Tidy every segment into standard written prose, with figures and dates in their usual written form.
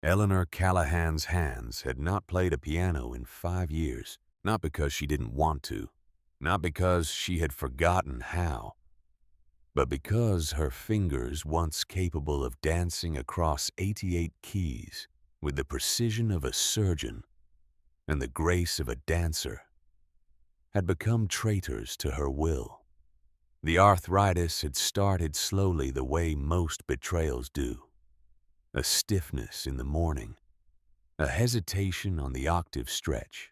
Eleanor Callahan's hands had not played a piano in 5 years, not because she didn't want to, not because she had forgotten how, but because her fingers, once capable of dancing across 88 keys with the precision of a surgeon and the grace of a dancer, had become traitors to her will. The arthritis had started slowly the way most betrayals do. A stiffness in the morning, a hesitation on the octave stretch.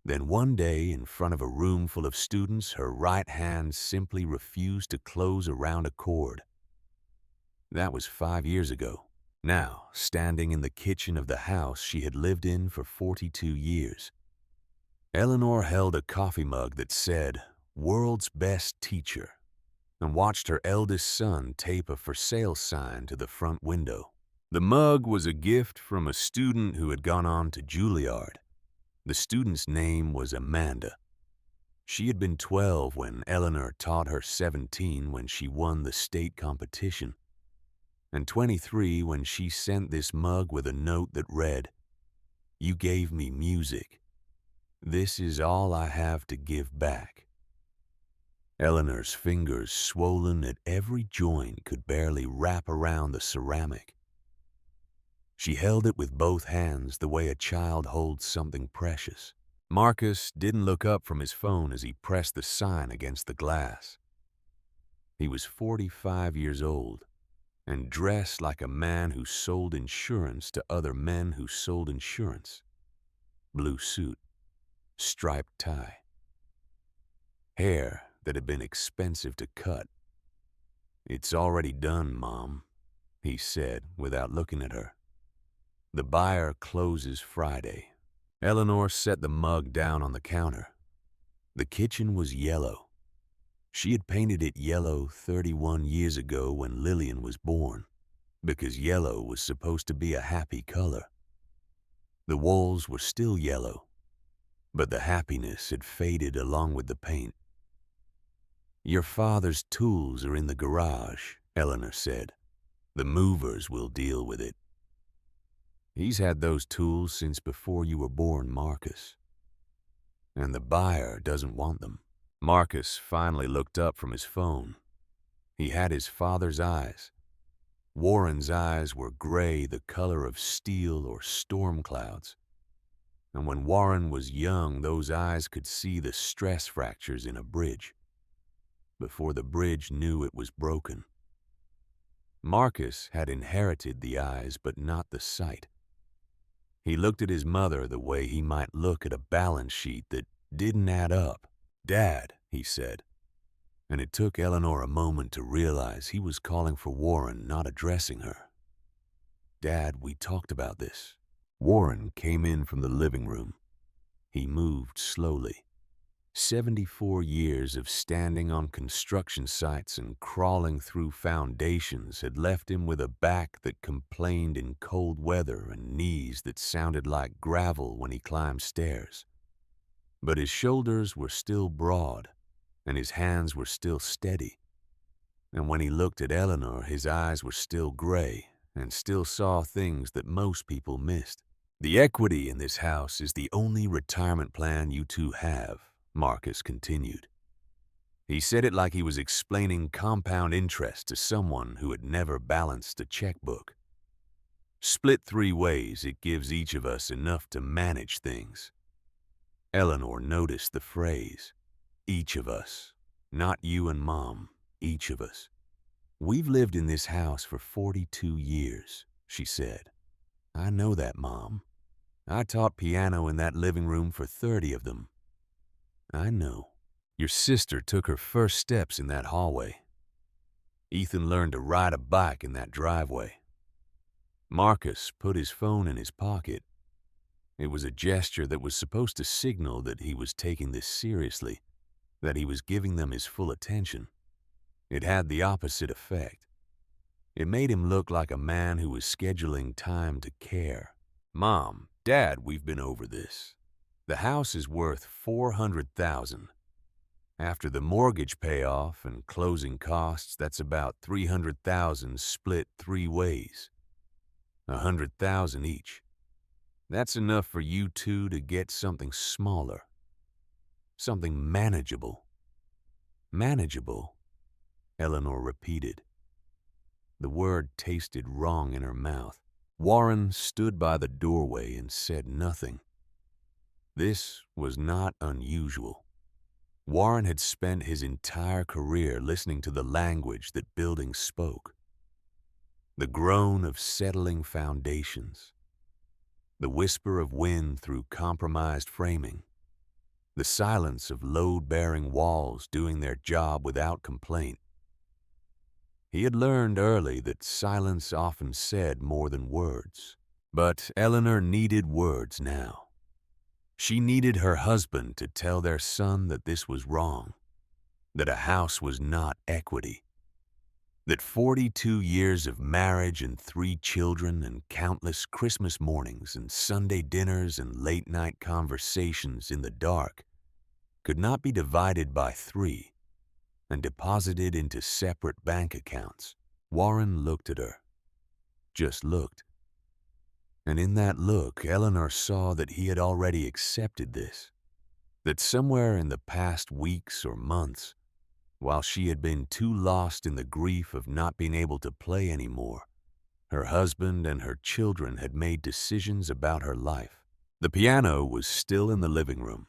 Then one day, in front of a room full of students, her right hand simply refused to close around a chord. That was 5 years ago. Now, standing in the kitchen of the house she had lived in for 42 years, Eleanor held a coffee mug that said, "World's Best Teacher," and watched her eldest son tape a for sale sign to the front window. The mug was a gift from a student who had gone on to Juilliard. The student's name was Amanda. She had been 12 when Eleanor taught her 17 when she won the state competition, and 23 when she sent this mug with a note that read, "You gave me music. This is all I have to give back." Eleanor's fingers, swollen at every joint, could barely wrap around the ceramic. She held it with both hands the way a child holds something precious. Marcus didn't look up from his phone as he pressed the sign against the glass. He was 45 years old and dressed like a man who sold insurance to other men who sold insurance. Blue suit, striped tie, hair that had been expensive to cut. "It's already done, Mom," he said without looking at her. "The buyer closes Friday." Eleanor set the mug down on the counter. The kitchen was yellow. She had painted it yellow 31 years ago when Lillian was born, because yellow was supposed to be a happy color. The walls were still yellow, but the happiness had faded along with the paint. "Your father's tools are in the garage," Eleanor said. "The movers will deal with it." "He's had those tools since before you were born, Marcus. And the buyer doesn't want them." Marcus finally looked up from his phone. He had his father's eyes. Warren's eyes were gray, the color of steel or storm clouds. And when Warren was young, those eyes could see the stress fractures in a bridge, before the bridge knew it was broken. Marcus had inherited the eyes, but not the sight. He looked at his mother the way he might look at a balance sheet that didn't add up. "Dad," he said, and it took Eleanor a moment to realize he was calling for Warren, not addressing her. "Dad, we talked about this." Warren came in from the living room. He moved slowly. 74 years of standing on construction sites and crawling through foundations had left him with a back that complained in cold weather and knees that sounded like gravel when he climbed stairs. But his shoulders were still broad, and his hands were still steady. And when he looked at Eleanor, his eyes were still gray and still saw things that most people missed. "The equity in this house is the only retirement plan you two have," Marcus continued. He said it like he was explaining compound interest to someone who had never balanced a checkbook. "Split 3 ways, it gives each of us enough to manage things." Eleanor noticed the phrase, "each of us," not you and Mom, each of us. "We've lived in this house for 42 years, she said. "I know that, Mom. I taught piano in that living room for 30 of them. "I know. Your sister took her first steps in that hallway. Ethan learned to ride a bike in that driveway." Marcus put his phone in his pocket. It was a gesture that was supposed to signal that he was taking this seriously, that he was giving them his full attention. It had the opposite effect. It made him look like a man who was scheduling time to care. "Mom, Dad, we've been over this. The house is worth $400,000. After the mortgage payoff and closing costs, that's about $300,000 split 3 ways. 100,000 each. That's enough for you two to get something smaller, something manageable. Manageable, Eleanor repeated. The word tasted wrong in her mouth. Warren stood by the doorway and said nothing. This was not unusual. Warren had spent his entire career listening to the language that buildings spoke. The groan of settling foundations, the whisper of wind through compromised framing, the silence of load-bearing walls doing their job without complaint. He had learned early that silence often said more than words. But Eleanor needed words now. She needed her husband to tell their son that this was wrong, that a house was not equity, that 42 years of marriage and 3 children and countless Christmas mornings and Sunday dinners and late-night conversations in the dark could not be divided by 3 and deposited into separate bank accounts. Warren looked at her, just looked. And in that look, Eleanor saw that he had already accepted this, that somewhere in the past weeks or months, while she had been too lost in the grief of not being able to play anymore, her husband and her children had made decisions about her life. The piano was still in the living room.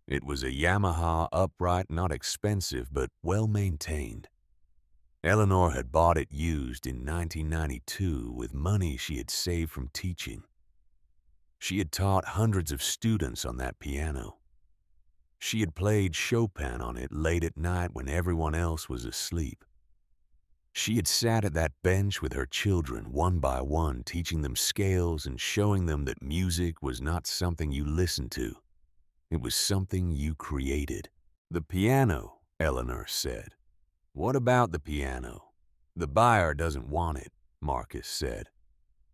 It was a Yamaha upright, not expensive, but well-maintained. Eleanor had bought it used in 1992 with money she had saved from teaching. She had taught hundreds of students on that piano. She had played Chopin on it late at night when everyone else was asleep. She had sat at that bench with her children one by one, teaching them scales and showing them that music was not something you listened to. It was something you created. The piano, Eleanor said. What about the piano? The buyer doesn't want it, Marcus said.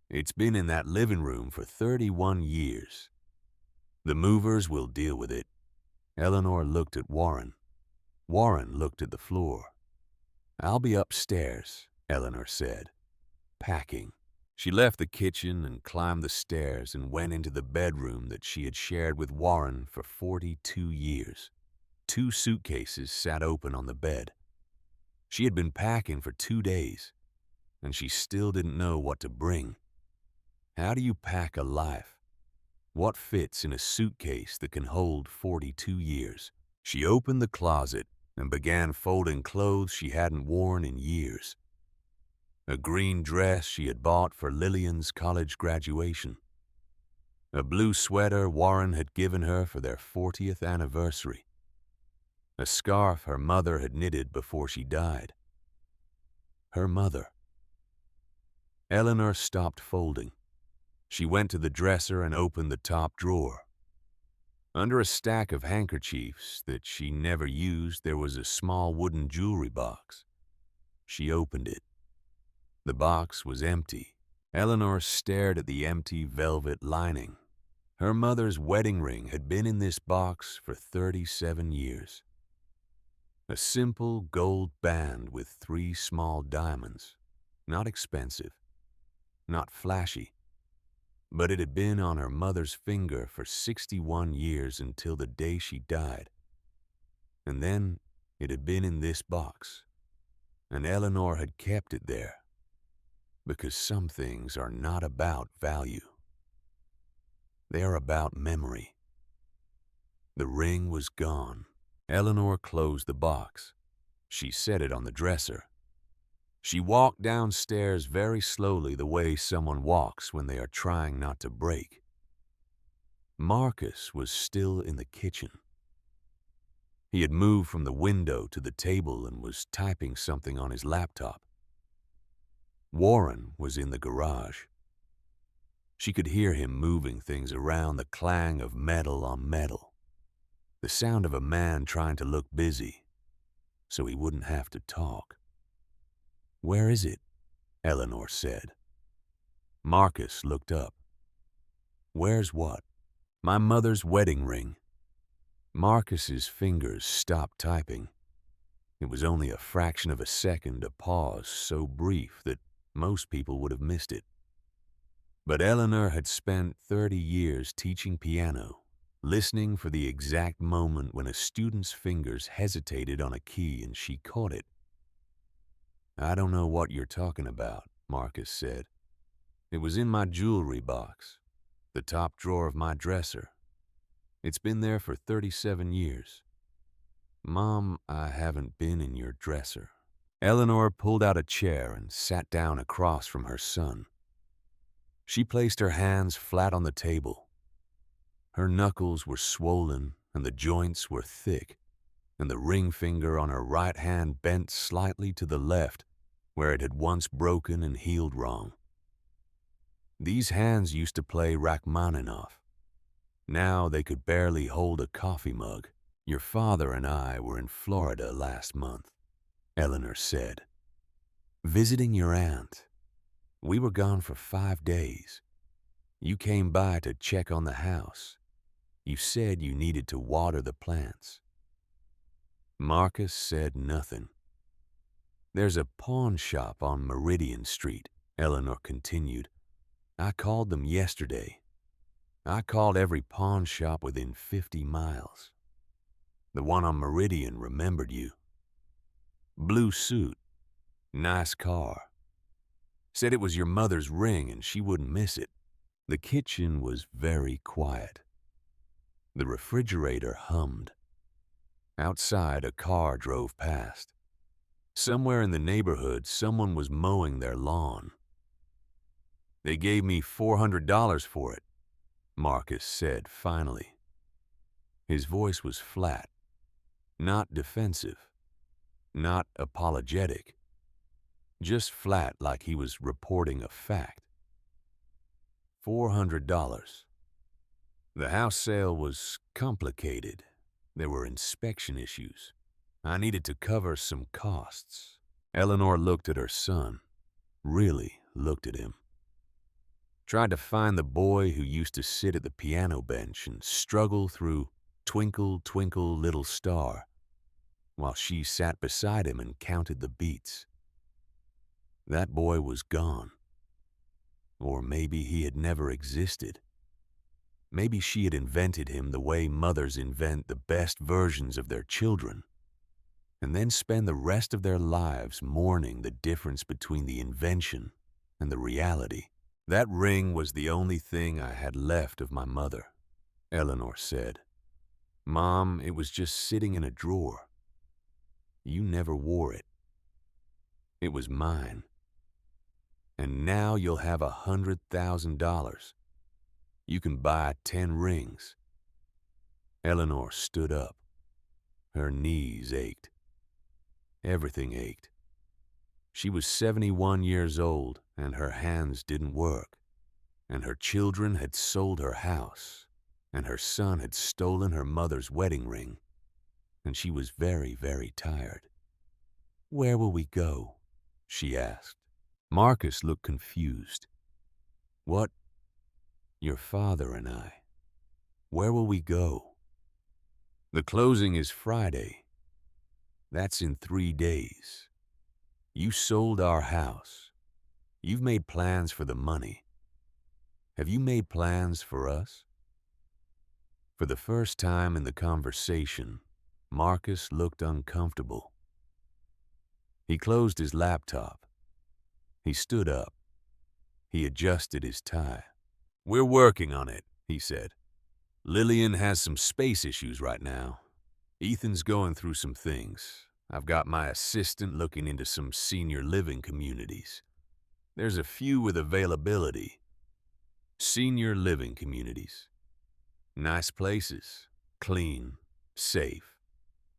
It's been in that living room for 31 years. The movers will deal with it. Eleanor looked at Warren. Warren looked at the floor. I'll be upstairs, Eleanor said, packing. She left the kitchen and climbed the stairs and went into the bedroom that she had shared with Warren for 42 years. 2 suitcases sat open on the bed. She had been packing for 2 days, and she still didn't know what to bring. How do you pack a life? What fits in a suitcase that can hold 42 years? She opened the closet and began folding clothes she hadn't worn in years. A green dress she had bought for Lillian's college graduation. A blue sweater Warren had given her for their 40th anniversary. A scarf her mother had knitted before she died. Her mother. Eleanor stopped folding. She went to the dresser and opened the top drawer. Under a stack of handkerchiefs that she never used, there was a small wooden jewelry box. She opened it. The box was empty. Eleanor stared at the empty velvet lining. Her mother's wedding ring had been in this box for 37 years. A simple gold band with 3 small diamonds. Not expensive, not flashy, but it had been on her mother's finger for 61 years until the day she died. And then it had been in this box, and Eleanor had kept it there, because some things are not about value. They are about memory. The ring was gone. Eleanor closed the box. She set it on the dresser. She walked downstairs very slowly, the way someone walks when they are trying not to break. Marcus was still in the kitchen. He had moved from the window to the table and was typing something on his laptop. Warren was in the garage. She could hear him moving things around, the clang of metal on metal, the sound of a man trying to look busy so he wouldn't have to talk. Where is it? Eleanor said. Marcus looked up. Where's what? My mother's wedding ring. Marcus's fingers stopped typing. It was only a fraction of a second, a pause so brief that most people would have missed it. But Eleanor had spent 30 years teaching piano, listening for the exact moment when a student's fingers hesitated on a key and she caught it. "I don't know what you're talking about," Marcus said. "It was in my jewelry box, the top drawer of my dresser. It's been there for 37 years. Mom, I haven't been in your dresser." Eleanor pulled out a chair and sat down across from her son. She placed her hands flat on the table. Her knuckles were swollen and the joints were thick, and the ring finger on her right hand bent slightly to the left where it had once broken and healed wrong. These hands used to play Rachmaninoff. Now they could barely hold a coffee mug. "Your father and I were in Florida last month," Eleanor said, "visiting your aunt. We were gone for 5 days. You came by to check on the house. You said you needed to water the plants." Marcus said nothing. "There's a pawn shop on Meridian Street," Eleanor continued. "I called them yesterday. I called every pawn shop within 50 miles. The one on Meridian remembered you. Blue suit, nice car. Said it was your mother's ring and she wouldn't miss it." The kitchen was very quiet. The refrigerator hummed. Outside, a car drove past. Somewhere in the neighborhood, someone was mowing their lawn. "They gave me $400 for it," Marcus said finally. His voice was flat, not defensive, not apologetic, just flat like he was reporting a fact. $400. The house sale was complicated. There were inspection issues. I needed to cover some costs. Eleanor looked at her son, really looked at him. Tried to find the boy who used to sit at the piano bench and struggle through Twinkle, Twinkle, Little Star, while she sat beside him and counted the beats. That boy was gone. Or maybe he had never existed. Maybe she had invented him the way mothers invent the best versions of their children, and then spend the rest of their lives mourning the difference between the invention and the reality. "That ring was the only thing I had left of my mother," Eleanor said. "Mom, it was just sitting in a drawer. You never wore it. It was mine. And now you'll have $100,000. You can buy 10 rings." Eleanor stood up. Her knees ached. Everything ached. She was 71 years old, and her hands didn't work. And her children had sold her house, and her son had stolen her mother's wedding ring, and she was very, very tired. "Where will we go?" she asked. Marcus looked confused. "What? Your father and I. Where will we go?" "The closing is Friday. That's in 3 days. You sold our house. You've made plans for the money. Have you made plans for us?" For the first time in the conversation, Marcus looked uncomfortable. He closed his laptop. He stood up. He adjusted his tie. "We're working on it," he said. "Lillian has some space issues right now. Ethan's going through some things. I've got my assistant looking into some senior living communities. There's a few with availability. Senior living communities. Nice places. Clean. Safe.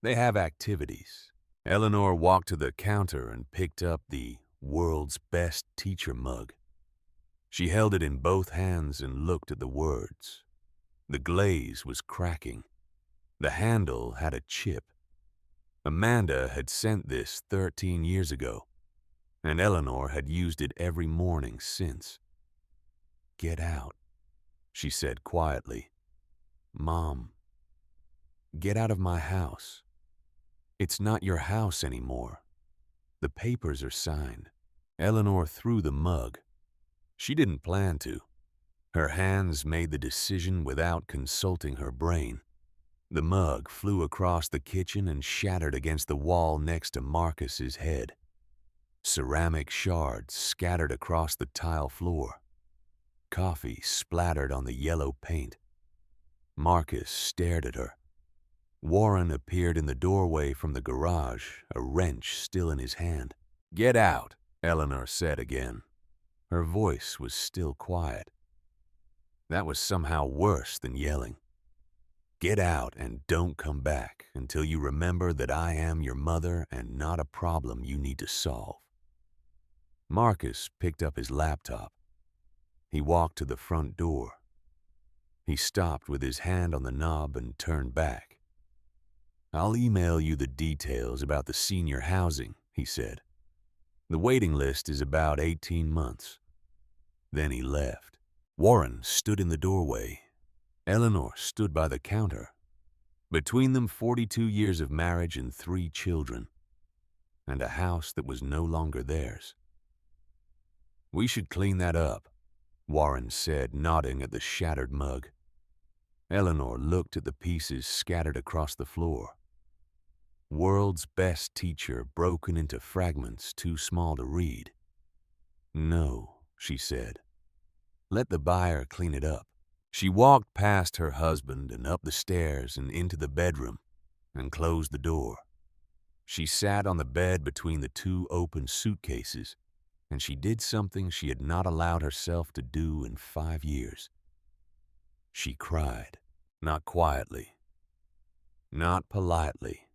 They have activities." Eleanor walked to the counter and picked up the "World's Best Teacher" mug. She held it in both hands and looked at the words. The glaze was cracking. The handle had a chip. Amanda had sent this 13 years ago, and Eleanor had used it every morning since. "Get out," she said quietly. "Mom, get out of my house. It's not your house anymore. The papers are signed." Eleanor threw the mug. She didn't plan to. Her hands made the decision without consulting her brain. The mug flew across the kitchen and shattered against the wall next to Marcus's head. Ceramic shards scattered across the tile floor. Coffee splattered on the yellow paint. Marcus stared at her. Warren appeared in the doorway from the garage, a wrench still in his hand. "Get out," Eleanor said again. Her voice was still quiet. That was somehow worse than yelling. "Get out and don't come back until you remember that I am your mother and not a problem you need to solve." Marcus picked up his laptop. He walked to the front door. He stopped with his hand on the knob and turned back. "I'll email you the details about the senior housing," he said. "The waiting list is about 18 months. Then he left. Warren stood in the doorway. Eleanor stood by the counter. Between them, 42 years of marriage and 3 children, and a house that was no longer theirs. "We should clean that up," Warren said, nodding at the shattered mug. Eleanor looked at the pieces scattered across the floor. World's best teacher broken into fragments too small to read. "No," she said. "Let the buyer clean it up." She walked past her husband and up the stairs and into the bedroom and closed the door. She sat on the bed between the 2 open suitcases, and she did something she had not allowed herself to do in 5 years. She cried, not quietly, not politely.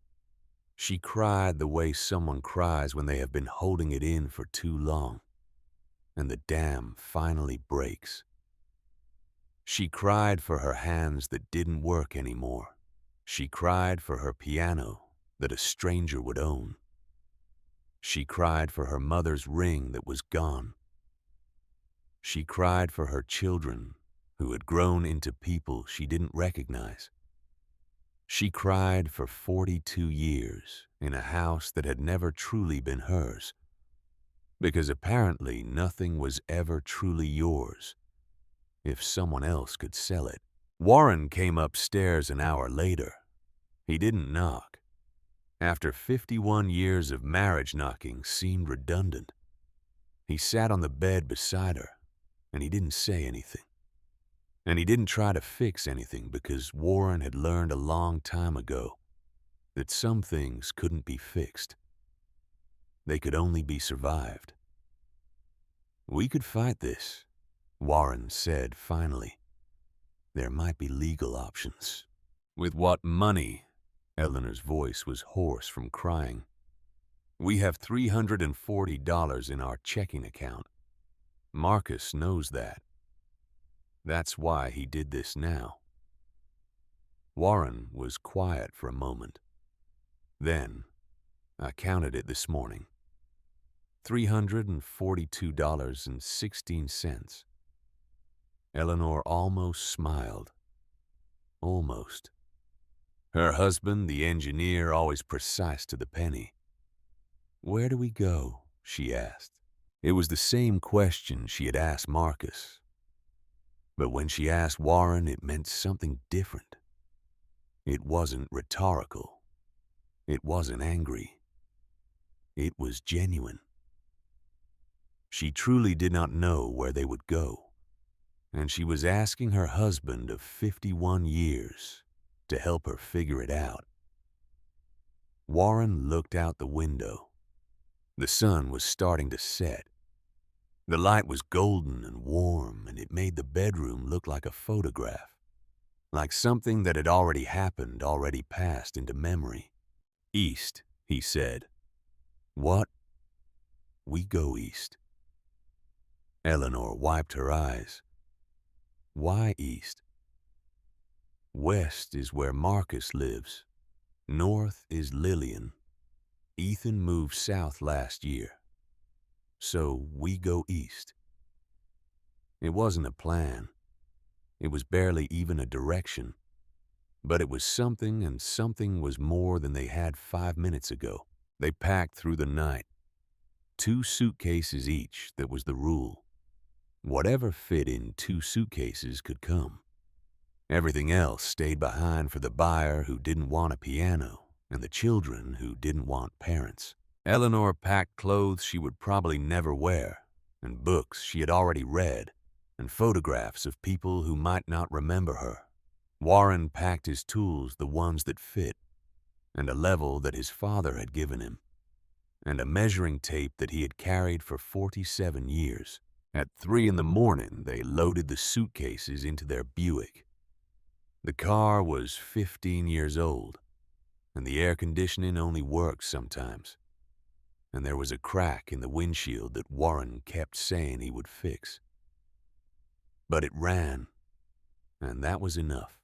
She cried the way someone cries when they have been holding it in for too long, and the dam finally breaks. She cried for her hands that didn't work anymore. She cried for her piano that a stranger would own. She cried for her mother's ring that was gone. She cried for her children who had grown into people she didn't recognize. She cried for 42 years in a house that had never truly been hers, because apparently nothing was ever truly yours if someone else could sell it. Warren came upstairs an hour later. He didn't knock. After 51 years of marriage, knocking seemed redundant. He sat on the bed beside her, and he didn't say anything. And he didn't try to fix anything because Warren had learned a long time ago that some things couldn't be fixed. They could only be survived. "We could fight this," Warren said finally. "There might be legal options." "With what money?" Eleanor's voice was hoarse from crying. "We have $340 in our checking account. Marcus knows that. That's why he did this now." Warren was quiet for a moment. Then, "I counted it this morning. $342.16. Eleanor almost smiled. Almost. Her husband, the engineer, always precise to the penny. "Where do we go?" she asked. It was the same question she had asked Marcus. But when she asked Warren, it meant something different. It wasn't rhetorical. It wasn't angry. It was genuine. She truly did not know where they would go, and she was asking her husband of 51 years to help her figure it out. Warren looked out the window. The sun was starting to set. The light was golden and warm, and it made the bedroom look like a photograph, like something that had already happened, already passed into memory. "East," he said. "What?" "We go east." Eleanor wiped her eyes. "Why east?" "West is where Marcus lives. North is Lillian. Ethan moved south last year. So we go east." It wasn't a plan. It was barely even a direction. But it was something, and something was more than they had 5 minutes ago. They packed through the night. 2 suitcases each, that was the rule. Whatever fit in 2 suitcases could come. Everything else stayed behind for the buyer who didn't want a piano and the children who didn't want parents. Eleanor packed clothes she would probably never wear, and books she had already read, and photographs of people who might not remember her. Warren packed his tools, the ones that fit, and a level that his father had given him, and a measuring tape that he had carried for 47 years. At 3 in the morning, they loaded the suitcases into their Buick. The car was 15 years old, and the air conditioning only worked sometimes. And there was a crack in the windshield that Warren kept saying he would fix. But it ran, and that was enough.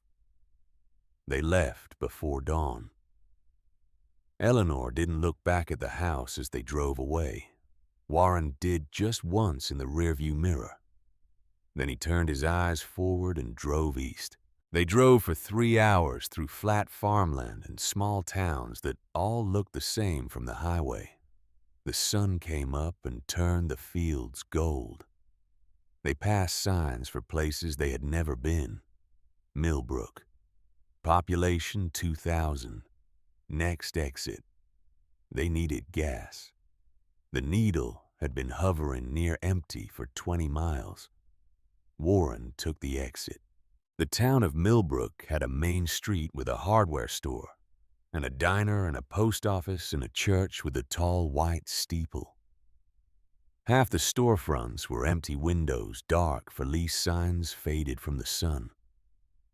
They left before dawn. Eleanor didn't look back at the house as they drove away. Warren did just once in the rearview mirror. Then he turned his eyes forward and drove east. They drove for 3 hours through flat farmland and small towns that all looked the same from the highway. The sun came up and turned the fields gold. They passed signs for places they had never been. Millbrook. Population 2,000. Next exit. They needed gas. The needle had been hovering near empty for 20 miles. Warren took the exit. The town of Millbrook had a main street with a hardware store, and a diner and a post office and a church with a tall white steeple. Half the storefronts were empty windows, dark for lease signs faded from the sun.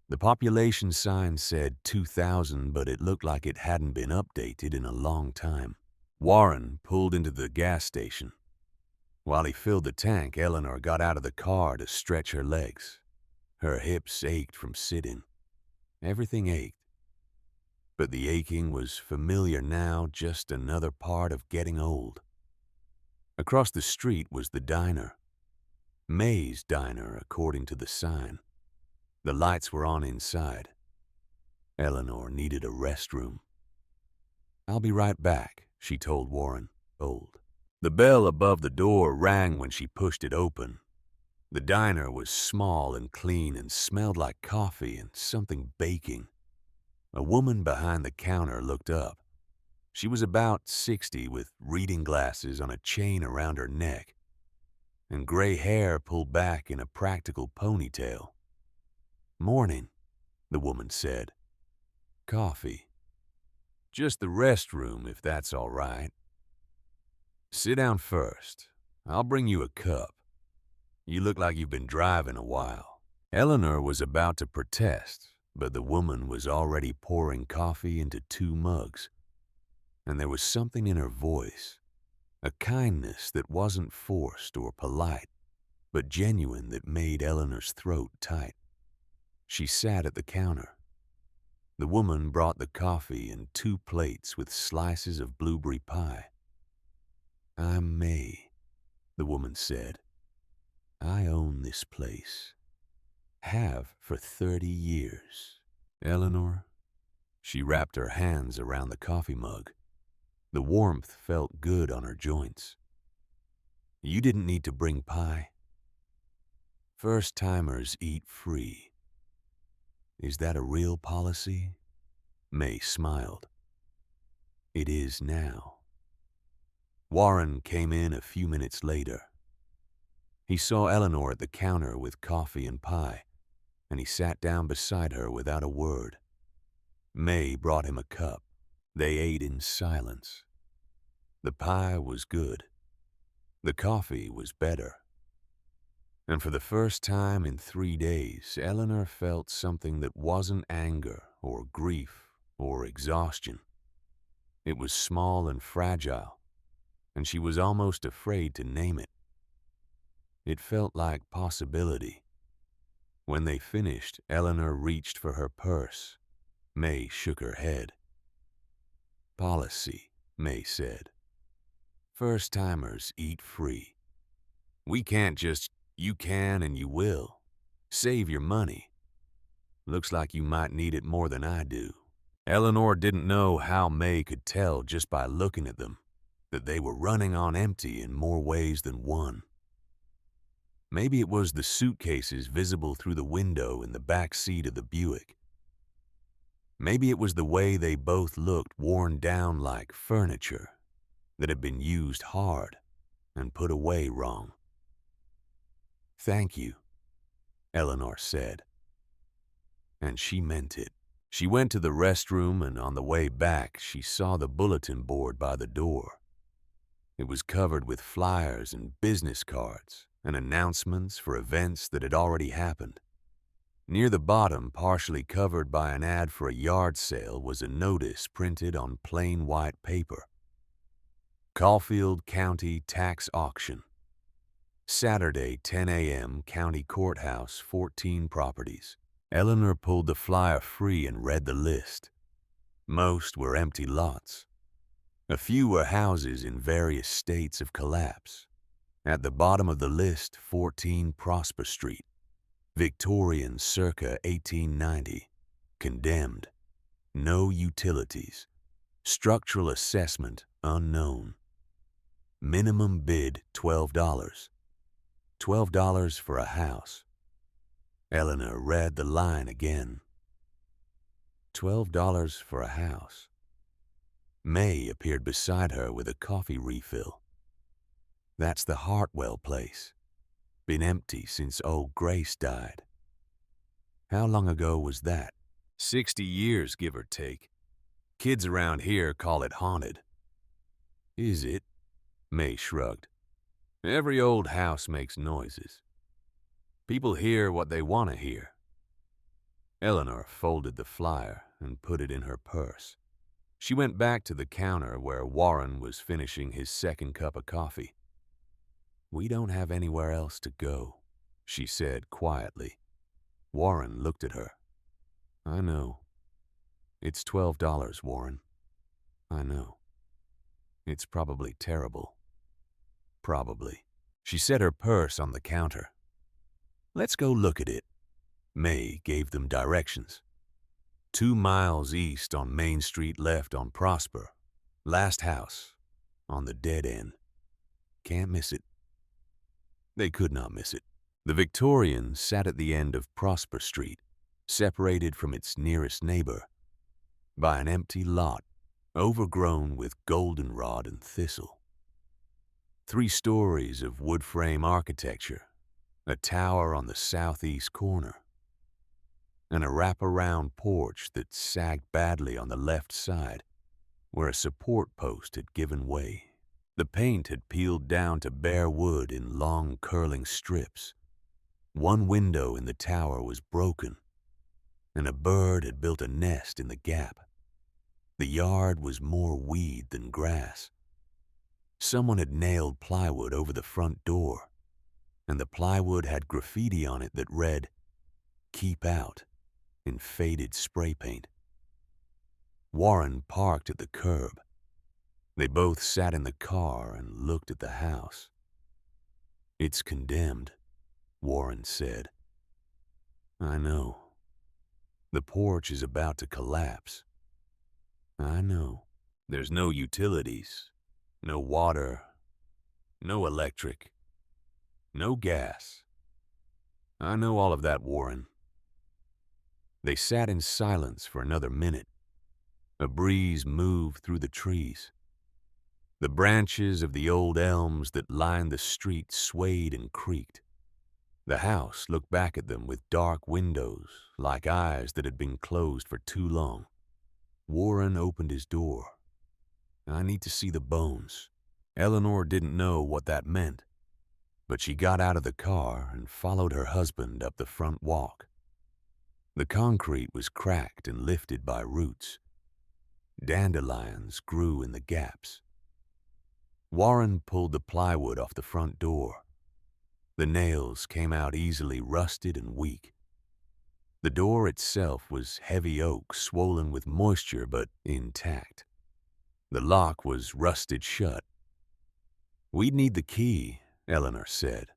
The population sign said 2,000, but it looked like it hadn't been updated in a long time. Warren pulled into the gas station. While he filled the tank, Eleanor got out of the car to stretch her legs. Her hips ached from sitting. Everything ached. But the aching was familiar now, just another part of getting old. Across the street was the diner. May's diner, according to the sign. The lights were on inside. Eleanor needed a restroom. "I'll be right back," she told Warren, old. The bell above the door rang when she pushed it open. The diner was small and clean and smelled like coffee and something baking. A woman behind the counter looked up. She was about 60 with reading glasses on a chain around her neck and gray hair pulled back in a practical ponytail. "Morning," the woman said. "Coffee. Just the restroom, if that's all right." "Sit down first. I'll bring you a cup. You look like you've been driving a while." Eleanor was about to protest, but the woman was already pouring coffee into 2 mugs. And there was something in her voice, a kindness that wasn't forced or polite, but genuine that made Eleanor's throat tight. She sat at the counter. The woman brought the coffee and 2 plates with slices of blueberry pie. "I'm May," the woman said. "I own this place. Have for 30 years. Eleanor?" She wrapped her hands around the coffee mug. The warmth felt good on her joints. "You didn't need to bring pie. First-timers eat free. Is that a real policy?" May smiled. "It is now." Warren came in a few minutes later. He saw Eleanor at the counter with coffee and pie, and he sat down beside her without a word. May brought him a cup. They ate in silence. The pie was good. The coffee was better. And for the first time in 3 days, Eleanor felt something that wasn't anger or grief or exhaustion. It was small and fragile, and she was almost afraid to name it. It felt like possibility. When they finished, Eleanor reached for her purse. May shook her head. "Policy," May said. "First-timers eat free. We can't just, you can and you will. Save your money. Looks like you might need it more than I do." Eleanor didn't know how May could tell just by looking at them that they were running on empty in more ways than one. Maybe it was the suitcases visible through the window in the back seat of the Buick. Maybe it was the way they both looked worn down like furniture that had been used hard and put away wrong. "Thank you," Eleanor said. And she meant it. She went to the restroom, and on the way back, she saw the bulletin board by the door. It was covered with flyers and business cards and announcements for events that had already happened. Near the bottom, partially covered by an ad for a yard sale, was a notice printed on plain white paper. Caulfield County Tax Auction. Saturday, 10 a.m., County Courthouse, 14 properties. Eleanor pulled the flyer free and read the list. Most were empty lots. A few were houses in various states of collapse. At the bottom of the list, 14 Prosper Street. Victorian circa 1890. Condemned. No utilities. Structural assessment unknown. Minimum bid $12. $12 for a house. Eleanor read the line again. $12 for a house. May appeared beside her with a coffee refill. "That's the Hartwell place. Been empty since old Grace died." "How long ago was that?" 60 years, give or take. Kids around here call it haunted." "Is it?" May shrugged. "Every old house makes noises. People hear what they want to hear." Eleanor folded the flyer and put it in her purse. She went back to the counter where Warren was finishing his second cup of coffee. "We don't have anywhere else to go," she said quietly. Warren looked at her. "I know. It's $12, Warren. I know. It's probably terrible. Probably." She set her purse on the counter. "Let's go look at it." May gave them directions. 2 miles east on Main Street, left on Prosper. Last house, on the dead end. Can't miss it. They could not miss it. The Victorian sat at the end of Prosper Street, separated from its nearest neighbor by an empty lot, overgrown with goldenrod and thistle. 3 stories of wood frame architecture, a tower on the southeast corner, and a wraparound porch that sagged badly on the left side, where a support post had given way. The paint had peeled down to bare wood in long curling strips. One window in the tower was broken, and a bird had built a nest in the gap. The yard was more weed than grass. Someone had nailed plywood over the front door, and the plywood had graffiti on it that read, "Keep out," in faded spray paint. Warren parked at the curb. They both sat in the car and looked at the house. "It's condemned," Warren said. "I know. The porch is about to collapse." "I know. There's no utilities, no water, no electric, no gas. I know all of that, Warren." They sat in silence for another minute. A breeze moved through the trees. The branches of the old elms that lined the street swayed and creaked. The house looked back at them with dark windows, like eyes that had been closed for too long. Warren opened his door. "I need to see the bones." Eleanor didn't know what that meant, but she got out of the car and followed her husband up the front walk. The concrete was cracked and lifted by roots. Dandelions grew in the gaps. Warren pulled the plywood off the front door. The nails came out easily, rusted and weak. The door itself was heavy oak, swollen with moisture, but intact. The lock was rusted shut. "We'd need the key," Eleanor said.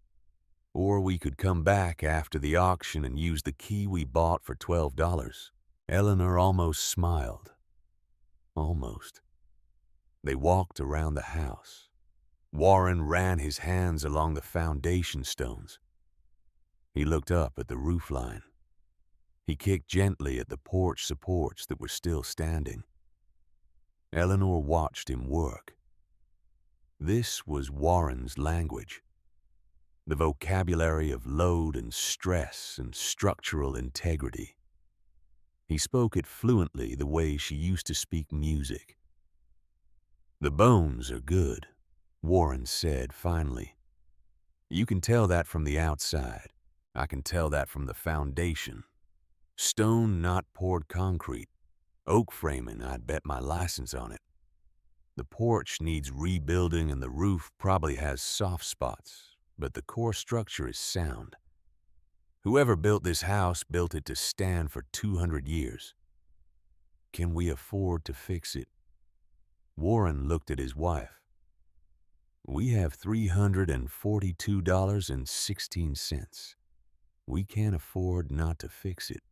"Or we could come back after the auction and use the key we bought for $12. Eleanor almost smiled. Almost. They walked around the house. Warren ran his hands along the foundation stones. He looked up at the roofline. He kicked gently at the porch supports that were still standing. Eleanor watched him work. This was Warren's language. The vocabulary of load and stress and structural integrity. He spoke it fluently the way she used to speak music. "The bones are good," Warren said finally. "You can tell that from the outside. I can tell that from the foundation. Stone, not poured concrete. Oak framing, I'd bet my license on it. The porch needs rebuilding and the roof probably has soft spots, but the core structure is sound. Whoever built this house built it to stand for 200 years. Can we afford to fix it?" Warren looked at his wife. "We have $342.16. We can't afford not to fix it."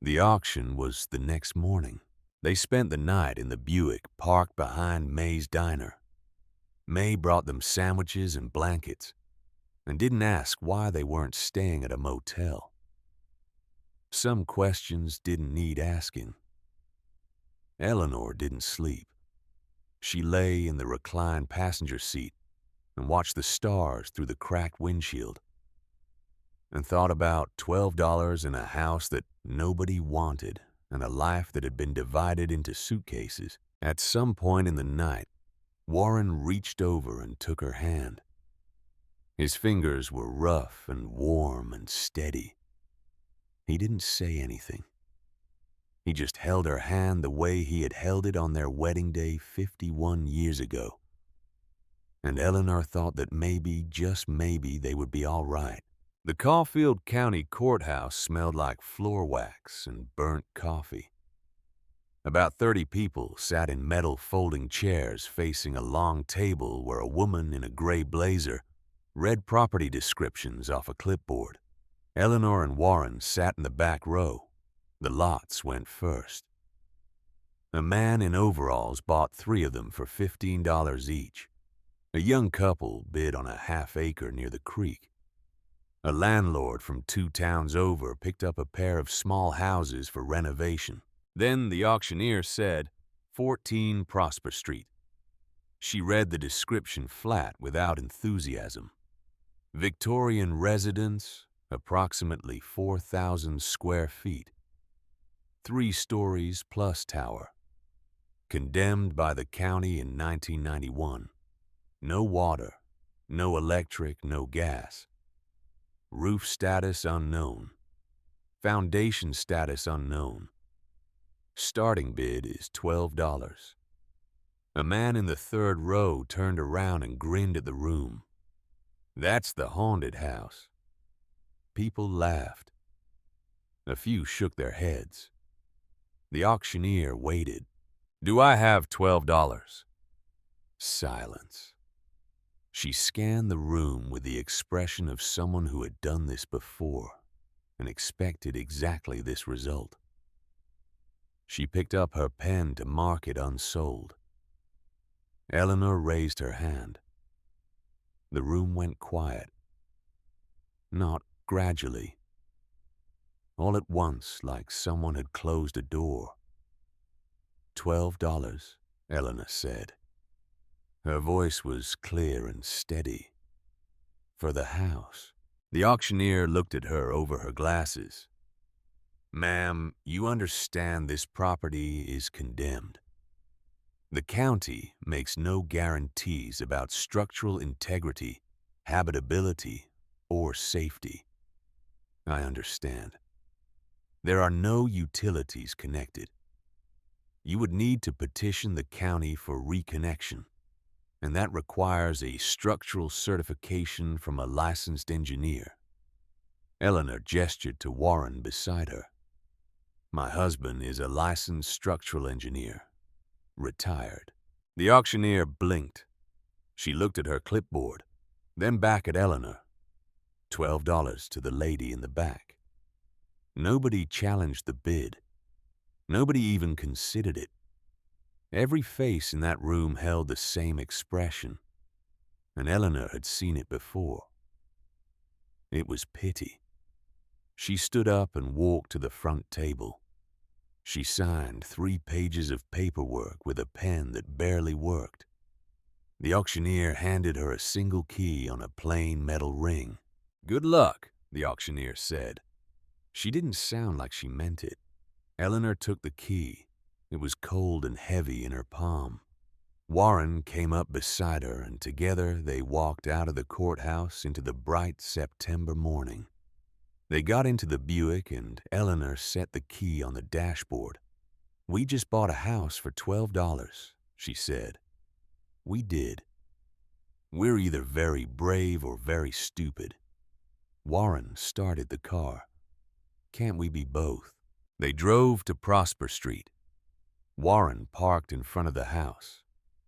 The auction was the next morning. They spent the night in the Buick parked behind May's diner. May brought them sandwiches and blankets and didn't ask why they weren't staying at a motel. Some questions didn't need asking. Eleanor didn't sleep. She lay in the reclined passenger seat and watched the stars through the cracked windshield and thought about $12 in a house that nobody wanted and a life that had been divided into suitcases. At some point in the night, Warren reached over and took her hand. His fingers were rough and warm and steady. He didn't say anything. He just held her hand the way he had held it on their wedding day 51 years ago. And Eleanor thought that maybe, just maybe, they would be all right. The Caulfield County Courthouse smelled like floor wax and burnt coffee. About 30 people sat in metal folding chairs facing a long table where a woman in a gray blazer read property descriptions off a clipboard. Eleanor and Warren sat in the back row. The lots went first. A man in overalls bought 3 of them for $15 each. A young couple bid on a half-acre near the creek. A landlord from 2 towns over picked up a pair of small houses for renovation. Then the auctioneer said, 14 Prosper Street. She read the description flat without enthusiasm. Victorian residence, approximately 4,000 square feet. 3 stories plus tower. Condemned by the county in 1991. No water, no electric, no gas. Roof status unknown. Foundation status unknown. Starting bid is $12. A man in the 3rd row turned around and grinned at the room. "That's the haunted house." People laughed. A few shook their heads. The auctioneer waited. "Do I have $12? Silence. She scanned the room with the expression of someone who had done this before and expected exactly this result. She picked up her pen to mark it unsold. Eleanor raised her hand. The room went quiet. Not gradually. All at once, like someone had closed a door. $12, Eleanor said. Her voice was clear and steady. "For the house." The auctioneer looked at her over her glasses. "Ma'am, you understand this property is condemned. The county makes no guarantees about structural integrity, habitability, or safety." "I understand. There are no utilities connected. You would need to petition the county for reconnection, and that requires a structural certification from a licensed engineer." Eleanor gestured to Warren beside her. "My husband is a licensed structural engineer. Retired." The auctioneer blinked. She looked at her clipboard, then back at Eleanor. $12 to the lady in the back. Nobody challenged the bid. Nobody even considered it. Every face in that room held the same expression, and Eleanor had seen it before. It was pity. She stood up and walked to the front table. She signed 3 pages of paperwork with a pen that barely worked. The auctioneer handed her a single key on a plain metal ring. "Good luck," the auctioneer said. She didn't sound like she meant it. Eleanor took the key. It was cold and heavy in her palm. Warren came up beside her, and together they walked out of the courthouse into the bright September morning. They got into the Buick, and Eleanor set the key on the dashboard. "We just bought a house for $12, she said. "We did. We're either very brave or very stupid." Warren started the car. "Can't we be both?" They drove to Prosper Street. Warren parked in front of the house.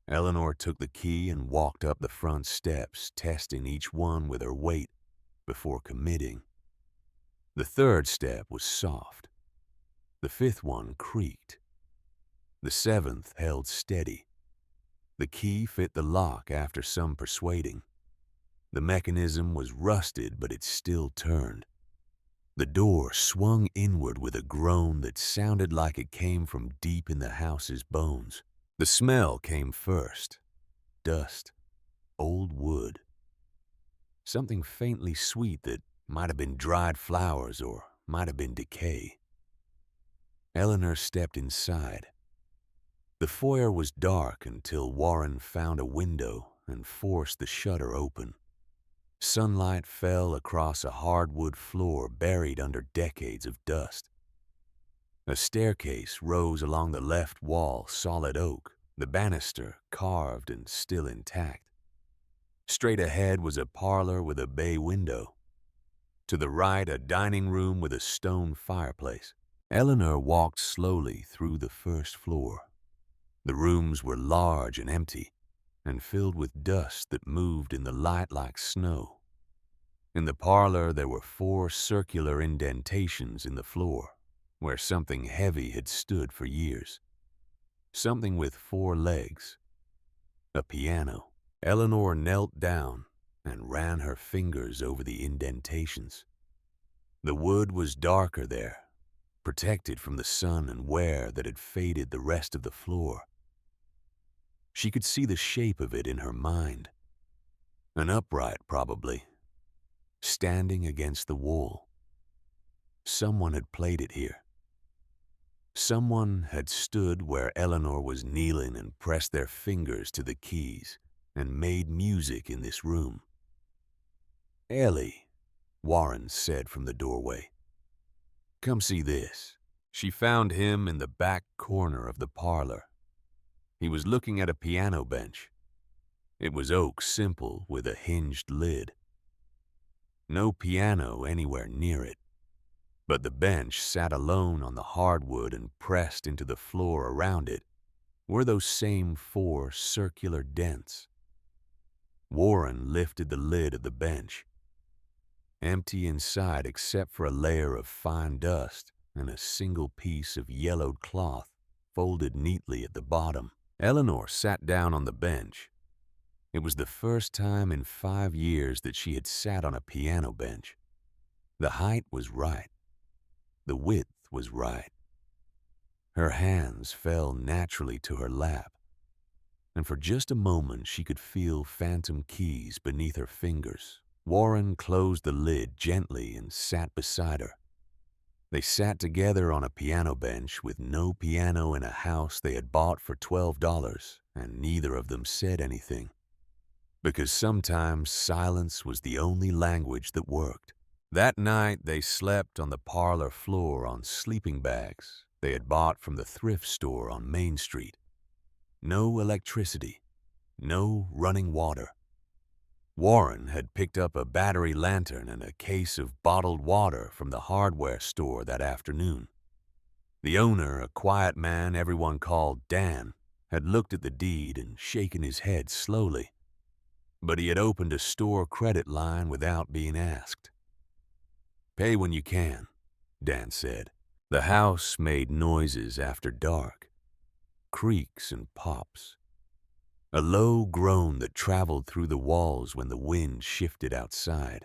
Eleanor took the key and walked up the front steps, testing each one with her weight before committing. The 3rd step was soft. The 5th one creaked. The 7th held steady. The key fit the lock after some persuading. The mechanism was rusted, but it still turned. The door swung inward with a groan that sounded like it came from deep in the house's bones. The smell came first. Dust. Old wood. Something faintly sweet that might have been dried flowers or might have been decay. Eleanor stepped inside. The foyer was dark until Warren found a window and forced the shutter open. Sunlight fell across a hardwood floor buried under decades of dust. A staircase rose along the left wall, solid oak, the banister carved and still intact. Straight ahead was a parlor with a bay window. To the right, a dining room with a stone fireplace. Eleanor walked slowly through the first floor. The rooms were large and empty, and filled with dust that moved in the light like snow. In the parlor, there were 4 circular indentations in the floor, where something heavy had stood for years. Something with 4 legs. A piano. Eleanor knelt down and ran her fingers over the indentations. The wood was darker there, protected from the sun and wear that had faded the rest of the floor. She could see the shape of it in her mind. An upright, probably, standing against the wall. Someone had played it here. Someone had stood where Eleanor was kneeling and pressed their fingers to the keys and made music in this room. "Ellie," Warren said from the doorway. "Come see this." She found him in the back corner of the parlor. He was looking at a piano bench. It was oak simple with a hinged lid. No piano anywhere near it, but the bench sat alone on the hardwood, and pressed into the floor around it were those same 4 circular dents. Warren lifted the lid of the bench. Empty inside except for a layer of fine dust and a single piece of yellowed cloth folded neatly at the bottom. Eleanor sat down on the bench. It was the first time in 5 years that she had sat on a piano bench. The height was right. The width was right. Her hands fell naturally to her lap, and for just a moment she could feel phantom keys beneath her fingers. Warren closed the lid gently and sat beside her. They sat together on a piano bench with no piano in a house they had bought for $12, and neither of them said anything. Because sometimes silence was the only language that worked. That night they slept on the parlor floor on sleeping bags they had bought from the thrift store on Main Street. No electricity, no running water. Warren had picked up a battery lantern and a case of bottled water from the hardware store that afternoon. The owner, a quiet man everyone called Dan, had looked at the deed and shaken his head slowly, but he had opened a store credit line without being asked. "Pay when you can," Dan said. The house made noises after dark, creaks and pops. A low groan that traveled through the walls when the wind shifted outside.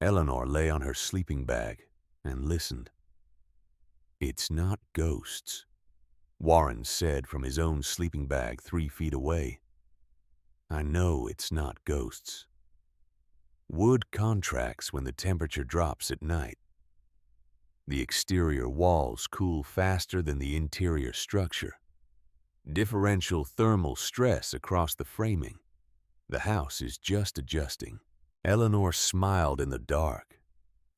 Eleanor lay on her sleeping bag and listened. "It's not ghosts," Warren said from his own sleeping bag 3 feet away. "I know it's not ghosts. Wood contracts when the temperature drops at night. The exterior walls cool faster than the interior structure. Differential thermal stress across the framing. The house is just adjusting." Eleanor smiled in the dark.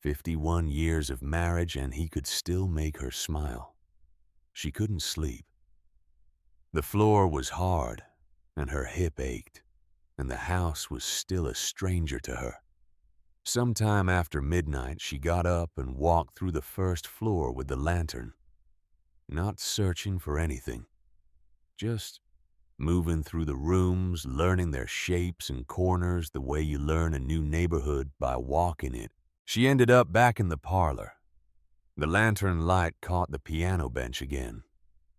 51 years of marriage and he could still make her smile. She couldn't sleep. The floor was hard and her hip ached, and the house was still a stranger to her. Sometime after midnight, she got up and walked through the first floor with the lantern, not searching for anything, just moving through the rooms, learning their shapes and corners the way you learn a new neighborhood by walking it. She ended up back in the parlor. The lantern light caught the piano bench again.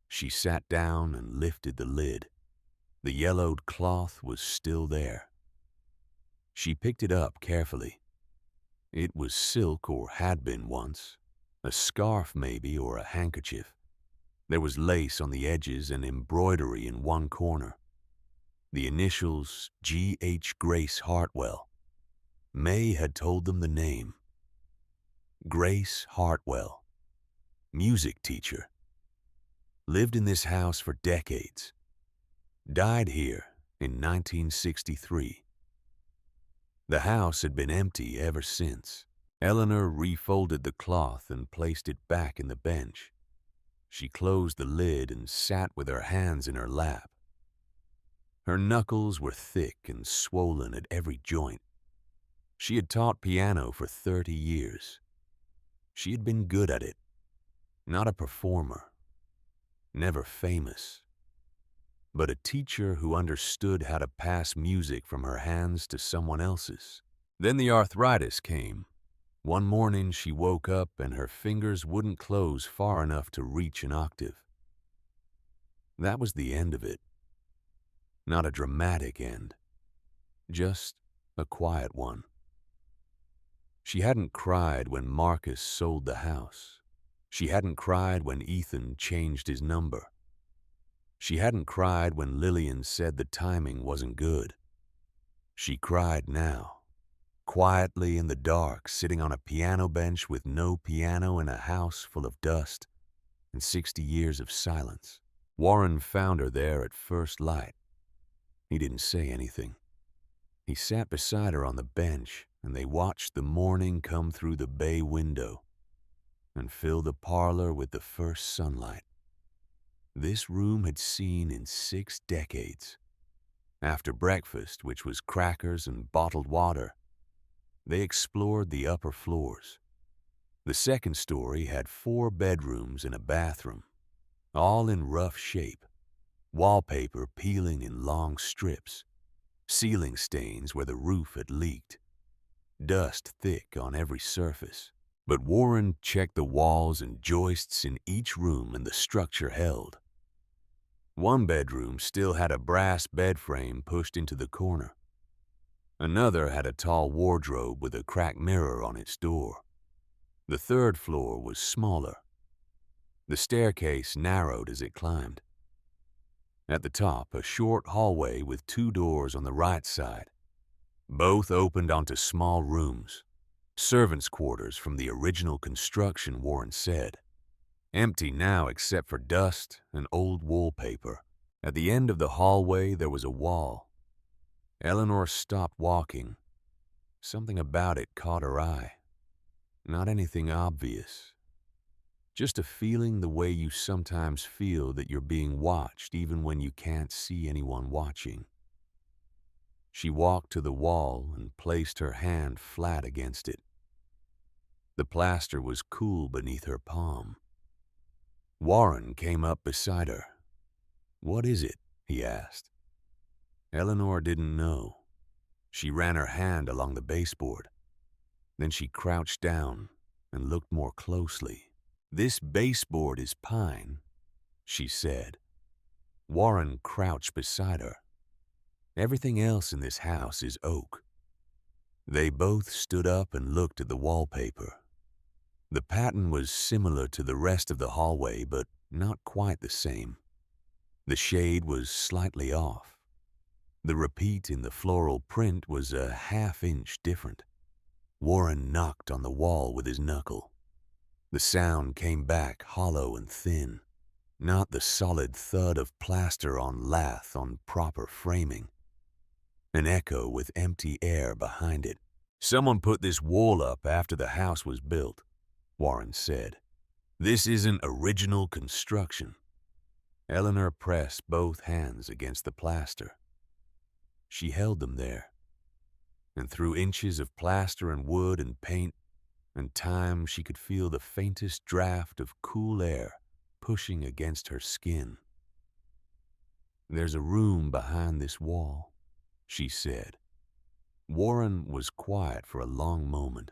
She sat down and lifted the lid. The yellowed cloth was still there. She picked it up carefully. It was silk, or had been once. A scarf maybe, or a handkerchief. There was lace on the edges and embroidery in one corner. The initials G.H. Grace Hartwell. May had told them the name. Grace Hartwell, music teacher. Lived in this house for decades. Died here in 1963. The house had been empty ever since. Eleanor refolded the cloth and placed it back in the bench. She closed the lid and sat with her hands in her lap. Her knuckles were thick and swollen at every joint. She had taught piano for 30 years. She had been good at it. Not a performer. Never famous. But a teacher who understood how to pass music from her hands to someone else's. Then the arthritis came. One morning she woke up and her fingers wouldn't close far enough to reach an octave. That was the end of it. Not a dramatic end. Just a quiet one. She hadn't cried when Marcus sold the house. She hadn't cried when Ethan changed his number. She hadn't cried when Lillian said the timing wasn't good. She cried now, quietly in the dark, sitting on a piano bench with no piano in a house full of dust and 60 years of silence. Warren found her there at first light. He didn't say anything. He sat beside her on the bench, and they watched the morning come through the bay window and fill the parlor with the first sunlight. This room had seen in 6 decades. After breakfast, which was crackers and bottled water, they explored the upper floors. The second story had 4 bedrooms and a bathroom, all in rough shape, wallpaper peeling in long strips, ceiling stains where the roof had leaked, dust thick on every surface. But Warren checked the walls and joists in each room, and the structure held. One bedroom still had a brass bed frame pushed into the corner. Another had a tall wardrobe with a cracked mirror on its door. The third floor was smaller. The staircase narrowed as it climbed. At the top, a short hallway with 2 doors on the right side. Both opened onto small rooms. Servants' quarters from the original construction, Warren said. Empty now except for dust and old wallpaper. At the end of the hallway there was a wall. Eleanor stopped walking. Something about it caught her eye. Not anything obvious. Just a feeling the way you sometimes feel that you're being watched even when you can't see anyone watching. She walked to the wall and placed her hand flat against it. The plaster was cool beneath her palm. Warren came up beside her. "What is it?" he asked. Eleanor didn't know. She ran her hand along the baseboard. Then she crouched down and looked more closely. "This baseboard is pine," she said. Warren crouched beside her. "Everything else in this house is oak." They both stood up and looked at the wallpaper. The pattern was similar to the rest of the hallway, but not quite the same. The shade was slightly off. The repeat in the floral print was a half-inch different. Warren knocked on the wall with his knuckle. The sound came back hollow and thin, not the solid thud of plaster on lath on proper framing. An echo with empty air behind it. "Someone put this wall up after the house was built," Warren said. "This isn't original construction." Eleanor pressed both hands against the plaster. She held them there, and through inches of plaster and wood and paint and time she could feel the faintest draft of cool air pushing against her skin. "There's a room behind this wall," she said. Warren was quiet for a long moment.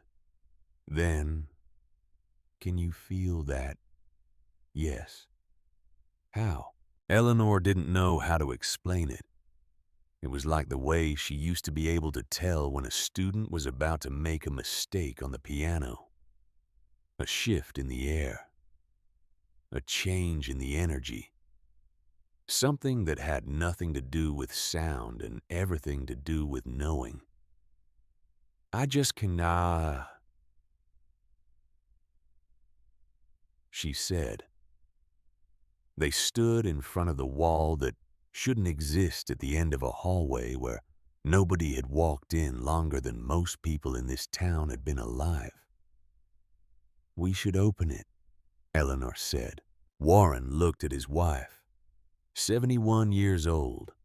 Then, "Can you feel that?" "Yes." "How?" Eleanor didn't know how to explain it. It was like the way she used to be able to tell when a student was about to make a mistake on the piano. A shift in the air. A change in the energy. Something that had nothing to do with sound and everything to do with knowing. "I just cannot," she said. They stood in front of the wall that shouldn't exist at the end of a hallway where nobody had walked in longer than most people in this town had been alive. "We should open it," Eleanor said. Warren looked at his wife, 71 years old,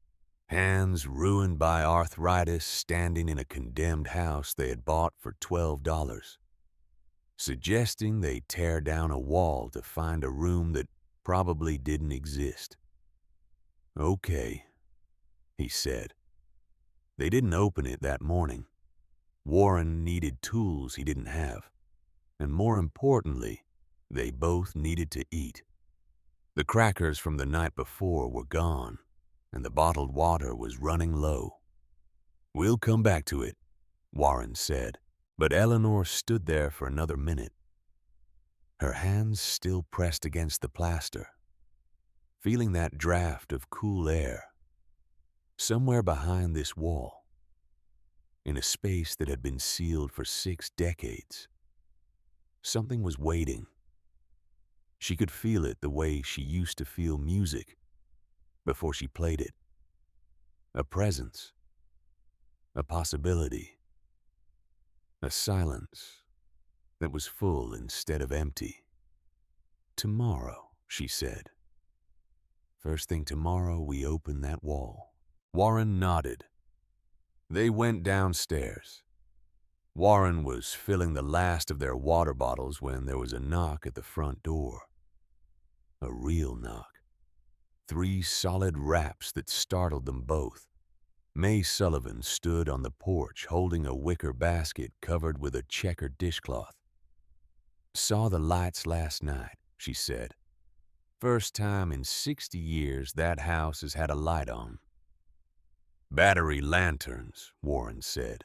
hands ruined by arthritis, standing in a condemned house they had bought for $12, suggesting they tear down a wall to find a room that probably didn't exist. "Okay," he said. They didn't open it that morning. Warren needed tools he didn't have, and more importantly, they both needed to eat. The crackers from the night before were gone, and the bottled water was running low. "We'll come back to it," Warren said, but Eleanor stood there for another minute, her hands still pressed against the plaster, feeling that draft of cool air. Somewhere behind this wall, in a space that had been sealed for 6 decades, something was waiting. She could feel it the way she used to feel music before she played it. A presence, a possibility, a silence that was full instead of empty. "Tomorrow," she said. "First thing tomorrow, we open that wall." Warren nodded. They went downstairs. Warren was filling the last of their water bottles when there was a knock at the front door. A real knock. 3 solid raps that startled them both. May Sullivan stood on the porch holding a wicker basket covered with a checkered dishcloth. "Saw the lights last night," she said. "First time in 60 years that house has had a light on." "Battery lanterns," Warren said.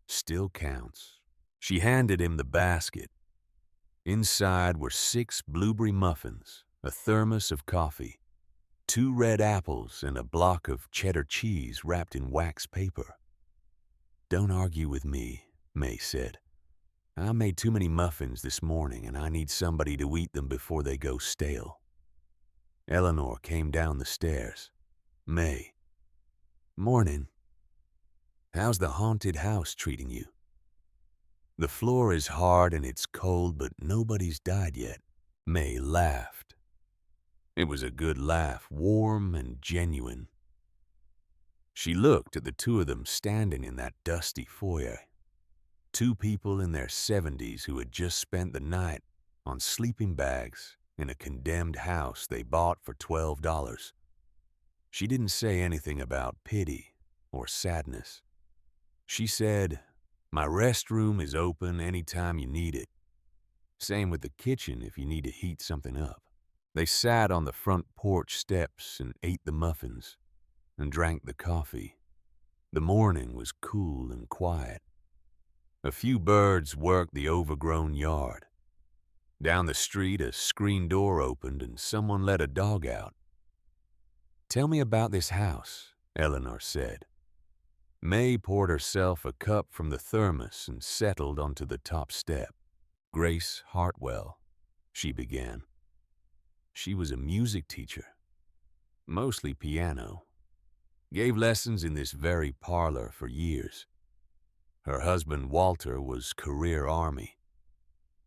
"Still counts." She handed him the basket. Inside were 6 blueberry muffins, a thermos of coffee, 2 red apples, and a block of cheddar cheese wrapped in wax paper. "Don't argue with me," May said. "I made too many muffins this morning, and I need somebody to eat them before they go stale." Eleanor came down the stairs. "May." "Morning. How's the haunted house treating you?" "The floor is hard and it's cold, but nobody's died yet." May laughed. It was a good laugh, warm and genuine. She looked at the 2 of them standing in that dusty foyer. 2 people in their 70s who had just spent the night on sleeping bags in a condemned house they bought for $12. She didn't say anything about pity or sadness. She said, "My restroom is open anytime you need it. Same with the kitchen if you need to heat something up." They sat on the front porch steps and ate the muffins and drank the coffee. The morning was cool and quiet. A few birds worked the overgrown yard. Down the street, a screen door opened and someone let a dog out. "Tell me about this house," Eleanor said. May poured herself a cup from the thermos and settled onto the top step. "Grace Hartwell," she began. She was a music teacher, mostly piano. Gave lessons in this very parlor for years. Her husband, Walter, was career Army.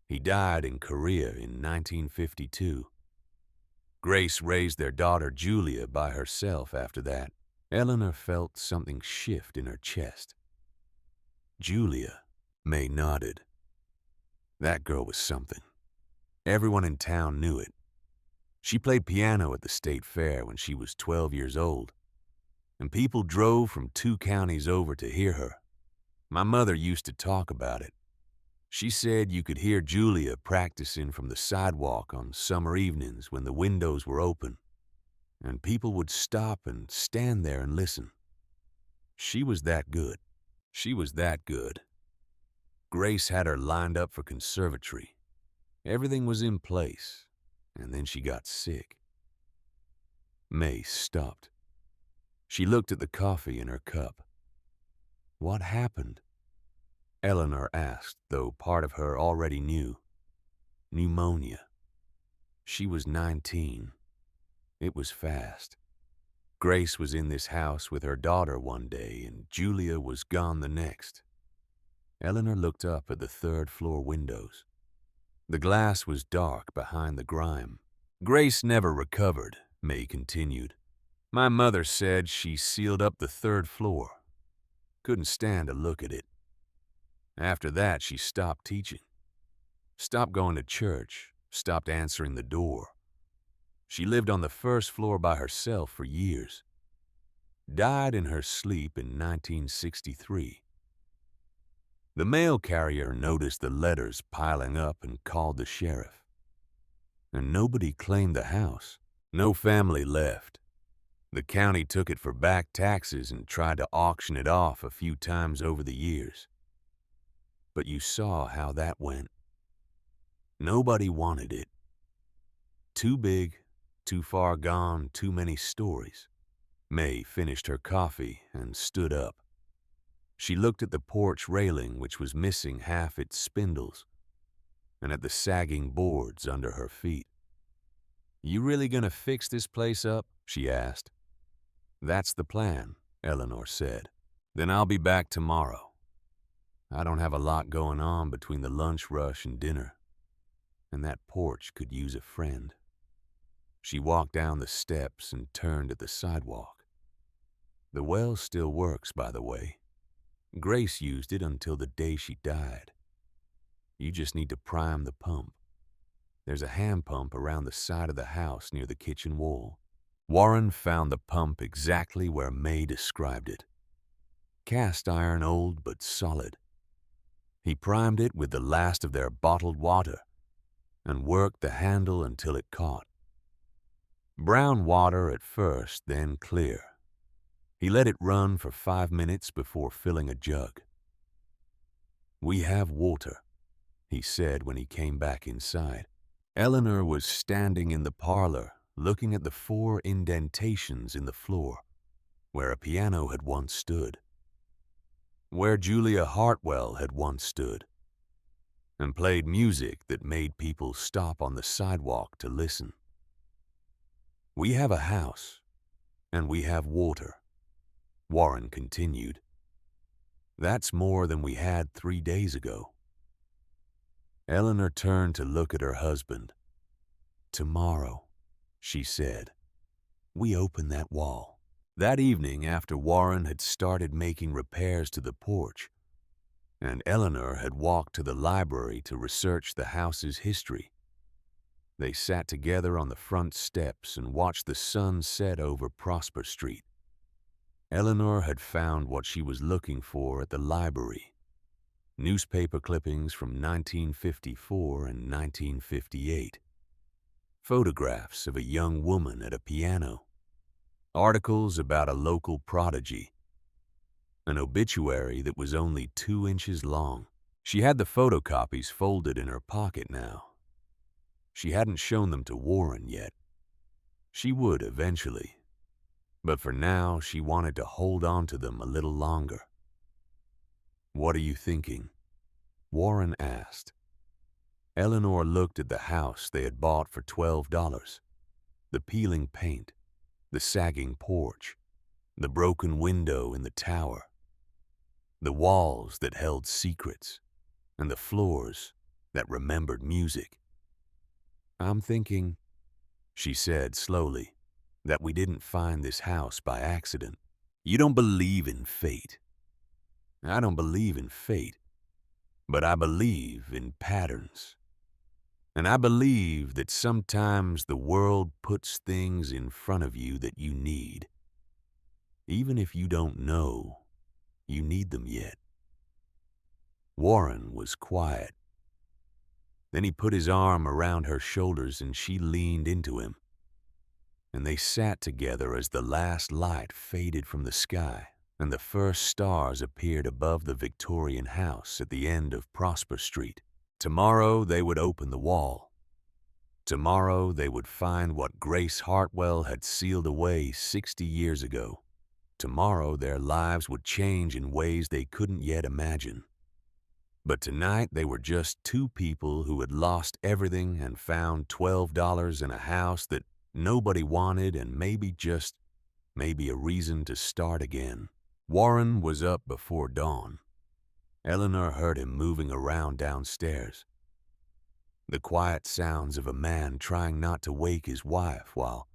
He died in Korea in 1952. Grace raised their daughter, Julia, by herself after that. Eleanor felt something shift in her chest. "Julia," May nodded. "That girl was something. Everyone in town knew it. She played piano at the state fair when she was 12 years old, and people drove from 2 counties over to hear her. My mother used to talk about it. She said you could hear Julia practicing from the sidewalk on summer evenings when the windows were open, and people would stop and stand there and listen. She was that good. She was that good. Grace had her lined up for conservatory. Everything was in place, and then she got sick." May stopped. She looked at the coffee in her cup. "What happened?" Eleanor asked, though part of her already knew. "Pneumonia. She was 19. It was fast. Grace was in this house with her daughter one day, and Julia was gone the next." Eleanor looked up at the third-floor windows. The glass was dark behind the grime. "Grace never recovered," May continued. "My mother said she sealed up the 3rd floor. Couldn't stand to look at it. After that, she stopped teaching. Stopped going to church, stopped answering the door. She lived on the 1st floor by herself for years. Died in her sleep in 1963. The mail carrier noticed the letters piling up and called the sheriff. And nobody claimed the house. No family left. The county took it for back taxes and tried to auction it off a few times over the years. But you saw how that went. Nobody wanted it. Too big, too far gone, too many stories." May finished her coffee and stood up. She looked at the porch railing, which was missing half its spindles, and at the sagging boards under her feet. "You really gonna fix this place up?" she asked. "That's the plan," Eleanor said. "Then I'll be back tomorrow. I don't have a lot going on between the lunch rush and dinner, and that porch could use a friend." She walked down the steps and turned at the sidewalk. "The well still works, by the way. Grace used it until the day she died. You just need to prime the pump. There's a hand pump around the side of the house near the kitchen wall." Warren found the pump exactly where May described it. Cast iron, old but solid. He primed it with the last of their bottled water and worked the handle until it caught. Brown water at first, then clear. He let it run for 5 minutes before filling a jug. "We have water," he said when he came back inside. Eleanor was standing in the parlor, looking at the 4 indentations in the floor, where a piano had once stood, where Julia Hartwell had once stood, and played music that made people stop on the sidewalk to listen. "We have a house, and we have water," Warren continued. "That's more than we had 3 days ago." Eleanor turned to look at her husband. "Tomorrow," she said, "we open that wall." That evening, after Warren had started making repairs to the porch, and Eleanor had walked to the library to research the house's history, they sat together on the front steps and watched the sun set over Prosper Street. Eleanor had found what she was looking for at the library: newspaper clippings from 1954 and 1958, photographs of a young woman at a piano, articles about a local prodigy, an obituary that was only 2 inches long. She had the photocopies folded in her pocket now. She hadn't shown them to Warren yet. She would eventually, but for now she wanted to hold on to them a little longer. "What are you thinking?" Warren asked. Eleanor looked at the house they had bought for $12. The peeling paint, the sagging porch, the broken window in the tower, the walls that held secrets, and the floors that remembered music. "I'm thinking," she said slowly, "that we didn't find this house by accident." "You don't believe in fate." "I don't believe in fate, but I believe in patterns. And I believe that sometimes the world puts things in front of you that you need, even if you don't know you need them yet." Warren was quiet. Then he put his arm around her shoulders and she leaned into him. And they sat together as the last light faded from the sky and the first stars appeared above the Victorian house at the end of Prosper Street. Tomorrow they would open the wall. Tomorrow they would find what Grace Hartwell had sealed away 60 years ago. Tomorrow their lives would change in ways they couldn't yet imagine. But tonight they were just two people who had lost everything and found $12 in a house that nobody wanted and maybe a reason to start again. Warren was up before dawn. Eleanor heard him moving around downstairs. The quiet sounds of a man trying not to wake his wife while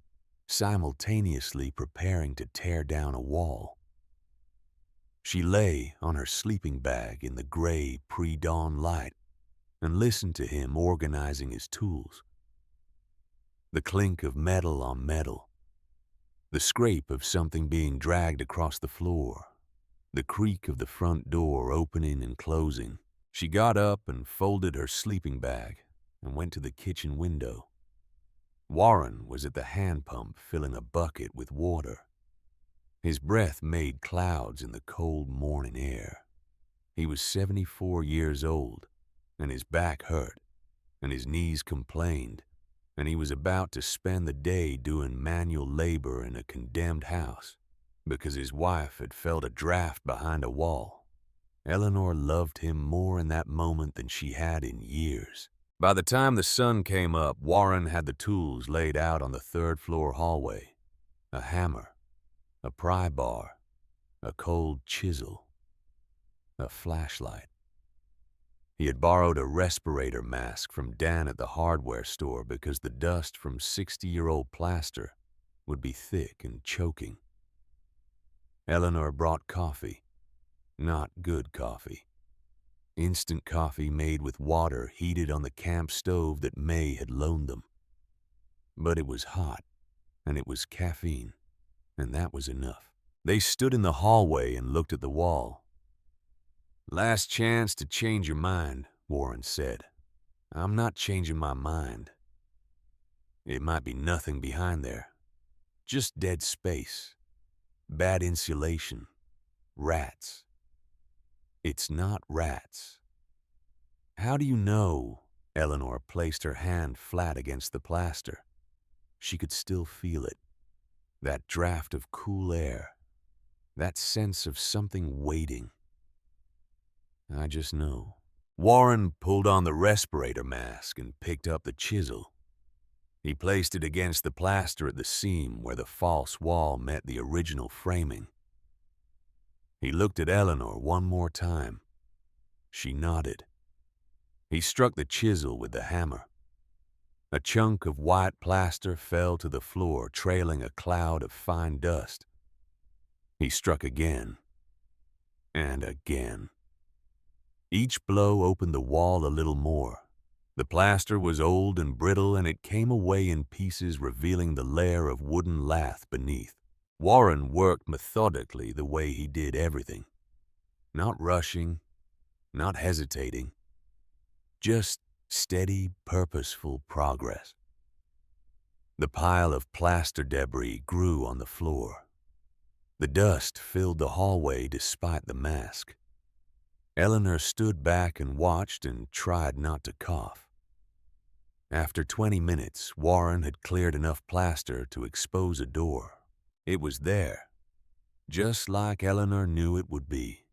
simultaneously preparing to tear down a wall. She lay on her sleeping bag in the gray pre-dawn light and listened to him organizing his tools. The clink of metal on metal, the scrape of something being dragged across the floor, the creak of the front door opening and closing. She got up and folded her sleeping bag and went to the kitchen window. Warren was at the hand pump filling a bucket with water. His breath made clouds in the cold morning air. He was 74 years old, and his back hurt, and his knees complained, and he was about to spend the day doing manual labor in a condemned house because his wife had felt a draft behind a wall. Eleanor loved him more in that moment than she had in years. By the time the sun came up, Warren had the tools laid out on the third-floor hallway. A hammer, a pry bar, a cold chisel, a flashlight. He had borrowed a respirator mask from Dan at the hardware store because the dust from 60-year-old plaster would be thick and choking. Eleanor brought coffee, not good coffee. Instant coffee made with water heated on the camp stove that May had loaned them. But it was hot, and it was caffeine, and that was enough. They stood in the hallway and looked at the wall. "Last chance to change your mind," Warren said. "I'm not changing my mind. It might be nothing behind there. Just dead space, bad insulation, rats. It's not rats." "How do you know?" Eleanor placed her hand flat against the plaster. She could still feel it. That draft of cool air. That sense of something waiting. "I just know." Warren pulled on the respirator mask and picked up the chisel. He placed it against the plaster at the seam where the false wall met the original framing. He looked at Eleanor one more time. She nodded. He struck the chisel with the hammer. A chunk of white plaster fell to the floor, trailing a cloud of fine dust. He struck again, and again. Each blow opened the wall a little more. The plaster was old and brittle, and it came away in pieces, revealing the layer of wooden lath beneath. Warren worked methodically the way he did everything. Not rushing, not hesitating. Just steady, purposeful progress. The pile of plaster debris grew on the floor. The dust filled the hallway despite the mask. Eleanor stood back and watched and tried not to cough. After 20 minutes, Warren had cleared enough plaster to expose a door. It was there, just like Eleanor knew it would be.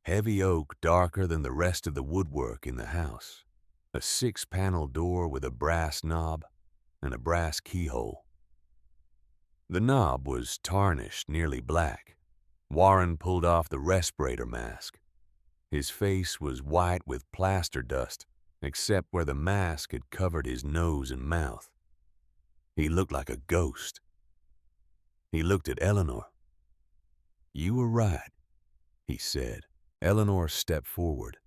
Heavy oak darker than the rest of the woodwork in the house. A 6-panel door with a brass knob and a brass keyhole. The knob was tarnished nearly black. Warren pulled off the respirator mask. His face was white with plaster dust, except where the mask had covered his nose and mouth. He looked like a ghost. He looked at Eleanor. "You were right," he said. Eleanor stepped forward.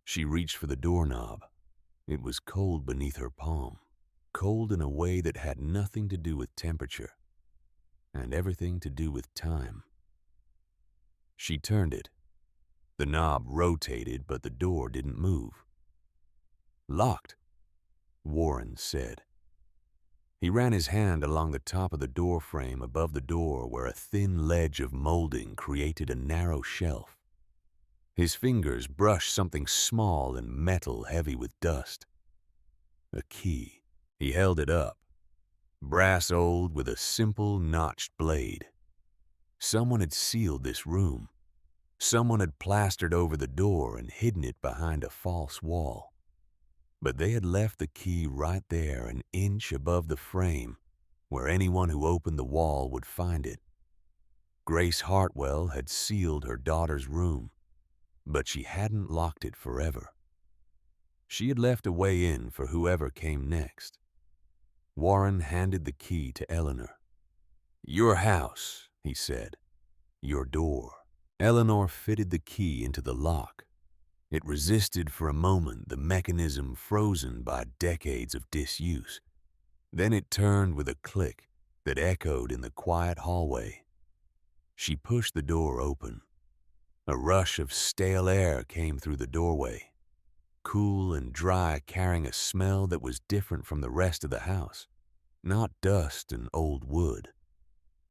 She reached for the doorknob. It was cold beneath her palm, cold in a way that had nothing to do with temperature, and everything to do with time. She turned it. The knob rotated, but the door didn't move. "Locked," Warren said. He ran his hand along the top of the door frame above the door where a thin ledge of molding created a narrow shelf. His fingers brushed something small and metal heavy with dust. A key. He held it up. Brass old with a simple notched blade. Someone had sealed this room. Someone had plastered over the door and hidden it behind a false wall. But they had left the key right there, an inch above the frame, where anyone who opened the wall would find it. Grace Hartwell had sealed her daughter's room, but she hadn't locked it forever. She had left a way in for whoever came next. Warren handed the key to Eleanor. "Your house," he said. "Your door." Eleanor fitted the key into the lock. It resisted for a moment, the mechanism frozen by decades of disuse. Then it turned with a click that echoed in the quiet hallway. She pushed the door open. A rush of stale air came through the doorway, cool and dry, carrying a smell that was different from the rest of the house. Not dust and old wood.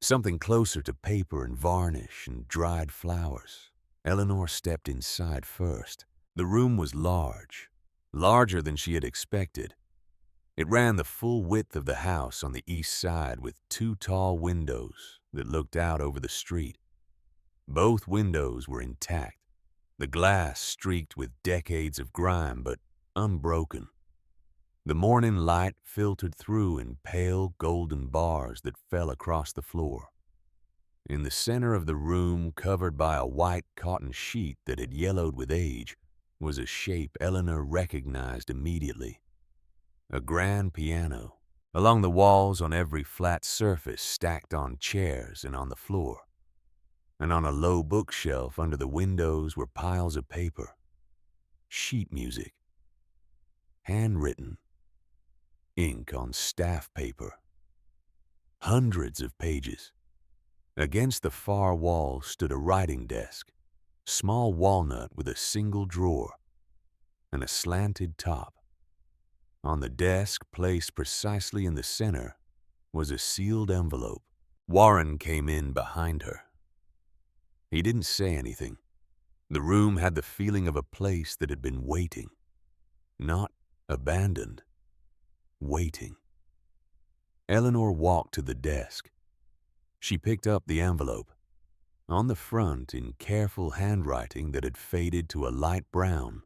Something closer to paper and varnish and dried flowers. Eleanor stepped inside first. The room was large, larger than she had expected. It ran the full width of the house on the east side with 2 tall windows that looked out over the street. Both windows were intact, the glass streaked with decades of grime but unbroken. The morning light filtered through in pale golden bars that fell across the floor. In the center of the room, covered by a white cotton sheet that had yellowed with age, was a shape Eleanor recognized immediately. A grand piano. Along the walls, on every flat surface, stacked on chairs and on the floor. And on a low bookshelf under the windows were piles of paper. Sheet music. Handwritten. Ink on staff paper. Hundreds of pages. Against the far wall stood a writing desk, small walnut with a single drawer and a slanted top. On the desk, placed precisely in the center, was a sealed envelope. Warren came in behind her. He didn't say anything. The room had the feeling of a place that had been waiting. Not abandoned. Waiting. Eleanor walked to the desk. She picked up the envelope. On the front, in careful handwriting that had faded to a light brown,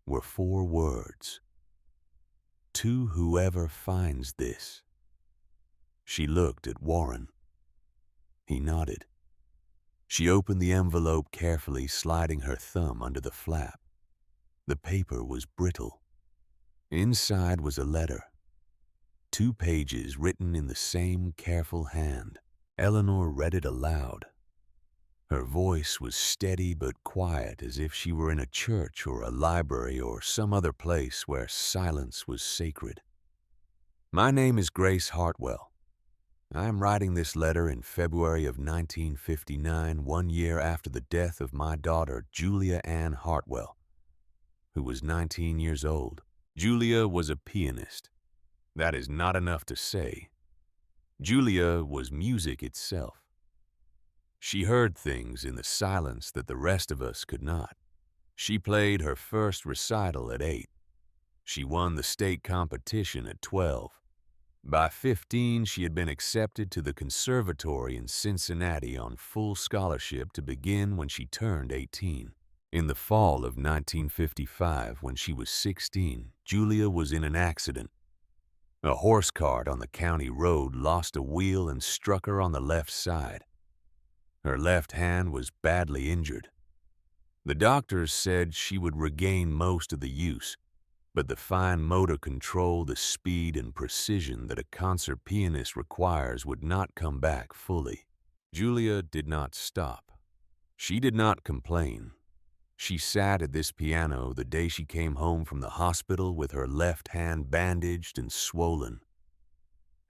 were 4 words. "To whoever finds this." She looked at Warren. He nodded. She opened the envelope carefully, sliding her thumb under the flap. The paper was brittle. Inside was a letter. 2 pages written in the same careful hand. Eleanor read it aloud. Her voice was steady but quiet, as if she were in a church or a library or some other place where silence was sacred. "My name is Grace Hartwell. I am writing this letter in February of 1959, 1 year after the death of my daughter, Julia Ann Hartwell, who was 19 years old. Julia was a pianist. That is not enough to say. Julia was music itself. She heard things in the silence that the rest of us could not. She played her first recital at 8. She won the state competition at 12. By 15, she had been accepted to the conservatory in Cincinnati on full scholarship to begin when she turned 18. In the fall of 1955, when she was 16, Julia was in an accident. A horse cart on the county road lost a wheel and struck her on the left side. Her left hand was badly injured. The doctors said she would regain most of the use, but the fine motor control, the speed and precision that a concert pianist requires would not come back fully. Julia did not stop. She did not complain. She sat at this piano the day she came home from the hospital with her left hand bandaged and swollen,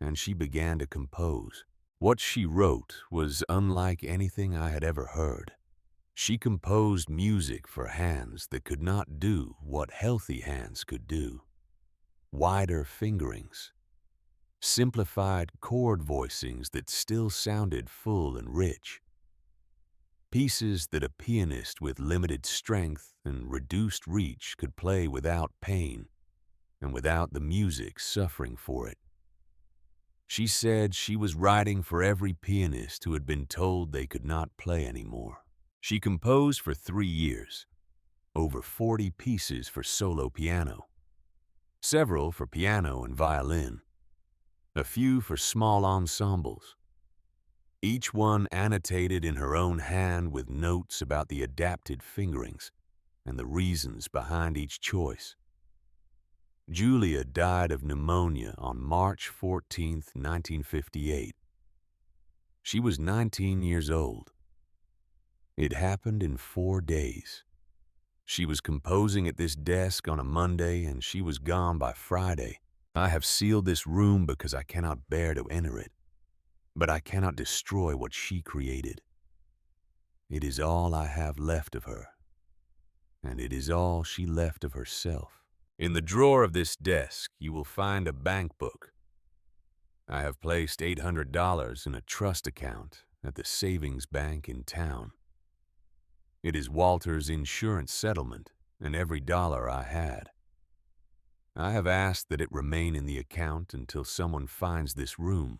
and she began to compose. What she wrote was unlike anything I had ever heard. She composed music for hands that could not do what healthy hands could do. Wider fingerings, simplified chord voicings that still sounded full and rich. Pieces that a pianist with limited strength and reduced reach could play without pain and without the music suffering for it. She said she was writing for every pianist who had been told they could not play anymore. She composed for 3 years, over 40 pieces for solo piano, several for piano and violin, a few for small ensembles, each one annotated in her own hand with notes about the adapted fingerings and the reasons behind each choice. Julia died of pneumonia on March 14, 1958. She was 19 years old. It happened in 4 days. She was composing at this desk on a Monday and she was gone by Friday. I have sealed this room because I cannot bear to enter it, but I cannot destroy what she created. It is all I have left of her, and it is all she left of herself. In the drawer of this desk, you will find a bank book. I have placed $800 in a trust account at the savings bank in town. It is Walter's insurance settlement and every dollar I had. I have asked that it remain in the account until someone finds this room.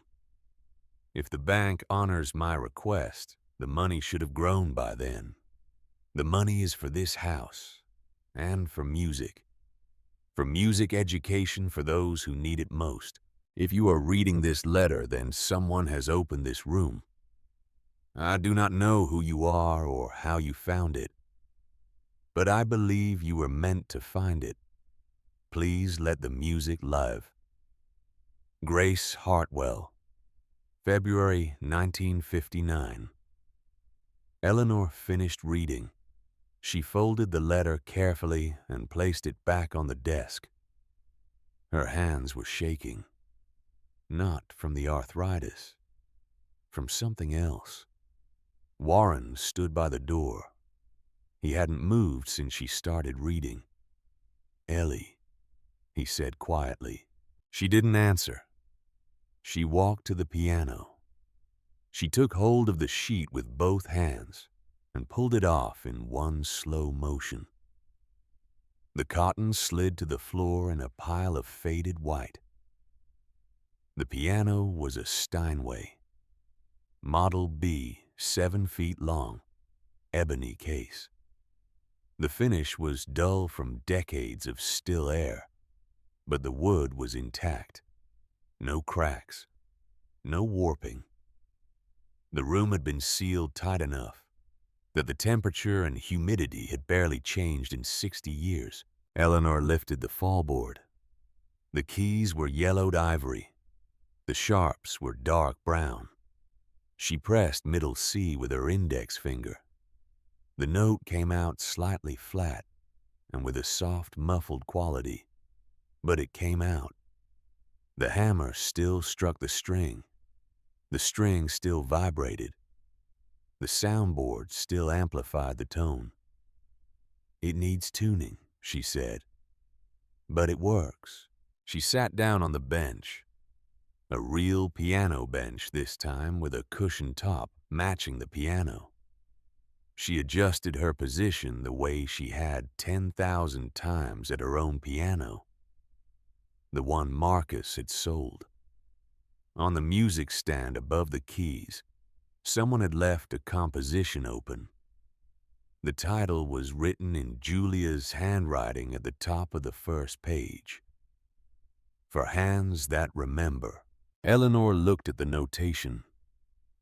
If the bank honors my request, the money should have grown by then. The money is for this house and for music education for those who need it most. If you are reading this letter, then someone has opened this room. I do not know who you are or how you found it, but I believe you were meant to find it. Please let the music live. Grace Hartwell, February 1959. Eleanor finished reading. She folded the letter carefully and placed it back on the desk. Her hands were shaking, not from the arthritis, from something else. Warren stood by the door. He hadn't moved since she started reading. "Ellie," he said quietly. She didn't answer. She walked to the piano. She took hold of the sheet with both hands and pulled it off in one slow motion. The cotton slid to the floor in a pile of faded white. The piano was a Steinway, Model B, 7 feet long, ebony case. The finish was dull from decades of still air, but the wood was intact. No cracks, no warping. The room had been sealed tight enough that the temperature and humidity had barely changed in 60 years. Eleanor lifted the fallboard. The keys were yellowed ivory. The sharps were dark brown. She pressed middle C with her index finger. The note came out slightly flat and with a soft, muffled quality, but it came out. The hammer still struck the string. The string still vibrated. The soundboard still amplified the tone. "It needs tuning," she said, "but it works." She sat down on the bench, a real piano bench this time with a cushioned top matching the piano. She adjusted her position the way she had 10,000 times at her own piano, the one Marcus had sold. On the music stand above the keys, someone had left a composition open. The title was written in Julia's handwriting at the top of the first page. For hands that remember. Eleanor looked at the notation.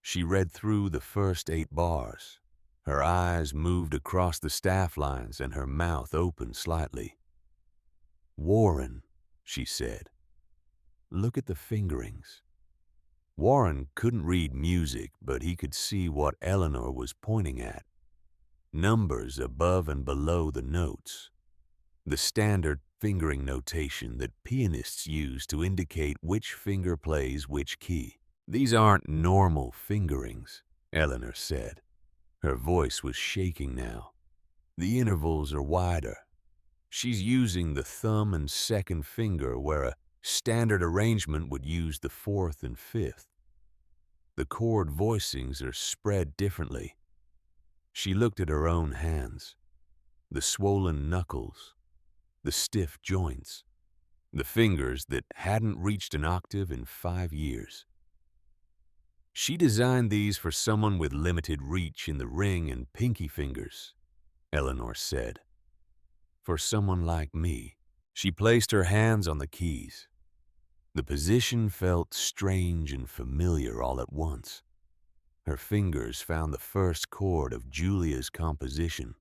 She read through the first 8 bars. Her eyes moved across the staff lines and her mouth opened slightly. "Warren," she said. "Look at the fingerings." Warren couldn't read music, but he could see what Eleanor was pointing at. Numbers above and below the notes. The standard fingering notation that pianists use to indicate which finger plays which key. "These aren't normal fingerings," Eleanor said. Her voice was shaking now. "The intervals are wider. She's using the thumb and second finger where a standard arrangement would use the fourth and fifth. The chord voicings are spread differently." She looked at her own hands, the swollen knuckles, the stiff joints, the fingers that hadn't reached an octave in 5 years. "She designed these for someone with limited reach in the ring and pinky fingers," Eleanor said. "For someone like me." She placed her hands on the keys. The position felt strange and familiar all at once. Her fingers found the first chord of Julia's composition.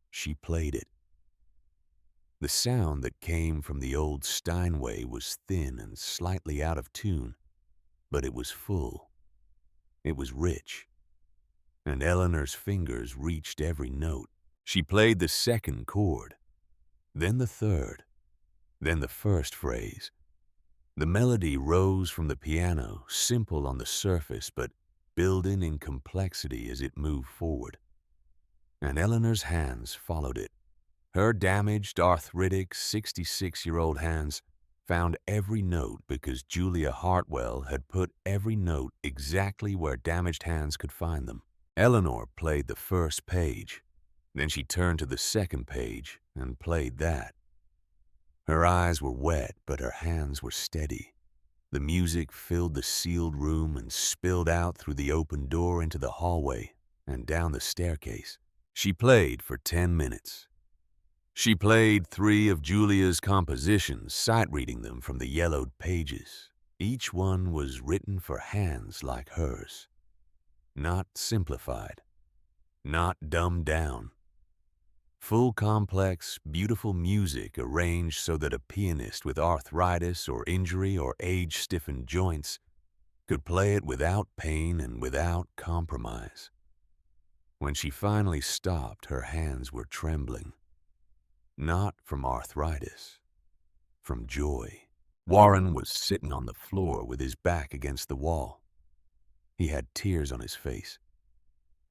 She played it. The sound that came from the old Steinway was thin and slightly out of tune, but it was full. It was rich. And Eleanor's fingers reached every note. She played the second chord, then the third, then the first phrase. The melody rose from the piano, simple on the surface, but building in complexity as it moved forward. And Eleanor's hands followed it. Her damaged, arthritic, 66-year-old hands found every note because Julia Hartwell had put every note exactly where damaged hands could find them. Eleanor played the first page. Then she turned to the second page and played that. Her eyes were wet, but her hands were steady. The music filled the sealed room and spilled out through the open door into the hallway and down the staircase. She played for 10 minutes. She played 3 of Julia's compositions, sight-reading them from the yellowed pages. Each one was written for hands like hers. Not simplified. Not dumbed down. Full complex, beautiful music arranged so that a pianist with arthritis or injury or age-stiffened joints could play it without pain and without compromise. When she finally stopped, her hands were trembling. Not from arthritis, from joy. Warren was sitting on the floor with his back against the wall. He had tears on his face.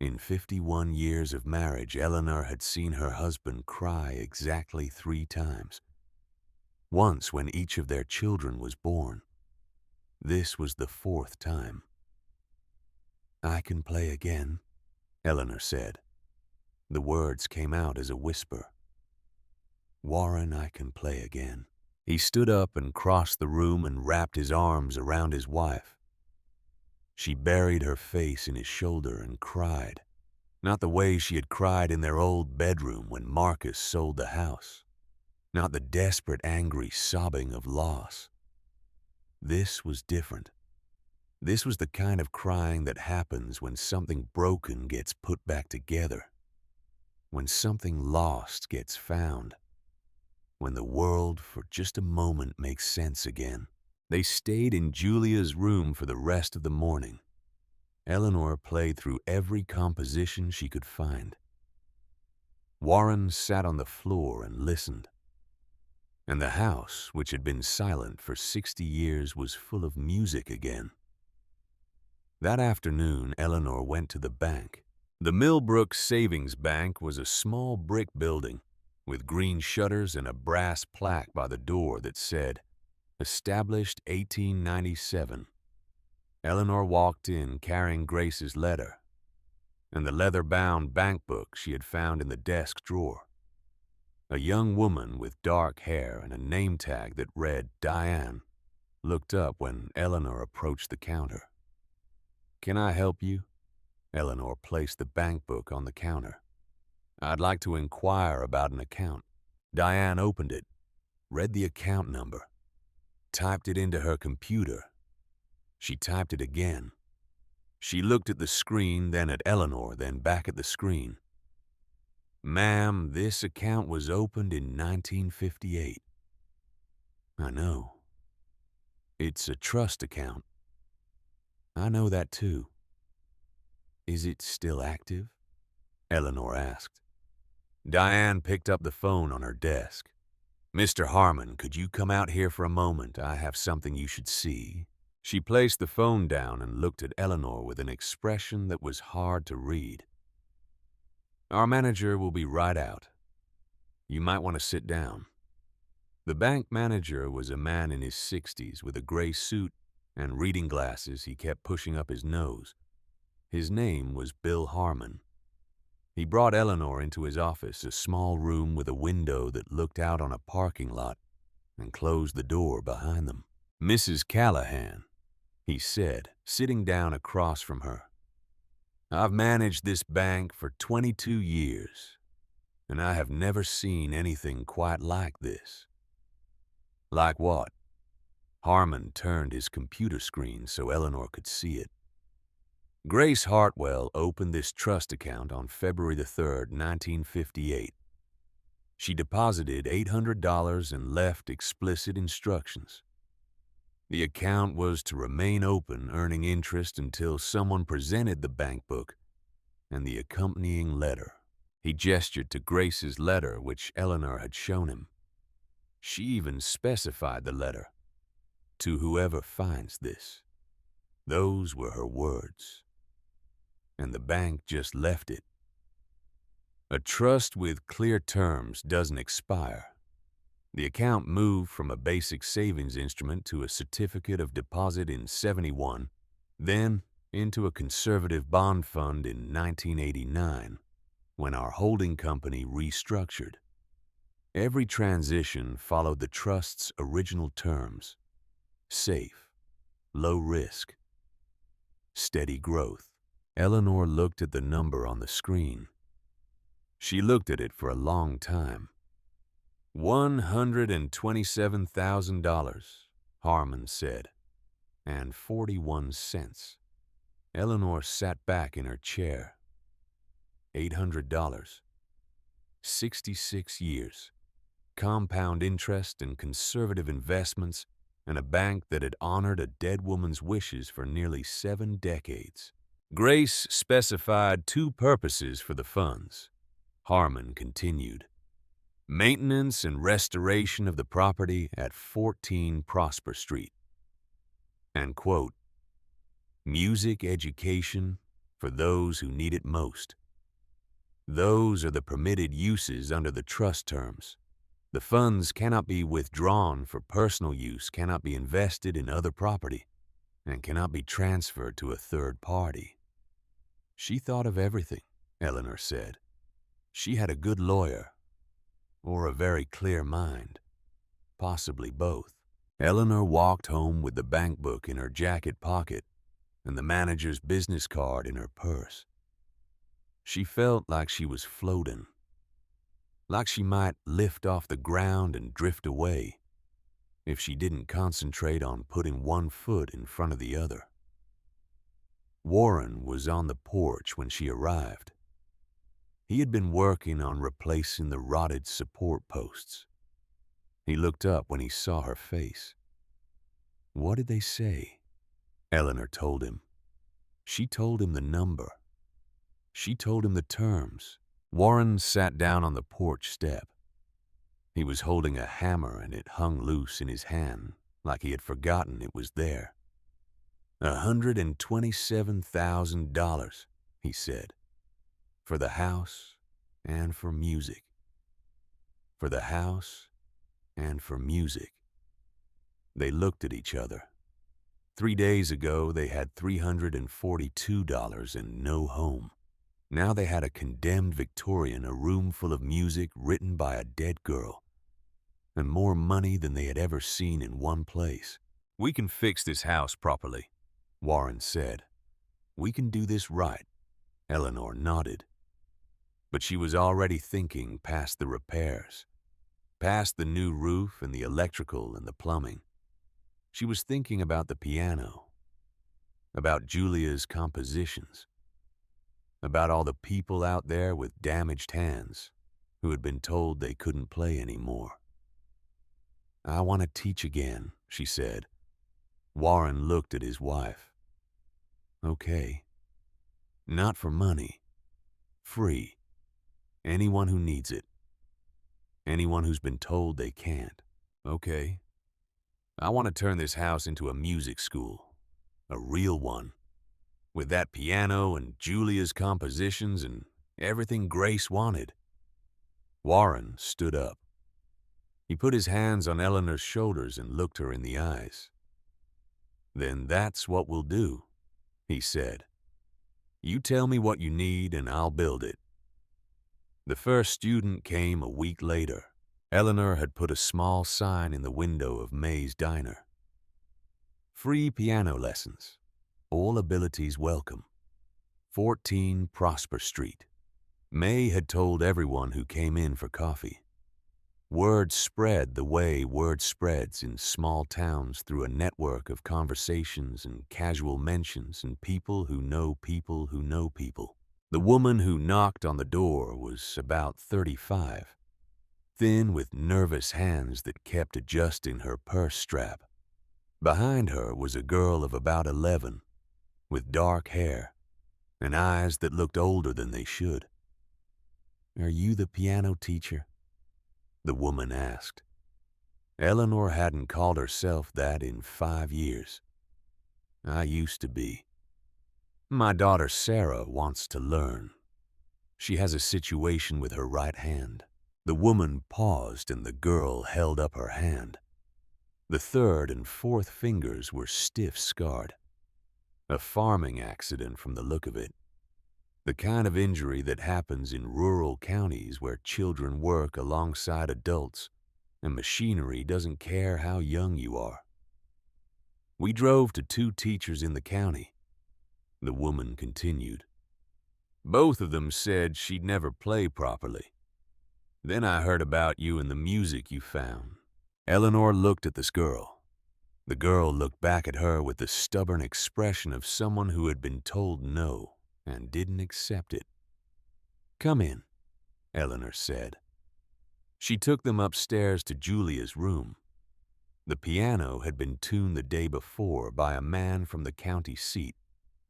In 51 years of marriage, Eleanor had seen her husband cry exactly 3 times. Once when each of their children was born. This was the 4th time. "I can play again," Eleanor said. The words came out as a whisper. "Warren, I can play again." He stood up and crossed the room and wrapped his arms around his wife. She buried her face in his shoulder and cried. Not the way she had cried in their old bedroom when Marcus sold the house. Not the desperate, angry sobbing of loss. This was different. This was the kind of crying that happens when something broken gets put back together. When something lost gets found. When the world for just a moment makes sense again. They stayed in Julia's room for the rest of the morning. Eleanor played through every composition she could find. Warren sat on the floor and listened. And the house, which had been silent for 60 years, was full of music again. That afternoon, Eleanor went to the bank. The Millbrook Savings Bank was a small brick building with green shutters and a brass plaque by the door that said, "Established 1897. Eleanor walked in carrying Grace's letter. and the leather-bound bank book she had found in the desk drawer. A young woman with dark hair and a name tag that read Diane looked up when Eleanor approached the counter. "Can I help you?" Eleanor placed the bank book on the counter. "I'd like to inquire about an account." Diane opened it, read the account number, typed it into her computer. She typed it again. She looked at the screen, then at Eleanor, then back at the screen. "Ma'am, this account was opened in 1958. "I know. It's a trust account." "I know that too." "Is it still active?" Eleanor asked. Diane picked up the phone on her desk. "Mr. Harmon, could you come out here for a moment? I have something you should see." She placed the phone down and looked at Eleanor with an expression that was hard to read. "Our manager will be right out. You might want to sit down." The bank manager was a man in his 60s with a gray suit and reading glasses he kept pushing up his nose. His name was Bill Harmon. He brought Eleanor into his office, a small room with a window that looked out on a parking lot, and closed the door behind them. "Mrs. Callahan," he said, sitting down across from her. "I've managed this bank for 22 years, and I have never seen anything quite like this." "Like what?" Harmon turned his computer screen so Eleanor could see it. "Grace Hartwell opened this trust account on February the 3rd, 1958. She deposited $800 and left explicit instructions. The account was to remain open, earning interest until someone presented the bank book and the accompanying letter." He gestured to Grace's letter, which Eleanor had shown him. She even specified the letter, "To whoever finds this." Those were her words. And the bank just left it. A trust with clear terms doesn't expire. The account moved from a basic savings instrument to a certificate of deposit in '71, then into a conservative bond fund in 1989, when our holding company restructured. Every transition followed the trust's original terms: safe, low risk, steady growth. Eleanor looked at the number on the screen. She looked at it for a long time. $127,000, Harmon said, and 41 cents. Eleanor sat back in her chair. $800. 66 years. Compound interest and conservative investments, and a bank that had honored a dead woman's wishes for nearly 7 decades. Grace specified 2 purposes for the funds. Harmon continued. Maintenance and restoration of the property at 14 Prosper Street. And quote, music education for those who need it most. Those are the permitted uses under the trust terms. The funds cannot be withdrawn for personal use, cannot be invested in other property, and cannot be transferred to a third party. She thought of everything, Eleanor said. She had a good lawyer, or a very clear mind, possibly both. Eleanor walked home with the bank book in her jacket pocket and the manager's business card in her purse. She felt like she was floating, like she might lift off the ground and drift away if she didn't concentrate on putting one foot in front of the other. Warren was on the porch when she arrived. He had been working on replacing the rotted support posts. He looked up when he saw her face. "What did they say?" Eleanor told him. She told him the number. She told him the terms. Warren sat down on the porch step. He was holding a hammer and it hung loose in his hand, like he had forgotten it was there. $127,000, he said, for the house and for music. For the house and for music. They looked at each other. 3 days ago, they had $342 and no home. Now they had a condemned Victorian, a room full of music written by a dead girl, and more money than they had ever seen in one place. "We can fix this house properly," Warren said. "We can do this right." Eleanor nodded. But she was already thinking past the repairs, past the new roof and the electrical and the plumbing. She was thinking about the piano, about Julia's compositions, about all the people out there with damaged hands who had been told they couldn't play anymore. "I want to teach again," she said. Warren looked at his wife. "Okay. Not for money. Free. Anyone who needs it. Anyone who's been told they can't. Okay. I want to turn this house into a music school. A real one. With that piano and Julia's compositions and everything Grace wanted." Warren stood up. He put his hands on Eleanor's shoulders and looked her in the eyes. "Then that's what we'll do," he said. "You tell me what you need and I'll build it." The first student came a week later. Eleanor had put a small sign in the window of May's diner. "Free piano lessons. All abilities welcome. 14 Prosper Street." May had told everyone who came in for coffee. Word spread the way word spreads in small towns through a network of conversations and casual mentions and people who know people who know people. The woman who knocked on the door was about 35, thin with nervous hands that kept adjusting her purse strap. Behind her was a girl of about 11, with dark hair and eyes that looked older than they should. "Are you the piano teacher?" the woman asked. Eleanor hadn't called herself that in 5 years. "I used to be. My daughter Sarah wants to learn. She has a situation with her right hand." The woman paused and the girl held up her hand. The third and fourth fingers were stiff-scarred. A farming accident from the look of it. The kind of injury that happens in rural counties where children work alongside adults and machinery doesn't care how young you are. "We drove to 2 teachers in the county," the woman continued. "Both of them said she'd never play properly. Then I heard about you and the music you found." Eleanor looked at this girl. The girl looked back at her with the stubborn expression of someone who had been told no and didn't accept it. "Come in," Eleanor said. She took them upstairs to Julia's room. The piano had been tuned the day before by a man from the county seat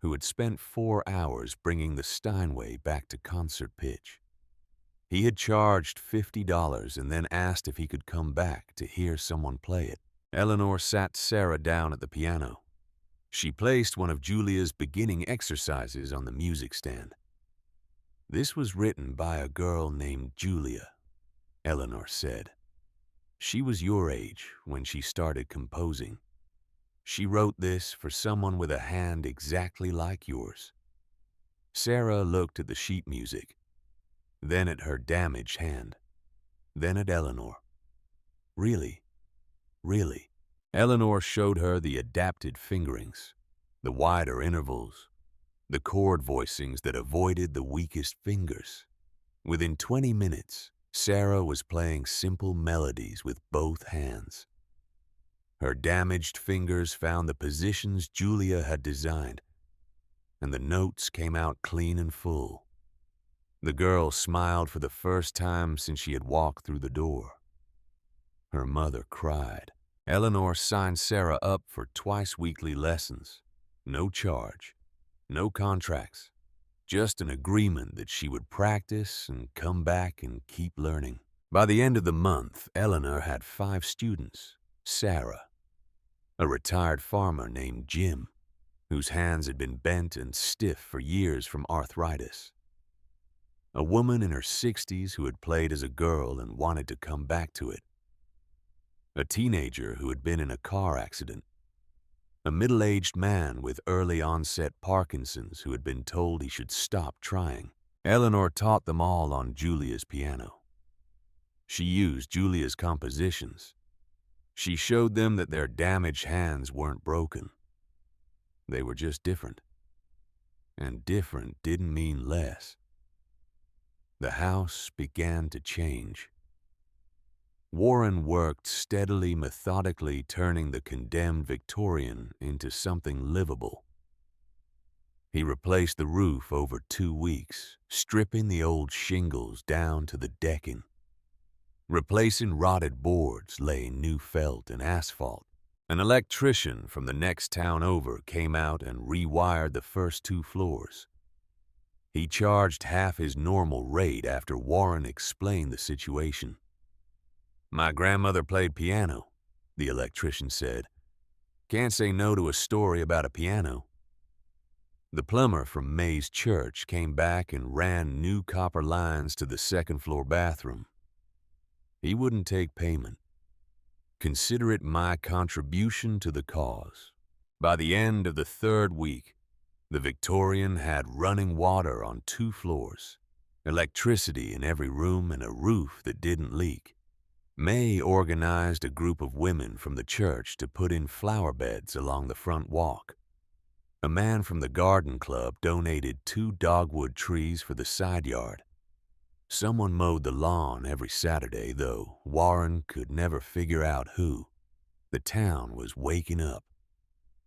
who had spent 4 hours bringing the Steinway back to concert pitch. He had charged $50 and then asked if he could come back to hear someone play it. Eleanor sat Sarah down at the piano. She placed one of Julia's beginning exercises on the music stand. "This was written by a girl named Julia," Eleanor said. "She was your age when she started composing. She wrote this for someone with a hand exactly like yours." Sarah looked at the sheet music, then at her damaged hand, then at Eleanor. "Really? Really?" Eleanor showed her the adapted fingerings, the wider intervals, the chord voicings that avoided the weakest fingers. Within 20 minutes, Sarah was playing simple melodies with both hands. Her damaged fingers found the positions Julia had designed, and the notes came out clean and full. The girl smiled for the first time since she had walked through the door. Her mother cried. Eleanor signed Sarah up for twice-weekly lessons. No charge, no contracts, just an agreement that she would practice and come back and keep learning. By the end of the month, Eleanor had 5 students. Sarah, a retired farmer named Jim, whose hands had been bent and stiff for years from arthritis. A woman in her 60s who had played as a girl and wanted to come back to it. A teenager who had been in a car accident. A middle-aged man with early onset Parkinson's who had been told he should stop trying. Eleanor taught them all on Julia's piano. She used Julia's compositions. She showed them that their damaged hands weren't broken. They were just different. And different didn't mean less. The house began to change. Warren worked steadily, methodically, turning the condemned Victorian into something livable. He replaced the roof over 2 weeks, stripping the old shingles down to the decking, replacing rotted boards, laying new felt and asphalt. An electrician from the next town over came out and rewired the first 2 floors. He charged half his normal rate after Warren explained the situation. "My grandmother played piano," the electrician said. "Can't say no to a story about a piano." The plumber from May's church came back and ran new copper lines to the second-floor bathroom. He wouldn't take payment. "Consider it my contribution to the cause." By the end of the 3rd week, the Victorian had running water on 2 floors, electricity in every room, and a roof that didn't leak. May organized a group of women from the church to put in flower beds along the front walk. A man from the garden club donated 2 dogwood trees for the side yard. Someone mowed the lawn every Saturday, though Warren could never figure out who. The town was waking up.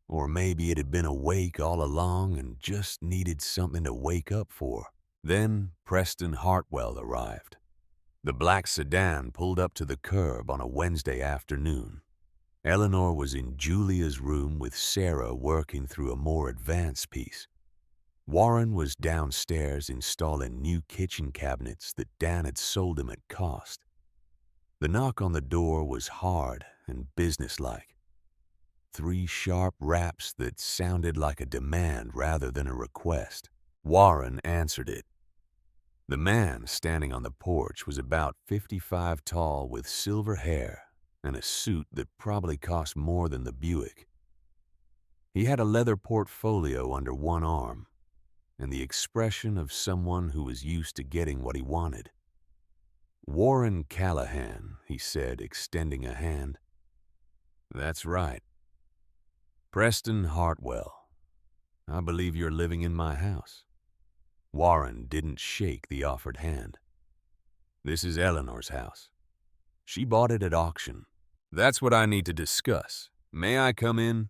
Or maybe it had been awake all along and just needed something to wake up for. Then Preston Hartwell arrived. The black sedan pulled up to the curb on a Wednesday afternoon. Eleanor was in Julia's room with Sarah working through a more advanced piece. Warren was downstairs installing new kitchen cabinets that Dan had sold him at cost. The knock on the door was hard and businesslike. 3 sharp raps that sounded like a demand rather than a request. Warren answered it. The man standing on the porch was about 55 tall with silver hair and a suit that probably cost more than the Buick. He had a leather portfolio under one arm and the expression of someone who was used to getting what he wanted. "Warren Callahan," he said, extending a hand. "That's right. Preston Hartwell. I believe you're living in my house." Warren didn't shake the offered hand. "This is Eleanor's house. She bought it at auction." "That's what I need to discuss. May I come in?"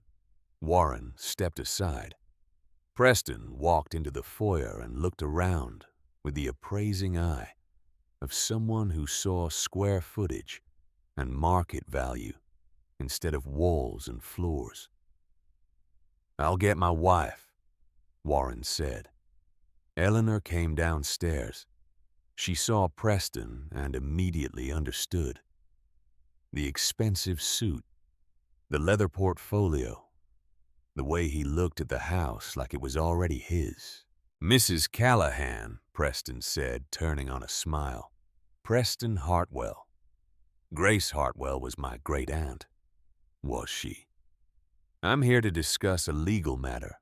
Warren stepped aside. Preston walked into the foyer and looked around with the appraising eye of someone who saw square footage and market value instead of walls and floors. "I'll get my wife," Warren said. Eleanor came downstairs. She saw Preston and immediately understood. The expensive suit, the leather portfolio, the way he looked at the house like it was already his. "Mrs. Callahan," Preston said, turning on a smile. "Preston Hartwell. Grace Hartwell was my great-aunt." "Was she?" "I'm here to discuss a legal matter.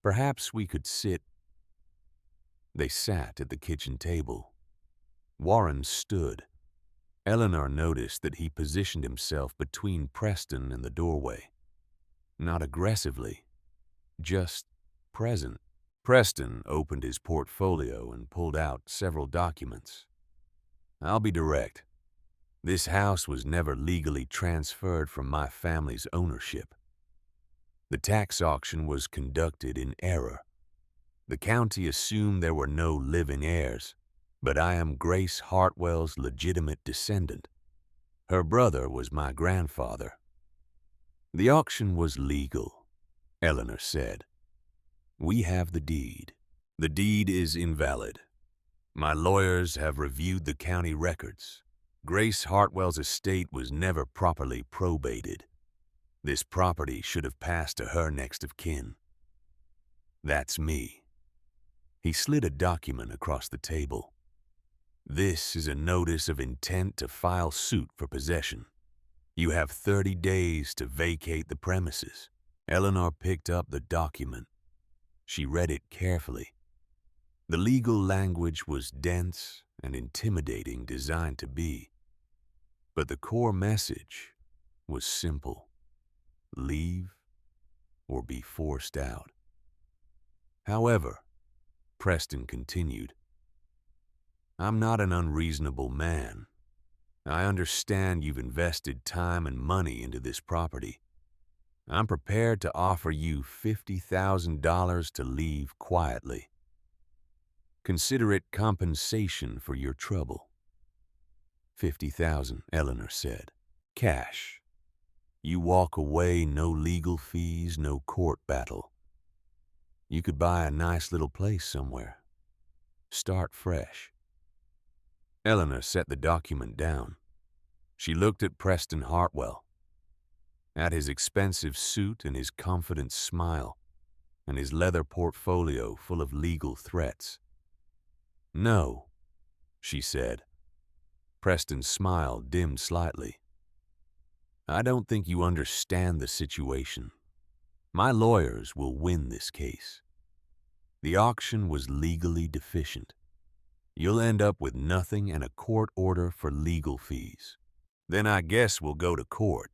Perhaps we could sit." They sat at the kitchen table. Warren stood. Eleanor noticed that he positioned himself between Preston and the doorway. Not aggressively, just present. Preston opened his portfolio and pulled out several documents. "I'll be direct. This house was never legally transferred from my family's ownership. The tax auction was conducted in error. The county assumed there were no living heirs, but I am Grace Hartwell's legitimate descendant. Her brother was my grandfather." "The auction was legal," Eleanor said. "We have the deed. The deed is invalid. My lawyers have reviewed the county records. Grace Hartwell's estate was never properly probated. This property should have passed to her next of kin. That's me." He slid a document across the table. "This is a notice of intent to file suit for possession. You have 30 days to vacate the premises." Eleanor picked up the document. She read it carefully. The legal language was dense and intimidating, designed to be, but the core message was simple: leave or be forced out. However, Preston continued, I'm not an unreasonable man. I understand you've invested time and money into this property. I'm prepared to offer you $50,000 to leave quietly. Consider it compensation for your trouble. 50,000, Eleanor said. Cash. You walk away, no legal fees, no court battle. You could buy a nice little place somewhere. Start fresh. Eleanor set the document down. She looked at Preston Hartwell, at his expensive suit and his confident smile, and his leather portfolio full of legal threats. No, she said. Preston's smile dimmed slightly. I don't think you understand the situation. My lawyers will win this case. The auction was legally deficient. You'll end up with nothing and a court order for legal fees. Then I guess we'll go to court.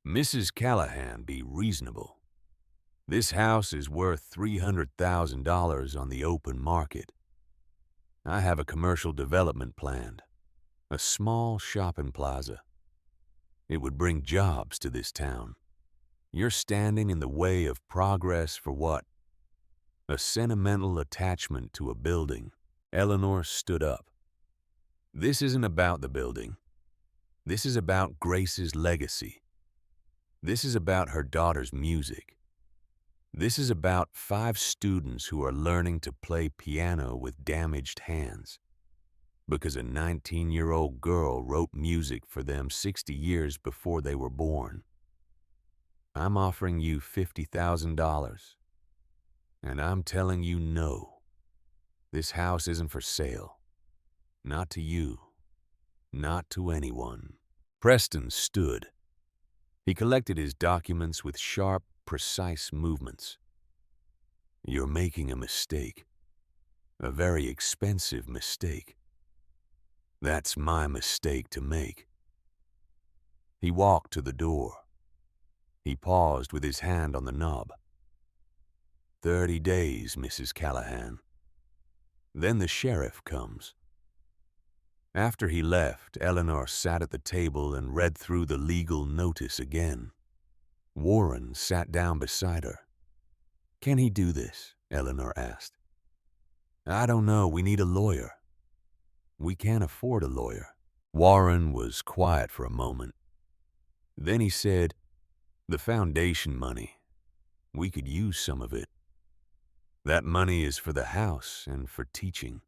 Mrs. Callahan, be reasonable. This house is worth $300,000 on the open market. I have a commercial development planned, a small shopping plaza. It would bring jobs to this town. You're standing in the way of progress for what? A sentimental attachment to a building. Eleanor stood up. This isn't about the building. This is about Grace's legacy. This is about her daughter's music. This is about 5 students who are learning to play piano with damaged hands because a 19-year-old girl wrote music for them 60 years before they were born. I'm offering you $50,000, and I'm telling you no. This house isn't for sale. Not to you. Not to anyone. Preston stood. He collected his documents with sharp, precise movements. You're making a mistake. A very expensive mistake. That's my mistake to make. He walked to the door. He paused with his hand on the knob. 30 days, Mrs. Callahan. Then the sheriff comes. After he left, Eleanor sat at the table and read through the legal notice again. Warren sat down beside her. Can he do this? Eleanor asked. I don't know. We need a lawyer. We can't afford a lawyer. Warren was quiet for a moment. Then he said, the foundation money. We could use some of it. That money is for the house and for teaching.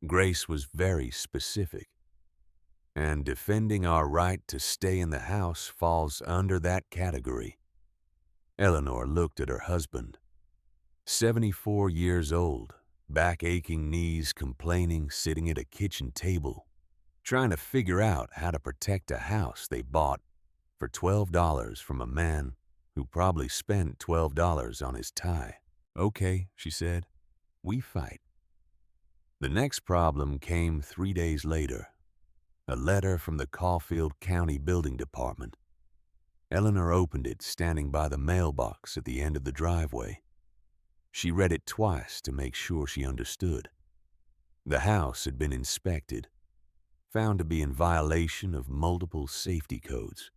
Grace was very specific. And defending our right to stay in the house falls under that category. Eleanor looked at her husband. 74 years old, back-aching knees, complaining, sitting at a kitchen table, trying to figure out how to protect a house they bought for $12 from a man who probably spent $12 on his tie. Okay, she said, we fight. The next problem came 3 days later. A letter from the Caulfield County Building Department. Eleanor opened it standing by the mailbox at the end of the driveway. She read it twice to make sure she understood. The house had been inspected, found to be in violation of multiple safety codes.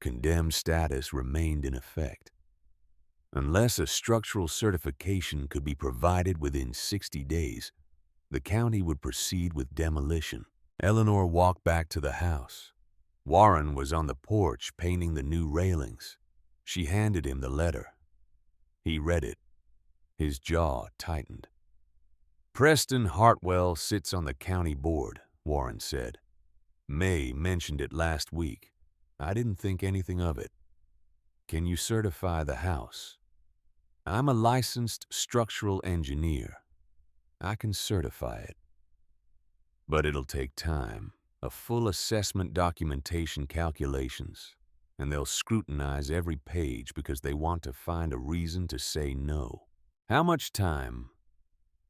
Condemned status remained in effect. Unless a structural certification could be provided within 60 days, the county would proceed with demolition. Eleanor walked back to the house. Warren was on the porch painting the new railings. She handed him the letter. He read it. His jaw tightened. Preston Hartwell sits on the county board, Warren said. May mentioned it last week. I didn't think anything of it. Can you certify the house? I'm a licensed structural engineer. I can certify it. But it'll take time, a full assessment, documentation, calculations, and they'll scrutinize every page because they want to find a reason to say no. How much time?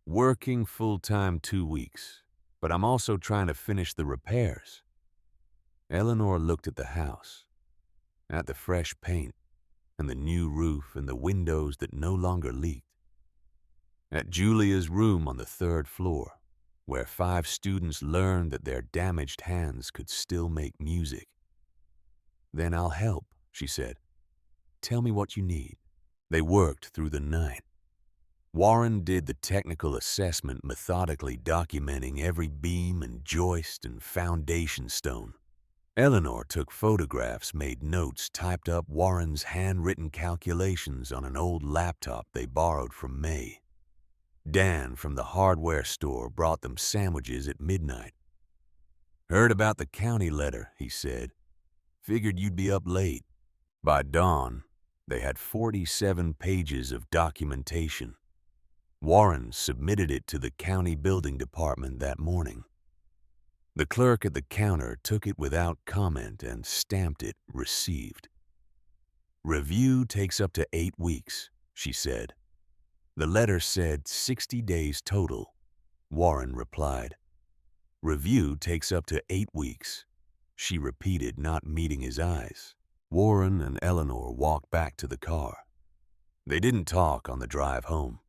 Working full-time 2 weeks, but I'm also trying to finish the repairs. Eleanor looked at the house, at the fresh paint and the new roof and the windows that no longer leaked, at Julia's room on the 3rd floor, where 5 students learned that their damaged hands could still make music. "Then I'll help," she said. "Tell me what you need." They worked through the night. Warren did the technical assessment, methodically documenting every beam and joist and foundation stone. Eleanor took photographs, made notes, typed up Warren's handwritten calculations on an old laptop they borrowed from May. Dan from the hardware store brought them sandwiches at midnight. "Heard about the county letter," he said. "Figured you'd be up late." By dawn, they had 47 pages of documentation. Warren submitted it to the county building department that morning. The clerk at the counter took it without comment and stamped it received. "Review takes up to 8 weeks," she said. The letter said 60 days total. Warren replied. "Review takes up to 8 weeks," she repeated, not meeting his eyes. Warren and Eleanor walked back to the car. They didn't talk on the drive home.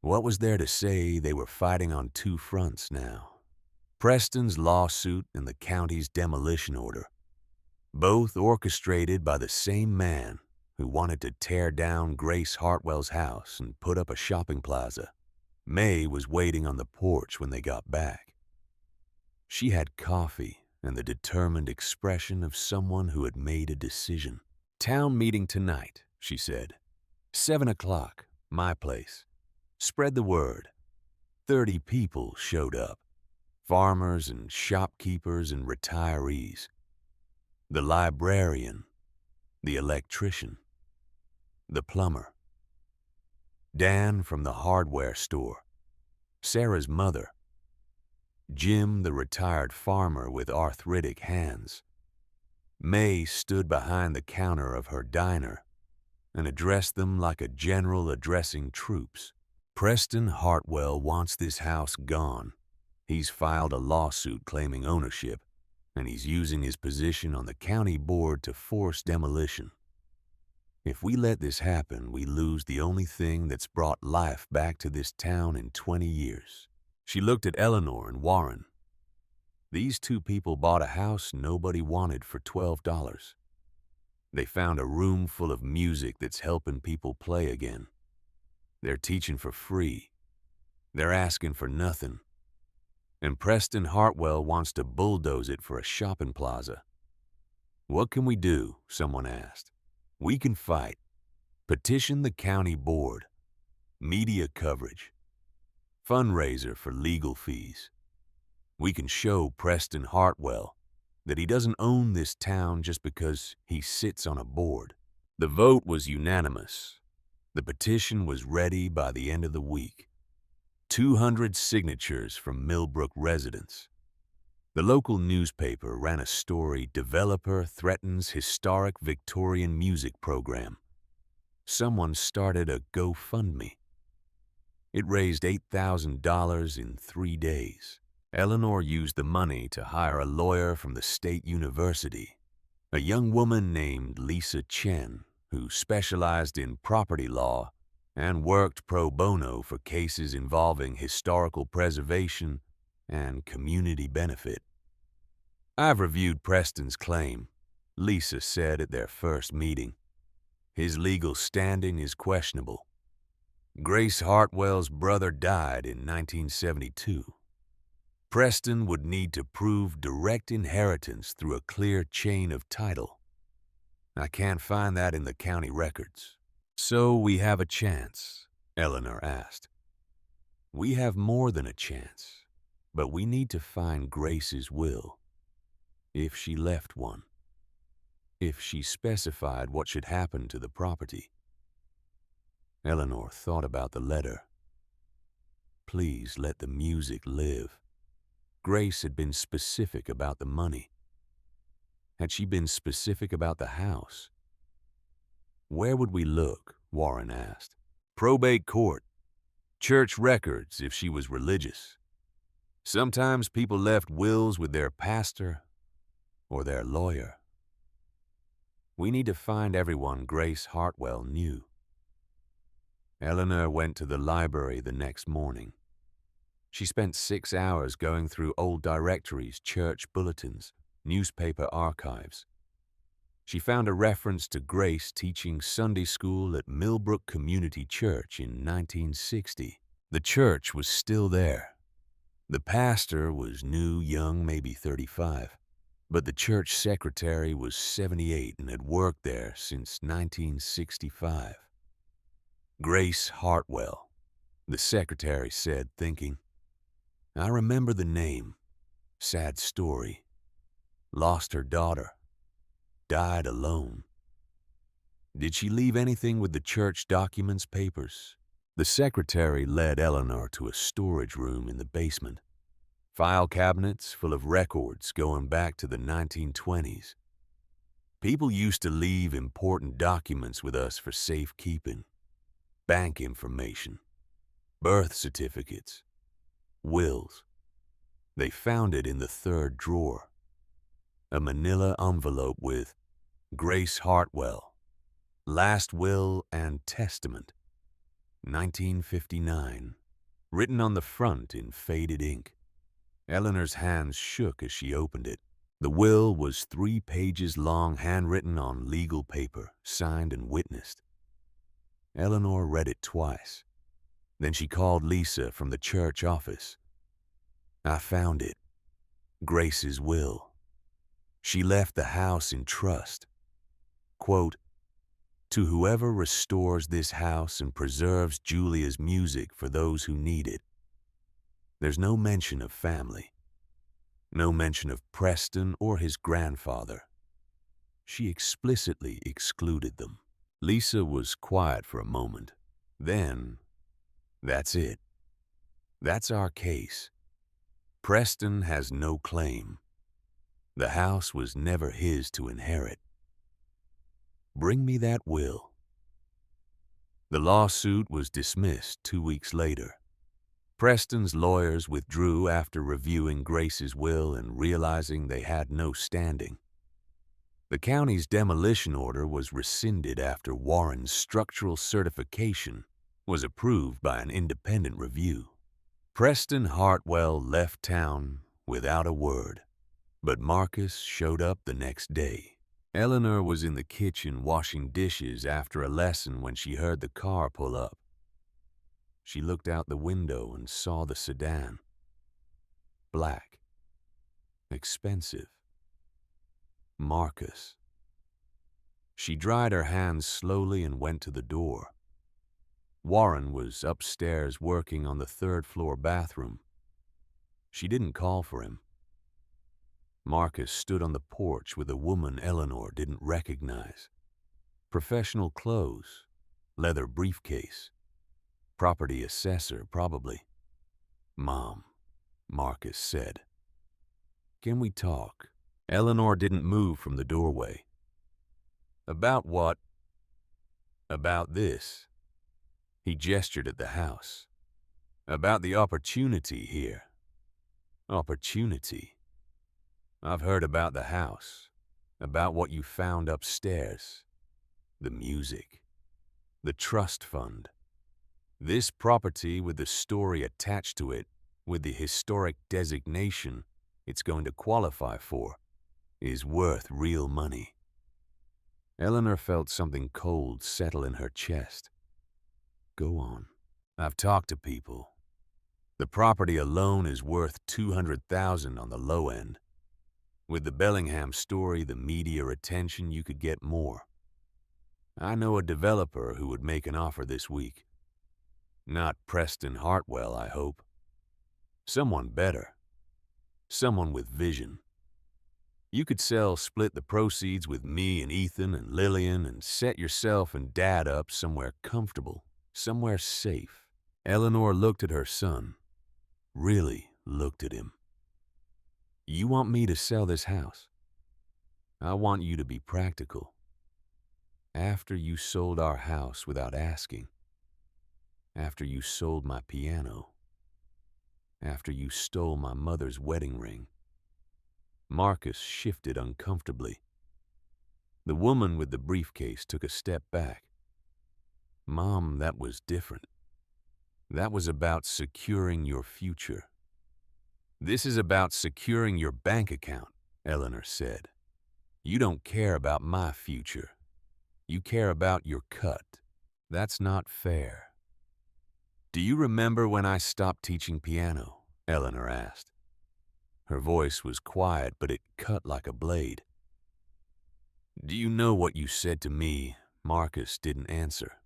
What was there to say? They were fighting on 2 fronts now. Preston's lawsuit and the county's demolition order, both orchestrated by the same man who wanted to tear down Grace Hartwell's house and put up a shopping plaza. May was waiting on the porch when they got back. She had coffee and the determined expression of someone who had made a decision. "Town meeting tonight," she said. 7 o'clock, my place. Spread the word." 30 people showed up. Farmers and shopkeepers and retirees. The librarian, the electrician, the plumber, Dan from the hardware store, Sarah's mother, Jim the retired farmer with arthritic hands. May stood behind the counter of her diner and addressed them like a general addressing troops. "Preston Hartwell wants this house gone. He's filed a lawsuit claiming ownership, and he's using his position on the county board to force demolition. If we let this happen, we lose the only thing that's brought life back to this town in 20 years. She looked at Eleanor and Warren. These 2 people bought a house nobody wanted for $12. They found a room full of music that's helping people play again. They're teaching for free. They're asking for nothing. And Preston Hartwell wants to bulldoze it for a shopping plaza. What can we do? Someone asked. We can fight. Petition the county board. Media coverage. Fundraiser for legal fees. We can show Preston Hartwell that he doesn't own this town just because he sits on a board." The vote was unanimous. The petition was ready by the end of the week. 200 signatures from Millbrook residents. The local newspaper ran a story, "Developer Threatens Historic Victorian Music Program." Someone started a GoFundMe. It raised $8,000 in 3 days. Eleanor used the money to hire a lawyer from the state university, a young woman named Lisa Chen, who specialized in property law and worked pro bono for cases involving historical preservation and community benefit. "I've reviewed Preston's claim," Lisa said at their first meeting. "His legal standing is questionable. Grace Hartwell's brother died in 1972. Preston would need to prove direct inheritance through a clear chain of title. I can't find that in the county records." "So we have a chance?" Eleanor asked. "We have more than a chance, but we need to find Grace's will. If she left one. If she specified what should happen to the property." Eleanor thought about the letter. Please let the music live. Grace had been specific about the money. Had she been specific about the house? "Where would we look?" Warren asked. "Probate court. church records if she was religious. Sometimes people left wills with their pastor or their lawyer. We need to find everyone Grace Hartwell knew. Eleanor went to the library the next morning. She spent 6 hours going through old directories, church bulletins, newspaper archives. She found a reference to Grace teaching Sunday school at Millbrook Community Church in 1960. The church was still there. The pastor was new, young, maybe 35, but the church secretary was 78 and had worked there since 1965. Grace Hartwell, the secretary said, thinking. I remember the name. Sad story. Lost her daughter. Died alone. Did she leave anything with the church documents, papers? The secretary led Eleanor to a storage room in the basement. File cabinets full of records going back to the 1920s. People used to leave important documents with us for safekeeping. Bank information, birth certificates, wills. They found it in the third drawer. A manila envelope with Grace Hartwell, Last Will and Testament, 1959, written on the front in faded ink. Eleanor's hands shook as she opened it. The will was 3 pages long, handwritten on legal paper, signed and witnessed. Eleanor read it twice. Then she called Lisa from the church office. I found it. Grace's will. She left the house in trust. Quote, to whoever restores this house and preserves Julia's music for those who need it. There's no mention of family. No mention of Preston or his grandfather. She explicitly excluded them. Lisa was quiet for a moment. Then, that's it. That's our case. Preston has no claim. The house was never his to inherit. Bring me that will. The lawsuit was dismissed 2 weeks later. Preston's lawyers withdrew after reviewing Grace's will and realizing they had no standing. The county's demolition order was rescinded after Warren's structural certification was approved by an independent review. Preston Hartwell left town without a word, but Marcus showed up the next day. Eleanor was in the kitchen washing dishes after a lesson when she heard the car pull up. She looked out the window and saw the sedan. Black. Expensive. Marcus. She dried her hands slowly and went to the door. Warren was upstairs working on the third-floor bathroom. She didn't call for him. Marcus stood on the porch with a woman Eleanor didn't recognize. Professional clothes, leather briefcase. Property assessor, probably. Mom, Marcus said. Can we talk? Eleanor didn't move from the doorway. About what? About this. He gestured at the house. About the opportunity here. Opportunity. I've heard about the house, about what you found upstairs, the music, the trust fund. This property with the story attached to it, with the historic designation it's going to qualify for, is worth real money. Eleanor felt something cold settle in her chest. Go on. I've talked to people. The property alone is worth $200,000 on the low end. With the Bellingham story, the media attention, you could get more. I know a developer who would make an offer this week. Not Preston Hartwell, I hope. Someone better. Someone with vision. You could split the proceeds with me and Ethan and Lillian and set yourself and Dad up somewhere comfortable, somewhere safe. Eleanor looked at her son. Really looked at him. You want me to sell this house? I want you to be practical. After you sold our house without asking. after you sold my piano, after you stole my mother's wedding ring." Marcus shifted uncomfortably. The woman with the briefcase took a step back. "Mom, that was different. That was about securing your future." "This is about securing your bank account," Eleanor said. "You don't care about my future. You care about your cut. That's not fair." "Do you remember when I stopped teaching piano?" Eleanor asked. Her voice was quiet, but it cut like a blade. "Do you know what you said to me?" Marcus didn't answer.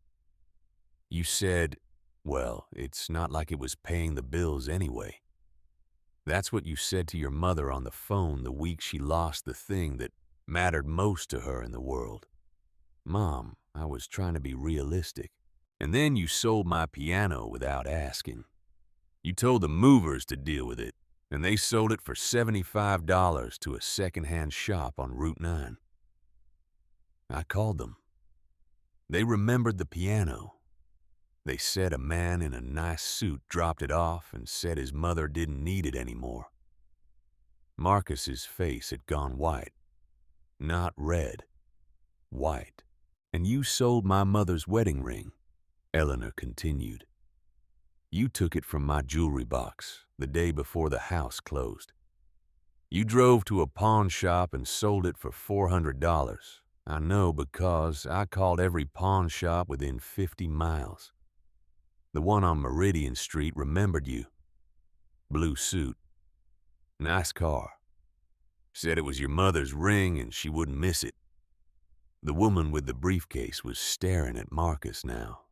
"You said, well, it's not like it was paying the bills anyway. That's what you said to your mother on the phone the week she lost the thing that mattered most to her in the world." "Mom, I was trying to be realistic." "And then you sold my piano without asking. You told the movers to deal with it, and they sold it for $75 to a secondhand shop on Route 9. I called them. They remembered the piano. They said a man in a nice suit dropped it off and said his mother didn't need it anymore." Marcus's face had gone white. Not red. White. "And you sold my mother's wedding ring," Eleanor continued. "You took it from my jewelry box the day before the house closed. You drove to a pawn shop and sold it for $400. I know because I called every pawn shop within 50 miles. The one on Meridian Street remembered you. Blue suit. Nice car. Said it was your mother's ring and she wouldn't miss it." The woman with the briefcase was staring at Marcus now.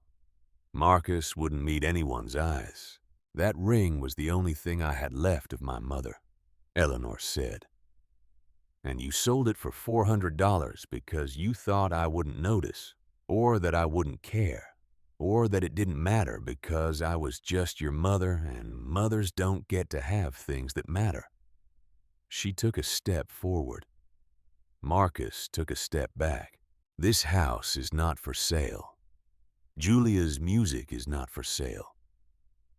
Marcus wouldn't meet anyone's eyes. "That ring was the only thing I had left of my mother," Eleanor said. "And you sold it for $400 because you thought I wouldn't notice, or that I wouldn't care, or that it didn't matter because I was just your mother and mothers don't get to have things that matter." She took a step forward. Marcus took a step back. "This house is not for sale. Julia's music is not for sale.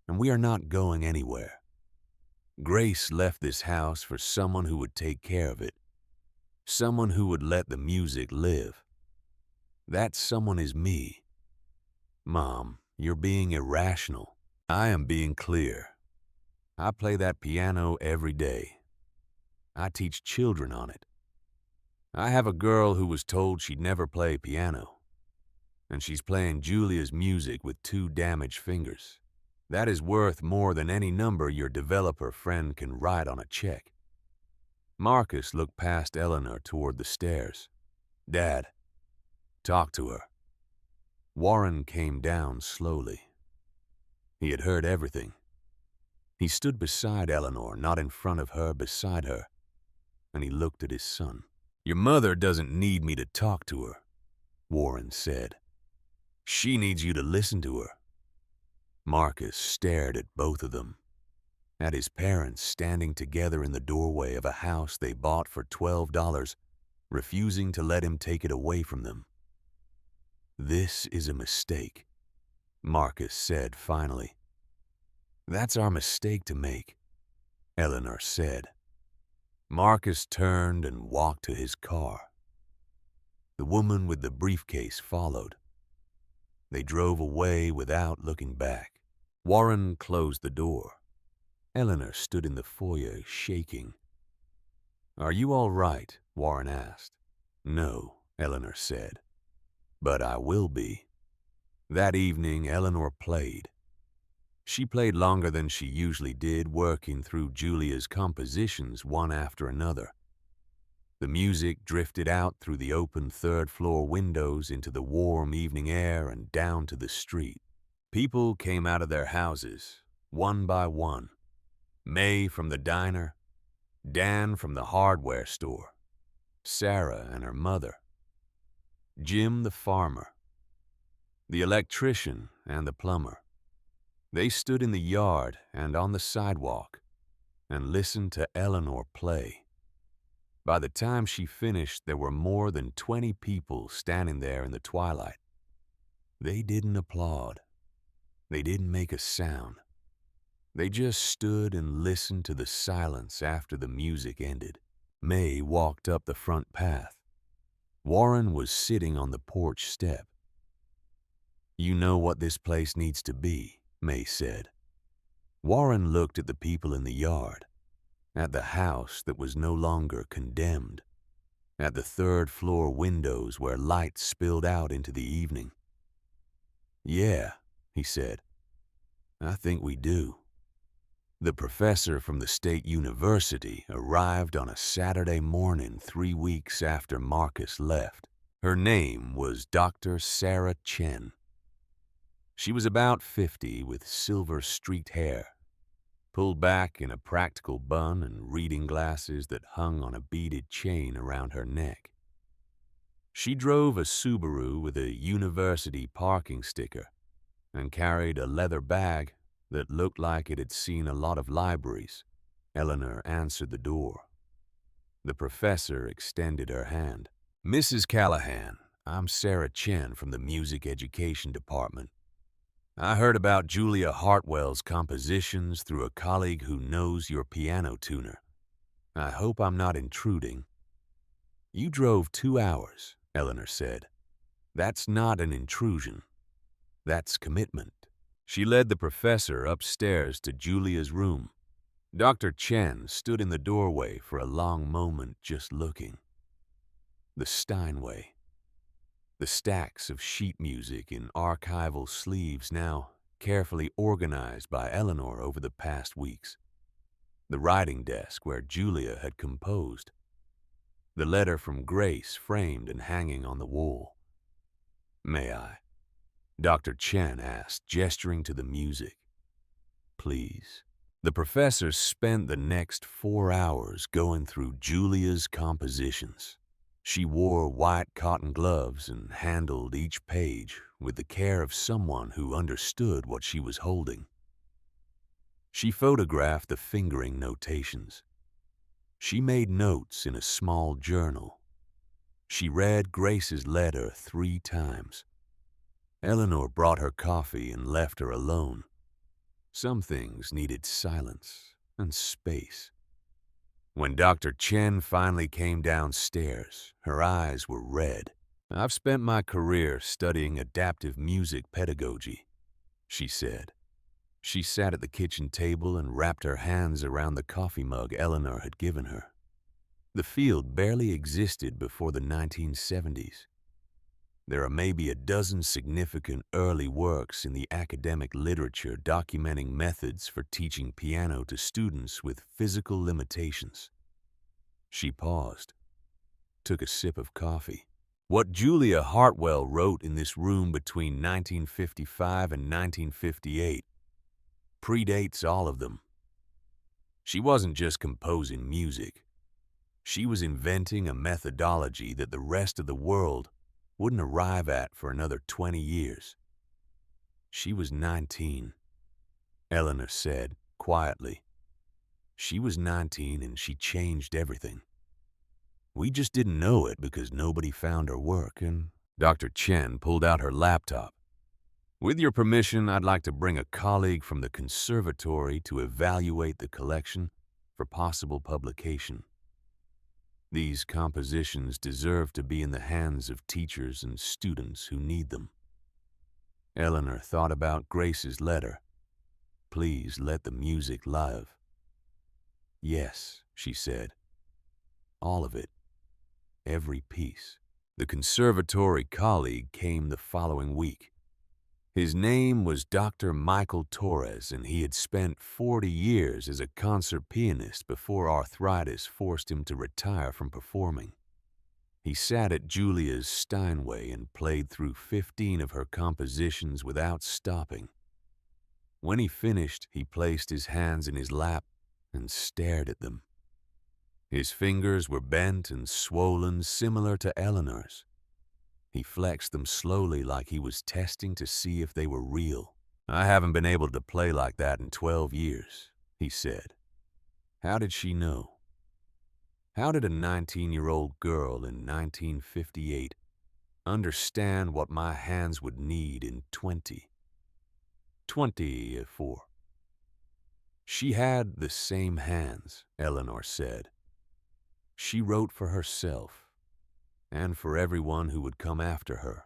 And we are not going anywhere. Grace left this house for someone who would take care of it. Someone who would let the music live. That someone is me. Mom, you're being irrational. I am being clear. I play that piano every day. I teach children on it. I have a girl who was told she'd never play piano, and she's playing Julia's music with 2 damaged fingers. That is worth more than any number your developer friend can write on a check." Marcus looked past Eleanor toward the stairs. "Dad, talk to her." Warren came down slowly. He had heard everything. He stood beside Eleanor, not in front of her, beside her, and he looked at his son. "Your mother doesn't need me to talk to her," Warren said. "She needs you to listen to her." Marcus stared at both of them, at his parents standing together in the doorway of a house they bought for $12, refusing to let him take it away from them. "This is a mistake," Marcus said finally. "That's our mistake to make," Eleanor said. Marcus turned and walked to his car. The woman with the briefcase followed. They drove away without looking back. Warren closed the door. Eleanor stood in the foyer, shaking. "Are you all right?" Warren asked. "No," Eleanor said. "But I will be." That evening, Eleanor played. She played longer than she usually did, working through Julia's compositions one after another. The music drifted out through the open third-floor windows into the warm evening air and down to the street. People came out of their houses, one by one. May from the diner, Dan from the hardware store, Sarah and her mother, Jim the farmer, the electrician and the plumber. They stood in the yard and on the sidewalk and listened to Eleanor play. By the time she finished, there were more than 20 people standing there in the twilight. They didn't applaud. They didn't make a sound. They just stood and listened to the silence after the music ended. May walked up the front path. Warren was sitting on the porch step. "You know what this place needs to be," May said. Warren looked at the people in the yard, at the house that was no longer condemned, at the third-floor windows where light spilled out into the evening. "Yeah," he said, "I think we do." The professor from the state university arrived on a Saturday morning 3 weeks after Marcus left. Her name was Dr. Sarah Chen. She was about 50 with silver-streaked hair, pulled back in a practical bun and reading glasses that hung on a beaded chain around her neck. She drove a Subaru with a university parking sticker and carried a leather bag that looked like it had seen a lot of libraries. Eleanor answered the door. The professor extended her hand. "Mrs. Callahan, I'm Sarah Chen from the Music Education Department. I heard about Julia Hartwell's compositions through a colleague who knows your piano tuner. I hope I'm not intruding." "You drove 2 hours," Eleanor said. "That's not an intrusion. That's commitment." She led the professor upstairs to Julia's room. Dr. Chen stood in the doorway for a long moment just looking. The Steinway. The stacks of sheet music in archival sleeves now carefully organized by Eleanor over the past weeks. The writing desk where Julia had composed. The letter from Grace framed and hanging on the wall. "May I?" Dr. Chen asked, gesturing to the music. "Please." The professor spent the next 4 hours going through Julia's compositions. She wore white cotton gloves and handled each page with the care of someone who understood what she was holding. She photographed the fingering notations. She made notes in a small journal. She read Grace's letter 3 times. Eleanor brought her coffee and left her alone. Some things needed silence and space. When Dr. Chen finally came downstairs, her eyes were red. "I've spent my career studying adaptive music pedagogy," she said. She sat at the kitchen table and wrapped her hands around the coffee mug Eleanor had given her. The field barely existed before the 1970s. There are maybe a dozen significant early works in the academic literature documenting methods for teaching piano to students with physical limitations. She paused, took a sip of coffee. What Julia Hartwell wrote in this room between 1955 and 1958 predates all of them. She wasn't just composing music. She was inventing a methodology that the rest of the world wouldn't arrive at for another 20 years. She was 19, Eleanor said quietly. She was 19 and she changed everything. We just didn't know it because nobody found her work, and Dr. Chen pulled out her laptop. "With your permission, I'd like to bring a colleague from the conservatory to evaluate the collection for possible publication. These compositions deserve to be in the hands of teachers and students who need them." Eleanor thought about Grace's letter. "Please let the music live." "Yes," she said. "All of it. Every piece." The conservatory colleague came the following week. His name was Dr. Michael Torres, and he had spent 40 years as a concert pianist before arthritis forced him to retire from performing. He sat at Julia's Steinway and played through 15 of her compositions without stopping. When he finished, he placed his hands in his lap and stared at them. His fingers were bent and swollen, similar to Eleanor's. He flexed them slowly like he was testing to see if they were real. "I haven't been able to play like that in 12 years, he said. How did she know? How did a 19-year-old girl in 1958 understand what my hands would need in 20? 24. She had the same hands, Eleanor said. She wrote for herself and for everyone who would come after her.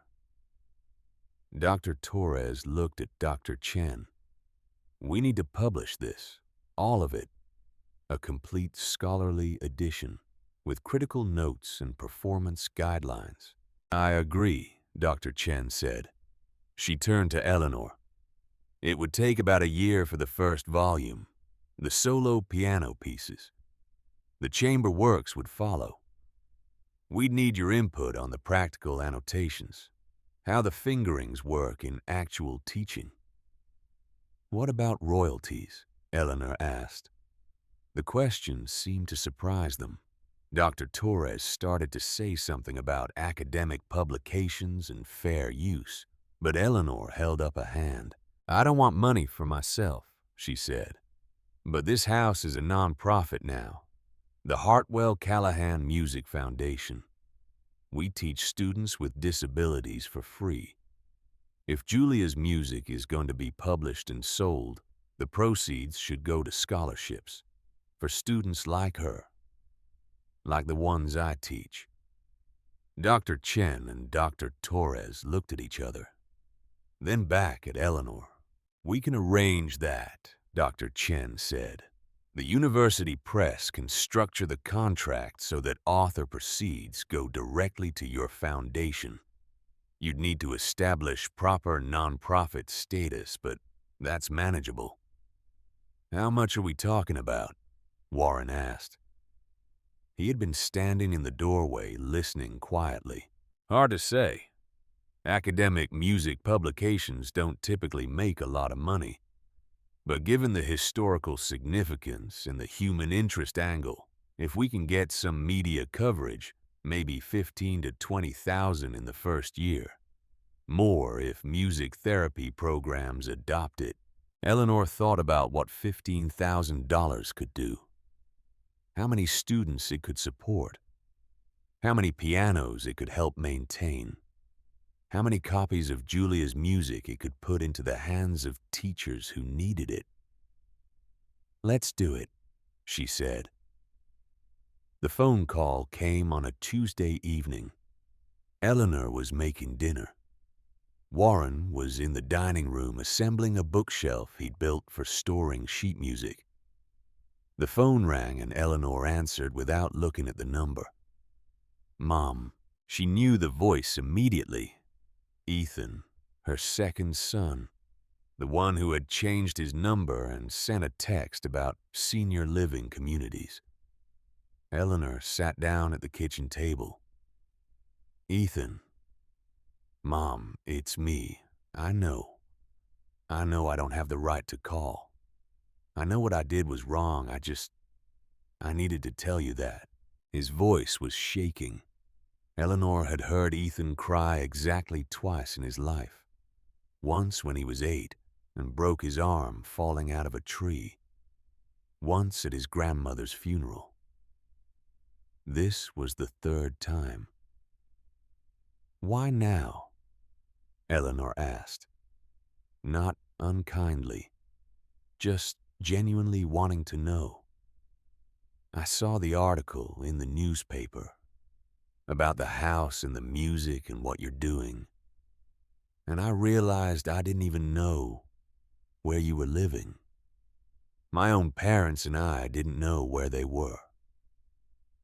Dr. Torres looked at Dr. Chen. We need to publish this, all of it, a complete scholarly edition with critical notes and performance guidelines. I agree, Dr. Chen said. She turned to Eleanor. It would take about a year for the first volume, the solo piano pieces. The chamber works would follow. We'd need your input on the practical annotations, how the fingerings work in actual teaching. What about royalties? Eleanor asked. The question seemed to surprise them. Dr. Torres started to say something about academic publications and fair use, but Eleanor held up a hand. I don't want money for myself, she said. But this house is a non-profit now, the Hartwell Callahan Music Foundation. We teach students with disabilities for free. If Julia's music is going to be published and sold, the proceeds should go to scholarships for students like her, like the ones I teach. Dr. Chen and Dr. Torres looked at each other, then back at Eleanor. We can arrange that, Dr. Chen said. The university press can structure the contract so that author proceeds go directly to your foundation. You'd need to establish proper nonprofit status, but that's manageable. How much are we talking about? Warren asked. He had been standing in the doorway listening quietly. Hard to say. Academic music publications don't typically make a lot of money. But given the historical significance and the human interest angle, if we can get some media coverage, maybe 15 to 20,000 in the first year. More if music therapy programs adopt it. Eleanor thought about what $15,000 could do. How many students it could support. How many pianos it could help maintain. How many copies of Julia's music it could put into the hands of teachers who needed it. Let's do it, she said. The phone call came on a Tuesday evening. Eleanor was making dinner. Warren was in the dining room assembling a bookshelf he'd built for storing sheet music. The phone rang and Eleanor answered without looking at the number. Mom. She knew the voice immediately. Ethan, her second son, the one who had changed his number and sent a text about senior living communities. Eleanor sat down at the kitchen table. Ethan. Mom, it's me. I know I don't have the right to call. I know what I did was wrong. I needed to tell you that. His voice was shaking. Eleanor had heard Ethan cry exactly twice in his life. Once when he was 8 and broke his arm falling out of a tree. Once at his grandmother's funeral. This was the third time. Why now? Eleanor asked. Not unkindly, just genuinely wanting to know. I saw the article in the newspaper about the house and the music and what you're doing, and I realized I didn't even know where you were living. My own parents and I didn't know where they were.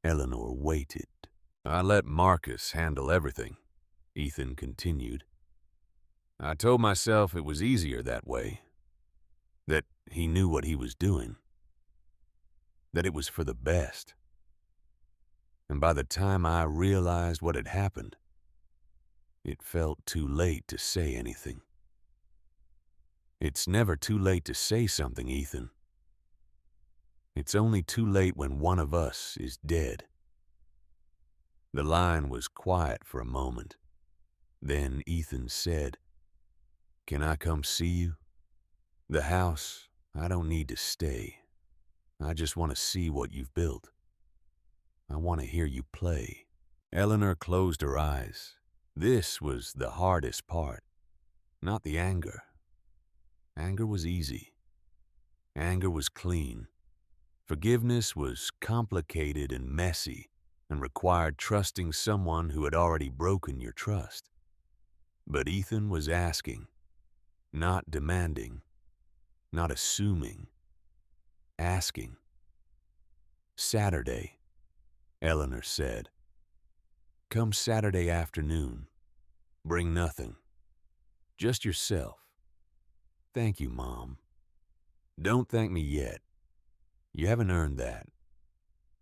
Eleanor waited. I let Marcus handle everything, Ethan continued. I told myself it was easier that way, that he knew what he was doing, that it was for the best. And by the time I realized what had happened, it felt too late to say anything. It's never too late to say something, Ethan. It's only too late when one of us is dead. The line was quiet for a moment. Then Ethan said, Can I come see you? The house, I don't need to stay. I just want to see what you've built. I want to hear you play. Eleanor closed her eyes. This was the hardest part, not the anger. Anger was easy. Anger was clean. Forgiveness was complicated and messy and required trusting someone who had already broken your trust. But Ethan was asking, not demanding, not assuming, asking. Saturday, Eleanor said. Come Saturday afternoon. Bring nothing. Just yourself. Thank you, Mom. Don't thank me yet. You haven't earned that.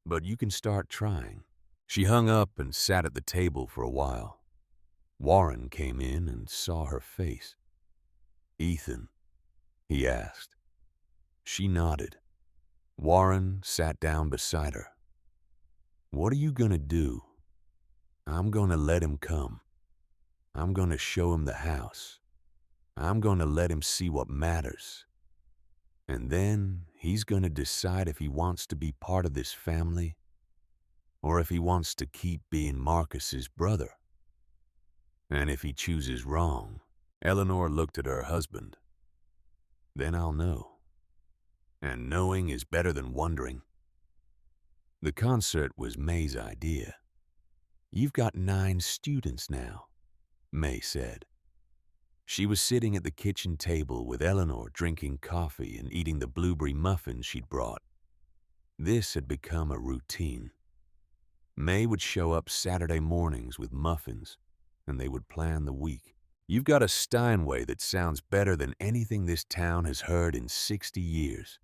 But you can start trying. She hung up and sat at the table for a while. Warren came in and saw her face. Ethan, he asked. She nodded. Warren sat down beside her. What are you gonna do? I'm gonna let him come. I'm gonna show him the house. I'm gonna let him see what matters. And then he's gonna decide if he wants to be part of this family or if he wants to keep being Marcus's brother. And if he chooses wrong, Eleanor looked at her husband. Then I'll know. And knowing is better than wondering. The concert was May's idea. You've got 9 students now, May said. She was sitting at the kitchen table with Eleanor drinking coffee and eating the blueberry muffins she'd brought. This had become a routine. May would show up Saturday mornings with muffins, and they would plan the week. You've got a Steinway that sounds better than anything this town has heard in 60 years.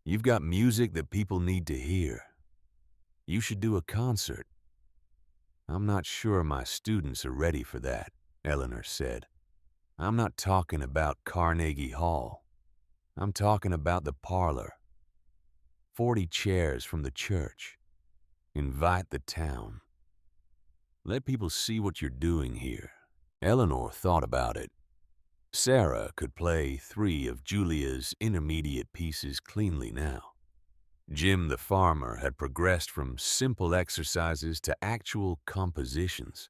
You've got music that people need to hear. You should do a concert. I'm not sure my students are ready for that, Eleanor said. I'm not talking about Carnegie Hall. I'm talking about the parlor. 40 chairs from the church. Invite the town. Let people see what you're doing here. Eleanor thought about it. Sarah could play 3 of Julia's intermediate pieces cleanly now. Jim the farmer had progressed from simple exercises to actual compositions.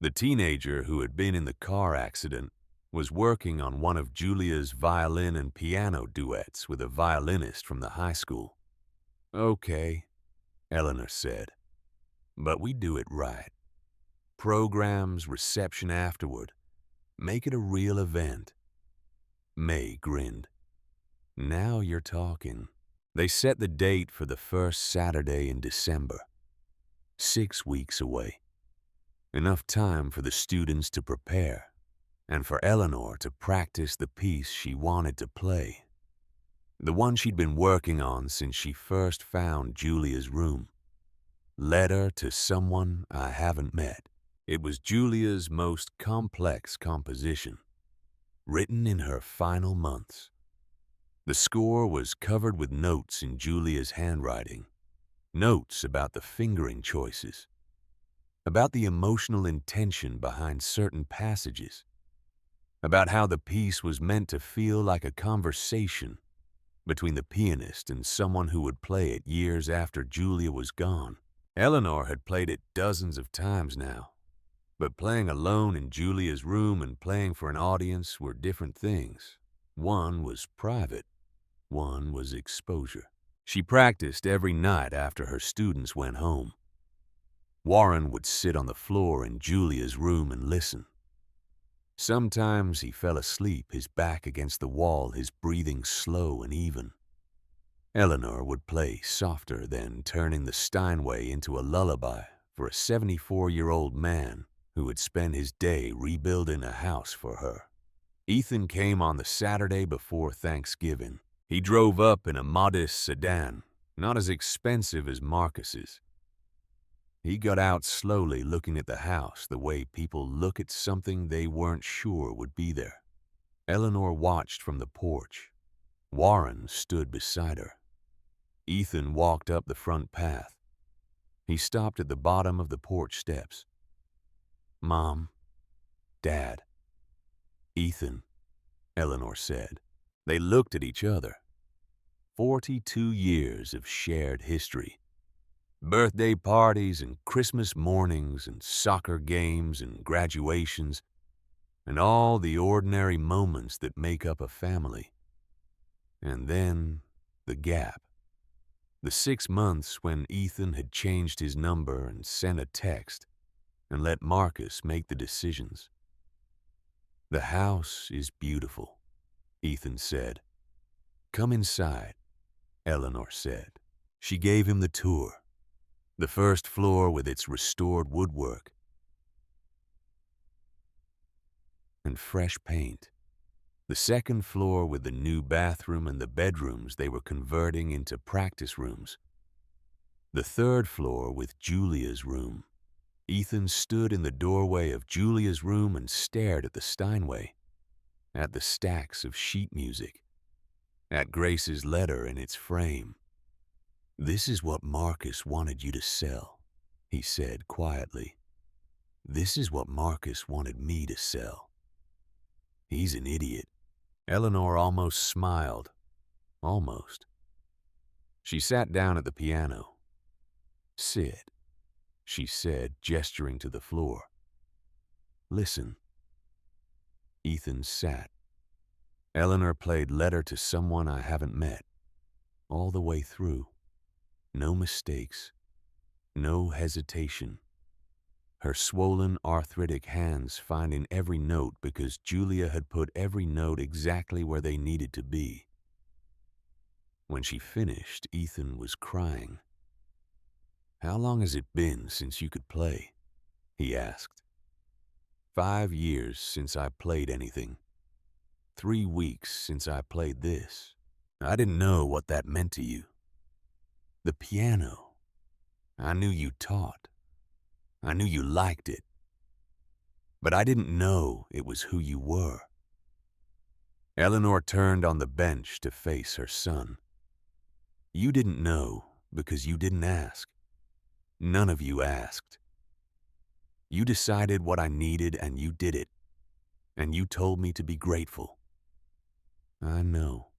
The teenager who had been in the car accident was working on one of Julia's violin and piano duets with a violinist from the high school. Okay, Eleanor said, but we do it right. Programs, reception afterward. Make it a real event. May grinned. Now you're talking. They set the date for the first Saturday in December. 6 weeks away. Enough time for the students to prepare, and for Eleanor to practice the piece she wanted to play. The one she'd been working on since she first found Julia's room. Letter to Someone I Haven't Met. It was Julia's most complex composition, written in her final months. The score was covered with notes in Julia's handwriting, notes about the fingering choices, about the emotional intention behind certain passages, about how the piece was meant to feel like a conversation between the pianist and someone who would play it years after Julia was gone. Eleanor had played it dozens of times now, but playing alone in Julia's room and playing for an audience were different things. One was private, one was exposure. She practiced every night after her students went home. Warren would sit on the floor in Julia's room and listen. Sometimes he fell asleep, his back against the wall, his breathing slow and even. Eleanor would play softer than turning the Steinway into a lullaby for a 74-year-old man who would spend his day rebuilding a house for her. Ethan came on the Saturday before Thanksgiving. He drove up in a modest sedan, not as expensive as Marcus's. He got out slowly, looking at the house the way people look at something they weren't sure would be there. Eleanor watched from the porch. Warren stood beside her. Ethan walked up the front path. He stopped at the bottom of the porch steps. Mom, Dad. Ethan, Eleanor said. They looked at each other. 42 years of shared history. Birthday parties and Christmas mornings and soccer games and graduations. and all the ordinary moments that make up a family. And then the gap. The 6 months when Ethan had changed his number and sent a text and let Marcus make the decisions. "The house is beautiful," Ethan said. "Come inside," Eleanor said. She gave him the tour. The first floor with its restored woodwork and fresh paint. The second floor with the new bathroom and the bedrooms they were converting into practice rooms. The third floor with Julia's room. Ethan stood in the doorway of Julia's room and stared at the Steinway, at the stacks of sheet music, at Grace's letter in its frame. "This is what Marcus wanted you to sell," he said quietly. "This is what Marcus wanted me to sell. He's an idiot." Eleanor almost smiled. Almost. She sat down at the piano. "Sit," she said, gesturing to the floor. "Listen." Ethan sat. Eleanor played Letter to Someone I Haven't Met, all the way through. No mistakes, no hesitation. Her swollen, arthritic hands finding every note because Julia had put every note exactly where they needed to be. When she finished, Ethan was crying. "How long has it been since you could play?" he asked. 5 years since I played anything. 3 weeks since I played this. I didn't know what that meant to you. The piano. I knew you taught. I knew you liked it. But I didn't know it was who you were." Eleanor turned on the bench to face her son. "You didn't know because you didn't ask. None of you asked. You decided what I needed and you did it. And you told me to be grateful. I know.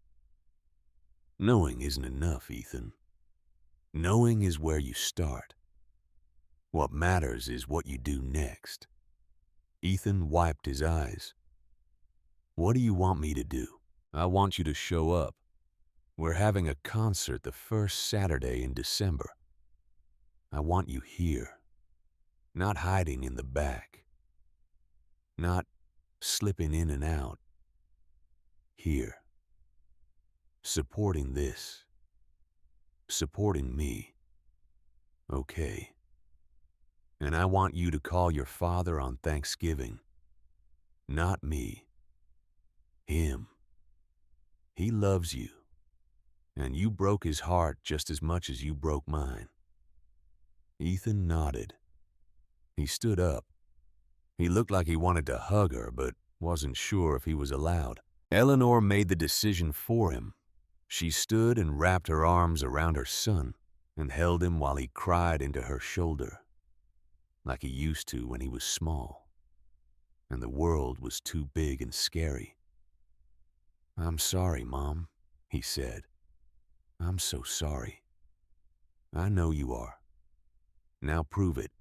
Knowing isn't enough, Ethan. Knowing is where you start. What matters is what you do next." Ethan wiped his eyes. "What do you want me to do?" "I want you to show up. We're having a concert the first Saturday in December. I want you here. Not hiding in the back. Not slipping in and out. Here. Supporting this. Supporting me. Okay. And I want you to call your father on Thanksgiving. Not me. Him. He loves you. And you broke his heart just as much as you broke mine." Ethan nodded. He stood up. He looked like he wanted to hug her, but wasn't sure if he was allowed. Eleanor made the decision for him. She stood and wrapped her arms around her son and held him while he cried into her shoulder, like he used to when he was small, and the world was too big and scary. "I'm sorry, Mom," he said. "I'm so sorry." "I know you are. Now prove it."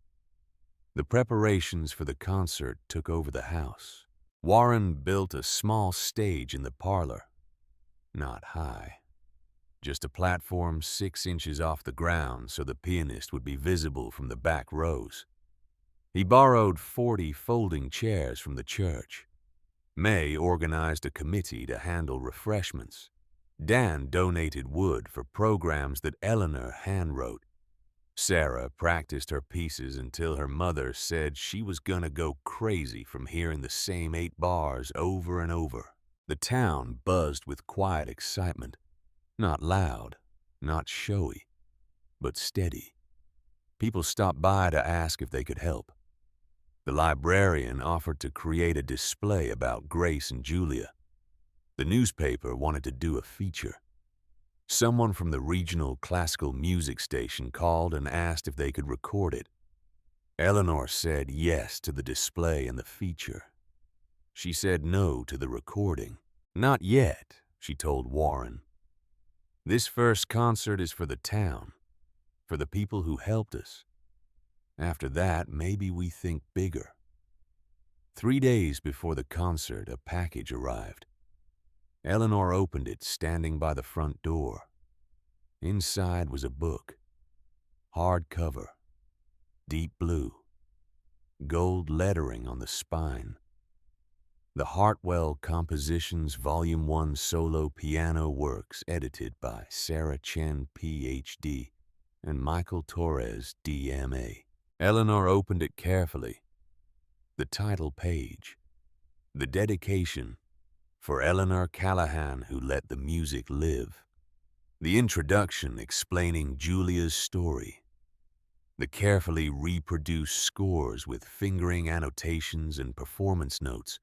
The preparations for the concert took over the house. Warren built a small stage in the parlor. Not high. Just a platform 6 inches off the ground so the pianist would be visible from the back rows. He borrowed 40 folding chairs from the church. May organized a committee to handle refreshments. Dan donated wood for programs that Eleanor hand-wrote. Sarah practiced her pieces until her mother said she was gonna go crazy from hearing the same 8 bars over and over. The town buzzed with quiet excitement. Not loud, not showy, but steady. People stopped by to ask if they could help. The librarian offered to create a display about Grace and Julia. The newspaper wanted to do a feature. Someone from the regional classical music station called and asked if they could record it. Eleanor said yes to the display and the feature. She said no to the recording. "Not yet," she told Warren. "This first concert is for the town, for the people who helped us. After that, maybe we think bigger." 3 days before the concert, a package arrived. Eleanor opened it, standing by the front door. Inside was a book, hardcover, deep blue, gold lettering on the spine. The Hartwell Compositions Volume 1 Solo Piano Works, edited by Sarah Chen, Ph.D., and Michael Torres, D.M.A. Eleanor opened it carefully. The title page, the dedication, for Eleanor Callahan who let the music live. The introduction explaining Julia's story. The carefully reproduced scores with fingering annotations and performance notes.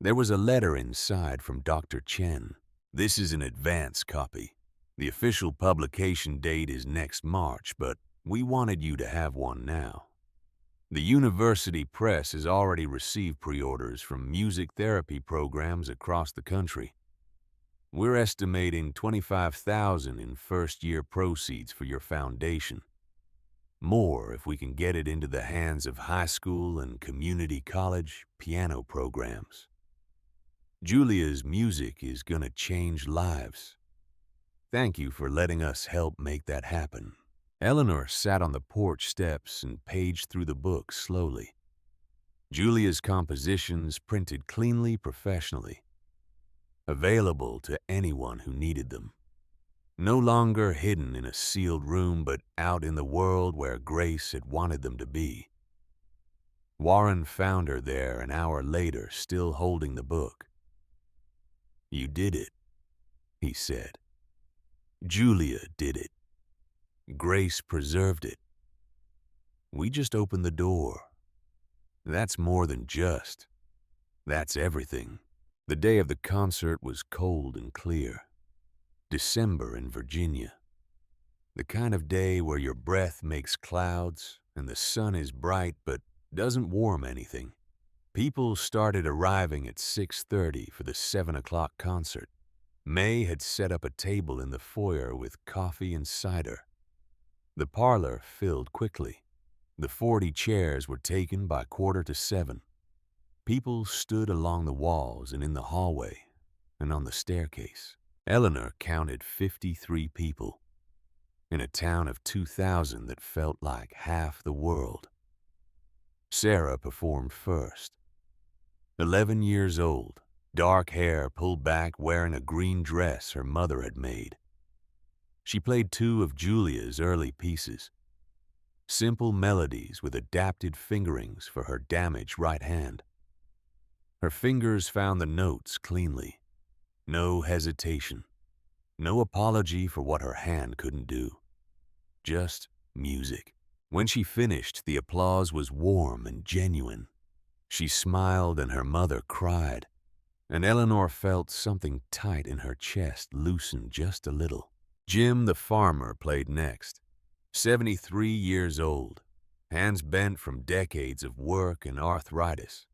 There was a letter inside from Dr. Chen. This is an advance copy. The official publication date is next March, but we wanted you to have one now. The university press has already received pre-orders from music therapy programs across the country. We're estimating $25,000 in first-year proceeds for your foundation. More if we can get it into the hands of high school and community college piano programs. Julia's music is gonna change lives. Thank you for letting us help make that happen. Eleanor sat on the porch steps and paged through the book slowly. Julia's compositions printed cleanly, professionally. Available to anyone who needed them. No longer hidden in a sealed room, but out in the world where Grace had wanted them to be. Warren found her there an hour later, still holding the book. "You did it," he said. "Julia did it. Grace preserved it. We just opened the door. That's more than just. That's everything." The day of the concert was cold and clear. December in Virginia. The kind of day where your breath makes clouds and the sun is bright but doesn't warm anything. People started arriving at 6:30 for the 7 o'clock concert. May had set up a table in the foyer with coffee and cider. The parlor filled quickly. The 40 chairs were taken by 6:45. People stood along the walls and in the hallway and on the staircase. Eleanor counted 53 people in a town of 2,000 that felt like half the world. Sarah performed first. 11 years old, dark hair pulled back, wearing a green dress her mother had made. She played 2 of Julia's early pieces. Simple melodies with adapted fingerings for her damaged right hand. Her fingers found the notes cleanly. No hesitation. No apology for what her hand couldn't do. Just music. When she finished, the applause was warm and genuine. She smiled and her mother cried, and Eleanor felt something tight in her chest loosen just a little. Jim the farmer played next. 73 years old, hands bent from decades of work and arthritis.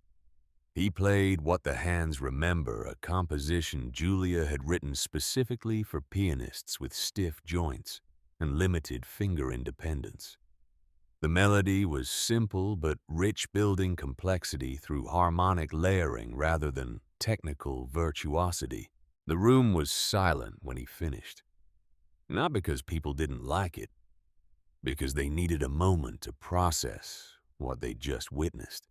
He played What the Hands Remember, a composition Julia had written specifically for pianists with stiff joints and limited finger independence. The melody was simple but rich, building complexity through harmonic layering rather than technical virtuosity. The room was silent when he finished. Not because people didn't like it, because they needed a moment to process what they just witnessed.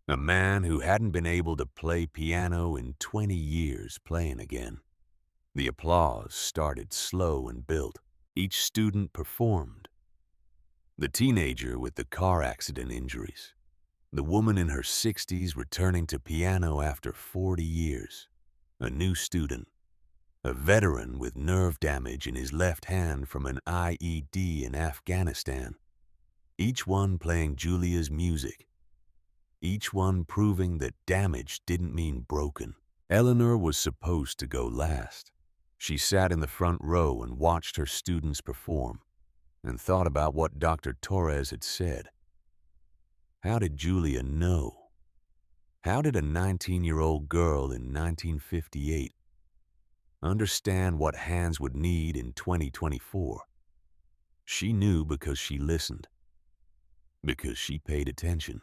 A man who hadn't been able to play piano in 20 years playing again. The applause started slow and built. Each student performed. The teenager with the car accident injuries. The woman in her 60s returning to piano after 40 years. A new student. A veteran with nerve damage in his left hand from an IED in Afghanistan. Each one playing Julia's music. Each one proving that damage didn't mean broken. Eleanor was supposed to go last. She sat in the front row and watched her students perform, and thought about what Dr. Torres had said. How did Julia know? How did a 19-year-old girl in 1958 understand what hands would need in 2024? She knew because she listened, because she paid attention,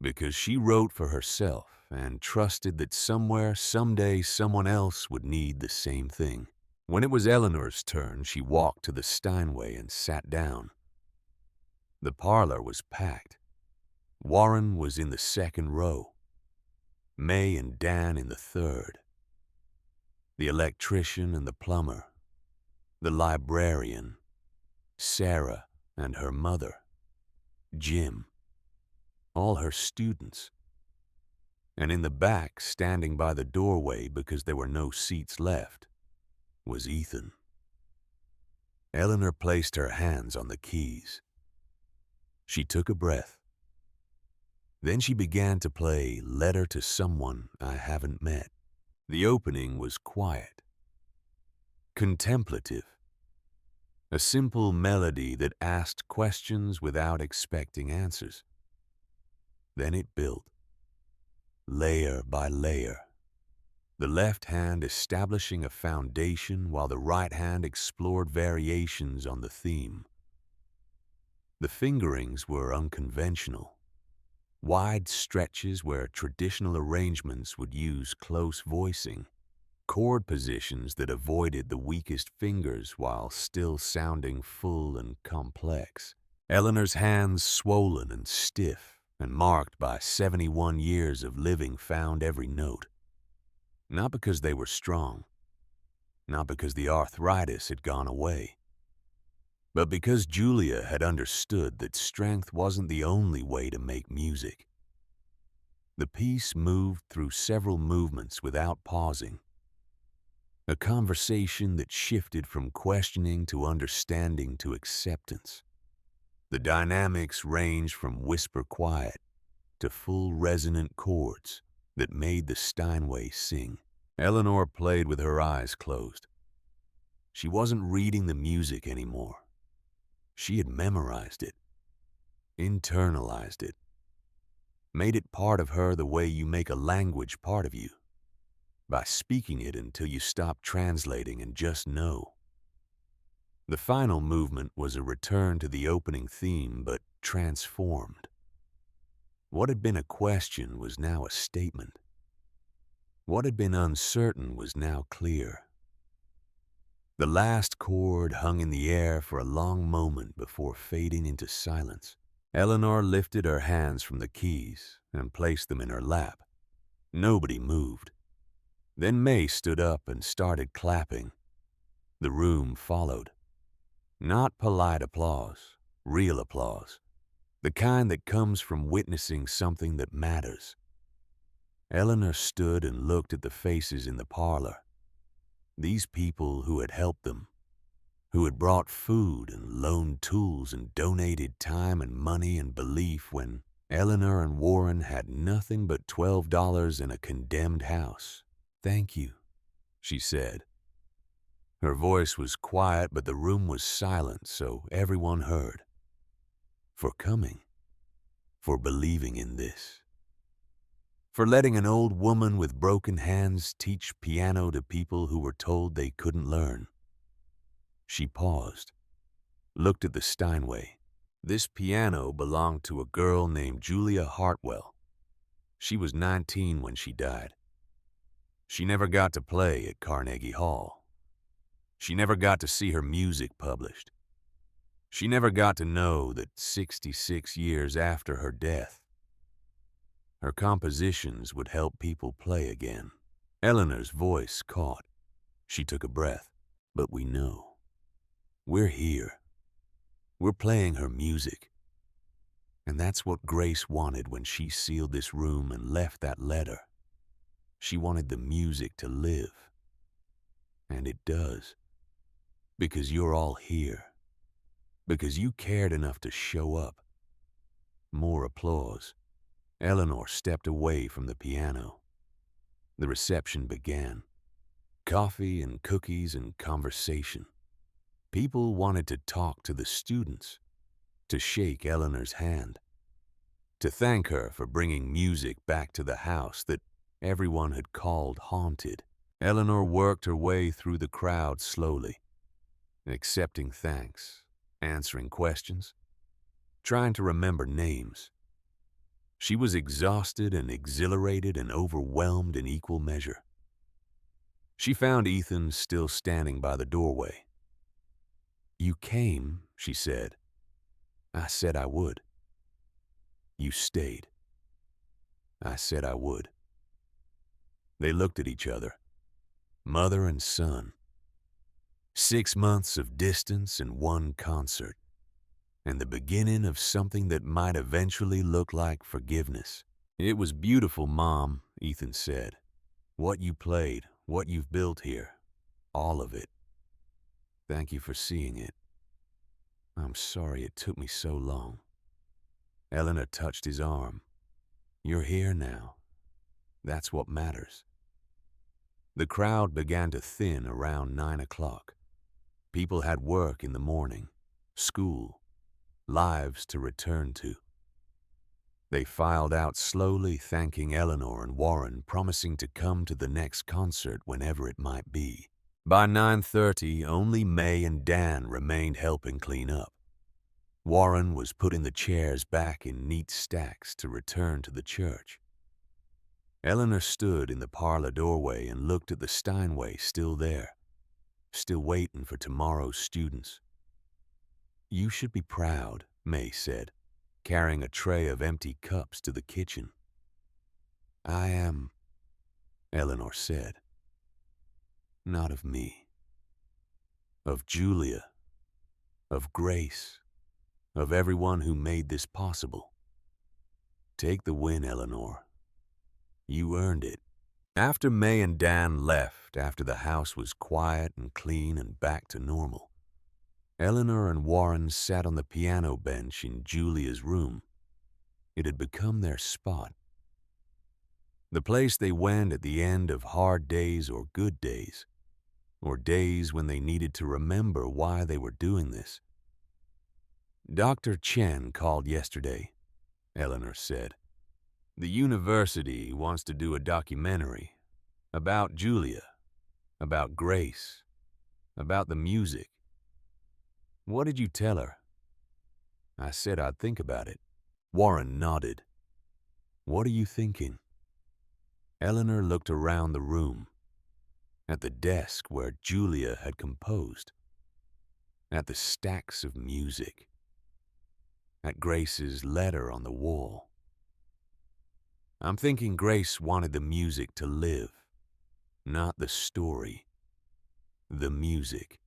Because she wrote for herself and trusted that somewhere, someday, someone else would need the same thing. When it was Eleanor's turn, she walked to the Steinway and sat down. The parlor was packed. Warren was in the second row. May and Dan in the third. The electrician and the plumber. The librarian. Sarah and her mother. Jim. All her students. And in the back, standing by the doorway because there were no seats left, was Ethan. Eleanor placed her hands on the keys. She took a breath. Then she began to play Letter to Someone I Haven't Met. The opening was quiet, contemplative, a simple melody that asked questions without expecting answers. Then it built, layer by layer, the left hand establishing a foundation while the right hand explored variations on the theme. The fingerings were unconventional, wide stretches where traditional arrangements would use close voicing, chord positions that avoided the weakest fingers while still sounding full and complex. Eleanor's hands, swollen and stiff and marked by 71 years of living, found every note. Not because they were strong, not because the arthritis had gone away, but because Julia had understood that strength wasn't the only way to make music. The piece moved through several movements without pausing. A conversation that shifted from questioning to understanding to acceptance. The dynamics ranged from whisper quiet to full resonant chords that made the Steinway sing. Eleanor played with her eyes closed. She wasn't reading the music anymore. She had memorized it, internalized it, made it part of her the way you make a language part of you, by speaking it until you stop translating and just know. The final movement was a return to the opening theme, but transformed. What had been a question was now a statement. What had been uncertain was now clear. The last chord hung in the air for a long moment before fading into silence. Eleanor lifted her hands from the keys and placed them in her lap. Nobody moved. Then May stood up and started clapping. The room followed. Not polite applause, real applause. The kind that comes from witnessing something that matters. Eleanor stood and looked at the faces in the parlor. These people who had helped them, who had brought food and loaned tools and donated time and money and belief when Eleanor and Warren had nothing but $12 in a condemned house. "Thank you," she said. Her voice was quiet, but the room was silent, so everyone heard. For coming, for believing in this. For letting an old woman with broken hands teach piano to people who were told they couldn't learn. She paused, looked at the Steinway. This piano belonged to a girl named Julia Hartwell. She was 19 when she died. She never got to play at Carnegie Hall. She never got to see her music published. She never got to know that 66 years after her death, her compositions would help people play again. Eleanor's voice caught. She took a breath. But we know. We're here. We're playing her music. And that's what Grace wanted when she sealed this room and left that letter. She wanted the music to live. And it does. Because you're all here. Because you cared enough to show up. More applause. Eleanor stepped away from the piano. The reception began. Coffee and cookies and conversation. People wanted to talk to the students, to shake Eleanor's hand, to thank her for bringing music back to the house that everyone had called haunted. Eleanor worked her way through the crowd slowly, accepting thanks, answering questions, trying to remember names. She was exhausted and exhilarated and overwhelmed in equal measure. She found Ethan still standing by the doorway. "You came," she said. "I said I would. You stayed. I said I would." They looked at each other, mother and son. 6 months of distance and one concert, and the beginning of something that might eventually look like forgiveness. "It was beautiful, Mom," Ethan said. "What you played, what you've built here, all of it. Thank you for seeing it. I'm sorry it took me so long." Eleanor touched his arm. "You're here now. That's what matters." The crowd began to thin around 9 o'clock. People had work in the morning, school, lives to return to. They filed out slowly, thanking Eleanor and Warren, promising to come to the next concert whenever it might be. By 9:30, only May and Dan remained helping clean up. Warren was putting the chairs back in neat stacks to return to the church. Eleanor stood in the parlor doorway and looked at the Steinway still there, still waiting for tomorrow's students. "You should be proud," May said, carrying a tray of empty cups to the kitchen. "I am," Eleanor said. "Not of me. Of Julia. Of Grace. Of everyone who made this possible. Take the win, Eleanor. You earned it." After May and Dan left, after the house was quiet and clean and back to normal, Eleanor and Warren sat on the piano bench in Julia's room. It had become their spot. The place they went at the end of hard days or good days, or days when they needed to remember why they were doing this. "Dr. Chen called yesterday," Eleanor said. "The university wants to do a documentary about Julia, about Grace, about the music. What did you tell her?" "I said I'd think about it." Warren nodded. "What are you thinking?" Eleanor looked around the room, at the desk where Julia had composed, at the stacks of music, at Grace's letter on the wall. "I'm thinking Grace wanted the music to live, not the story, the music.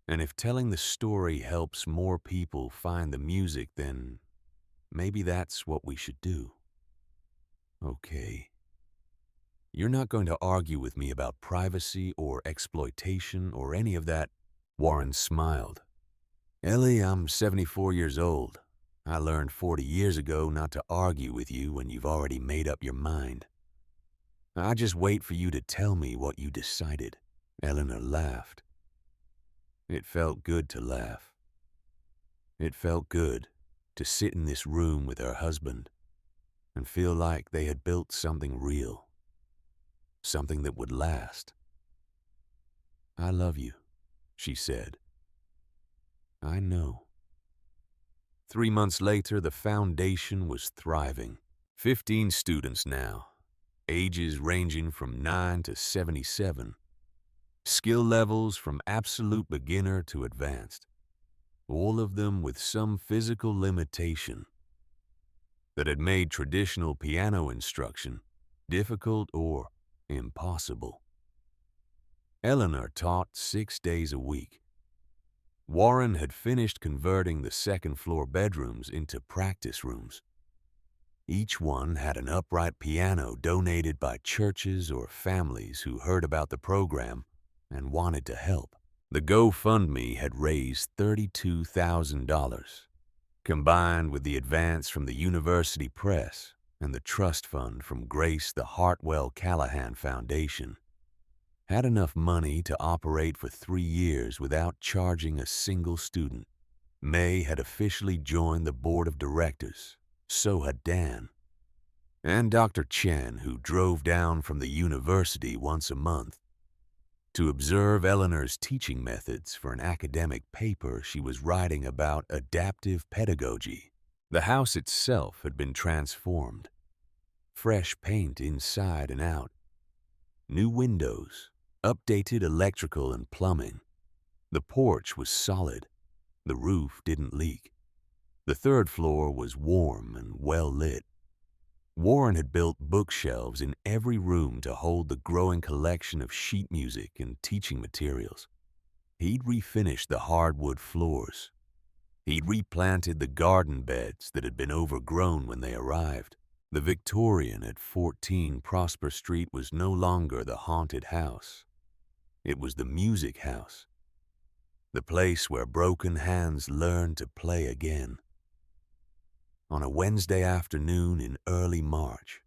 And if telling the story helps more people find the music, then maybe that's what we should do." "Okay. You're not going to argue with me about privacy or exploitation or any of that." Warren smiled. "Ellie, I'm 74 years old. I learned 40 years ago not to argue with you when you've already made up your mind. I just wait for you to tell me what you decided." Eleanor laughed. It felt good to laugh. It felt good to sit in this room with her husband and feel like they had built something real, something that would last. "I love you," she said. "I know." 3 months later, the foundation was thriving. 15 students now, ages ranging from 9 to 77. Skill levels from absolute beginner to advanced, all of them with some physical limitation that had made traditional piano instruction difficult or impossible. Eleanor taught 6 days a week. Warren had finished converting the second-floor bedrooms into practice rooms. Each one had an upright piano donated by churches or families who heard about the program and wanted to help. The GoFundMe had raised $32,000, combined with the advance from the university press and the trust fund from Grace the Hartwell Callahan Foundation, had enough money to operate for 3 years without charging a single student. May had officially joined the board of directors. So had Dan. And Dr. Chen, who drove down from the university once a month to observe Eleanor's teaching methods for an academic paper she was writing about adaptive pedagogy. The house itself had been transformed. Fresh paint inside and out, new windows, updated electrical and plumbing. The porch was solid. The roof didn't leak. The third floor was warm and well lit. Warren had built bookshelves in every room to hold the growing collection of sheet music and teaching materials. He'd refinished the hardwood floors. He'd replanted the garden beds that had been overgrown when they arrived. The Victorian at 14 Prosper Street was no longer the haunted house. It was the music house, the place where broken hands learned to play again. On a Wednesday afternoon in early March,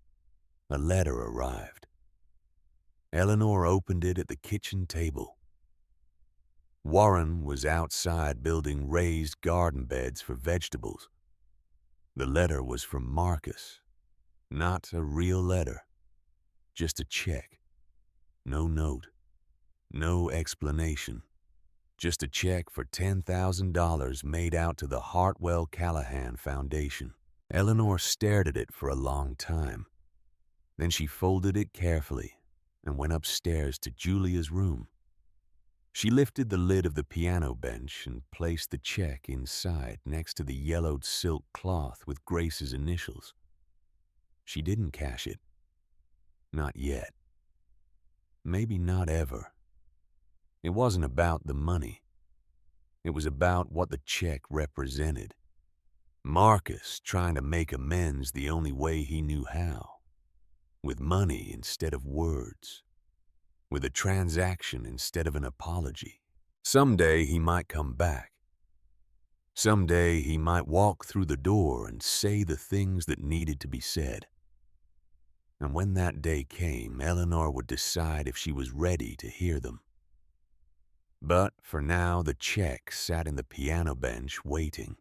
a letter arrived. Eleanor opened it at the kitchen table. Warren was outside building raised garden beds for vegetables. The letter was from Marcus. Not a real letter, just a check. No note, no explanation. Just a check for $10,000 made out to the Hartwell Callahan Foundation. Eleanor stared at it for a long time. Then she folded it carefully and went upstairs to Julia's room. She lifted the lid of the piano bench and placed the check inside next to the yellowed silk cloth with Grace's initials. She didn't cash it. Not yet. Maybe not ever. It wasn't about the money. It was about what the check represented. Marcus trying to make amends the only way he knew how. With money instead of words. With a transaction instead of an apology. Someday he might come back. Someday he might walk through the door and say the things that needed to be said. And when that day came, Eleanor would decide if she was ready to hear them. But for now, the check sat in the piano bench waiting.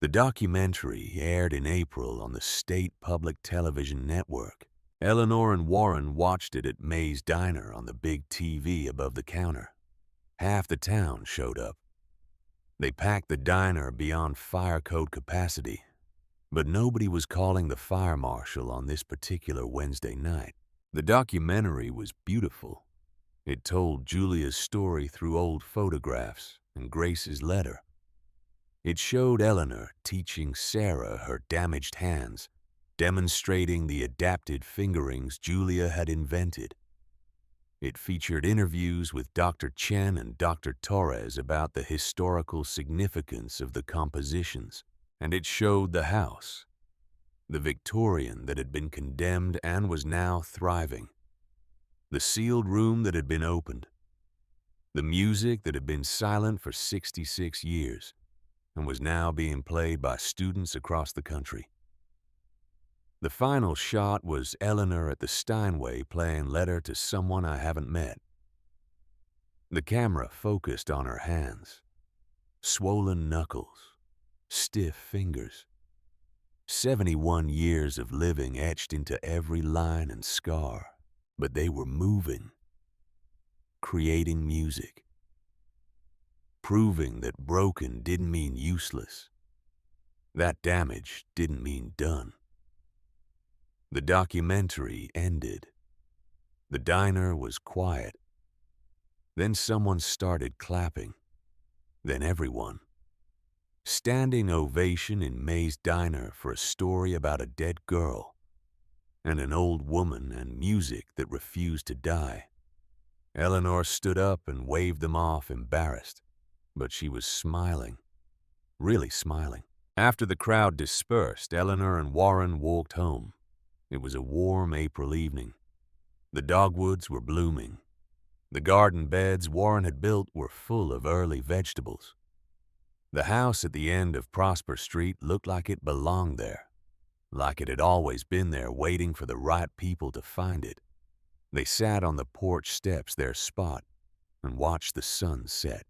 The documentary aired in April on the state public television network. Eleanor and Warren watched it at May's Diner on the big TV above the counter. Half the town showed up. They packed the diner beyond fire code capacity, but nobody was calling the fire marshal on this particular Wednesday night. The documentary was beautiful. It told Julia's story through old photographs and Grace's letter. It showed Eleanor teaching Sarah her damaged hands, demonstrating the adapted fingerings Julia had invented. It featured interviews with Dr. Chen and Dr. Torres about the historical significance of the compositions, and it showed the house, the Victorian that had been condemned and was now thriving, the sealed room that had been opened, the music that had been silent for 66 years and was now being played by students across the country. The final shot was Eleanor at the Steinway playing Letter to Someone I Haven't Met. The camera focused on her hands, swollen knuckles, stiff fingers. 71 years of living etched into every line and scar, but they were moving, creating music, proving that broken didn't mean useless. That damage didn't mean done. The documentary ended. The diner was quiet. Then someone started clapping. Then everyone. Standing ovation in May's Diner for a story about a dead girl and an old woman and music that refused to die. Eleanor stood up and waved them off, embarrassed, but she was smiling, really smiling. After the crowd dispersed, Eleanor and Warren walked home. It was a warm April evening. The dogwoods were blooming. The garden beds Warren had built were full of early vegetables. The house at the end of Prosper Street looked like it belonged there, like it had always been there waiting for the right people to find it. They sat on the porch steps, their spot, and watched the sun set.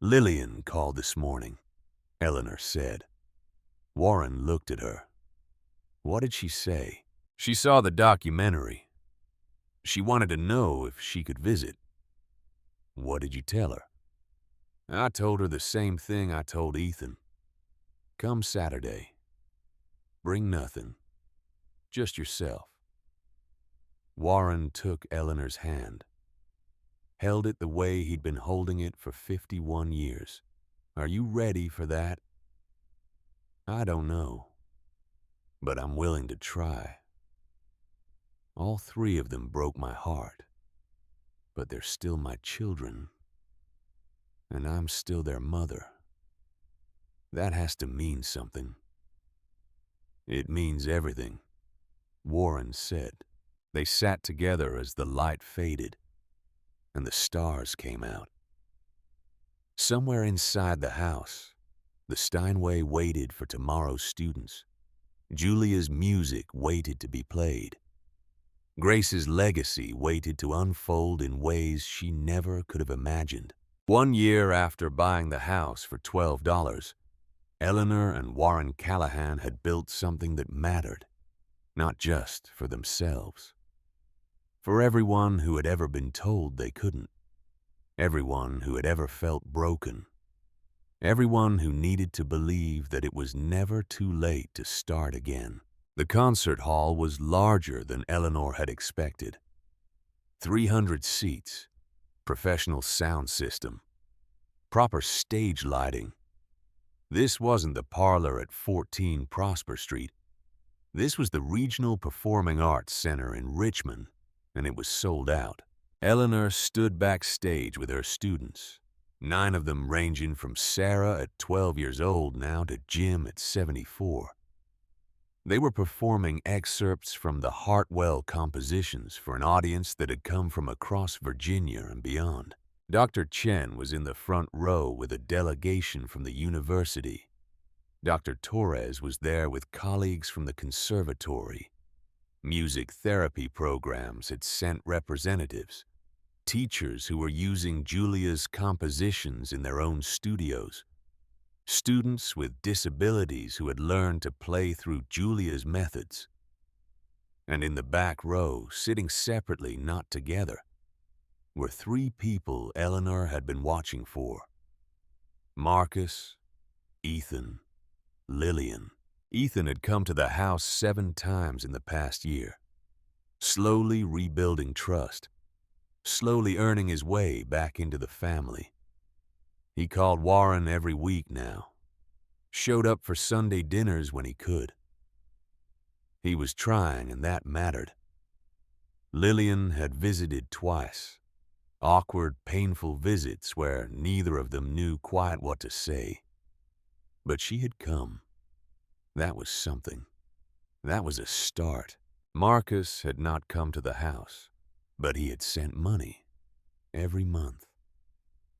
Lillian called this morning, Eleanor said. Warren looked at her. What did she say? She saw the documentary. She wanted to know if she could visit. What did you tell her? I told her the same thing I told Ethan. Come Saturday. Bring nothing. Just yourself. Warren took Eleanor's hand, held it the way he'd been holding it for 51 years. Are you ready for that? I don't know, but I'm willing to try. All three of them broke my heart, but they're still my children, and I'm still their mother. That has to mean something. It means everything, Warren said. They sat together as the light faded and the stars came out. Somewhere inside the house, the Steinway waited for tomorrow's students. Julia's music waited to be played. Grace's legacy waited to unfold in ways she never could have imagined. 1 year after buying the house for $12, Eleanor and Warren Callahan had built something that mattered, not just for themselves. For everyone who had ever been told they couldn't, everyone who had ever felt broken, everyone who needed to believe that it was never too late to start again. The concert hall was larger than Eleanor had expected. 300 seats, professional sound system, proper stage lighting. This wasn't the parlor at 14 Prosper Street. This was the Regional Performing Arts Center in Richmond, and it was sold out. Eleanor stood backstage with her students, 9 of them ranging from Sarah at 12 years old now to Jim at 74. They were performing excerpts from the Hartwell compositions for an audience that had come from across Virginia and beyond. Dr. Chen was in the front row with a delegation from the university. Dr. Torres was there with colleagues from the conservatory. Music therapy programs had sent representatives, teachers who were using Julia's compositions in their own studios, students with disabilities who had learned to play through Julia's methods. And in the back row, sitting separately, not together, were 3 people Eleanor had been watching for: Marcus, Ethan, Lillian. Ethan had come to the house 7 times in the past year, slowly rebuilding trust, slowly earning his way back into the family. He called Warren every week now, showed up for Sunday dinners when he could. He was trying, and that mattered. Lillian had visited twice, awkward, painful visits where neither of them knew quite what to say. But she had come. That was something. That was a start. Marcus had not come to the house, but he had sent money every month.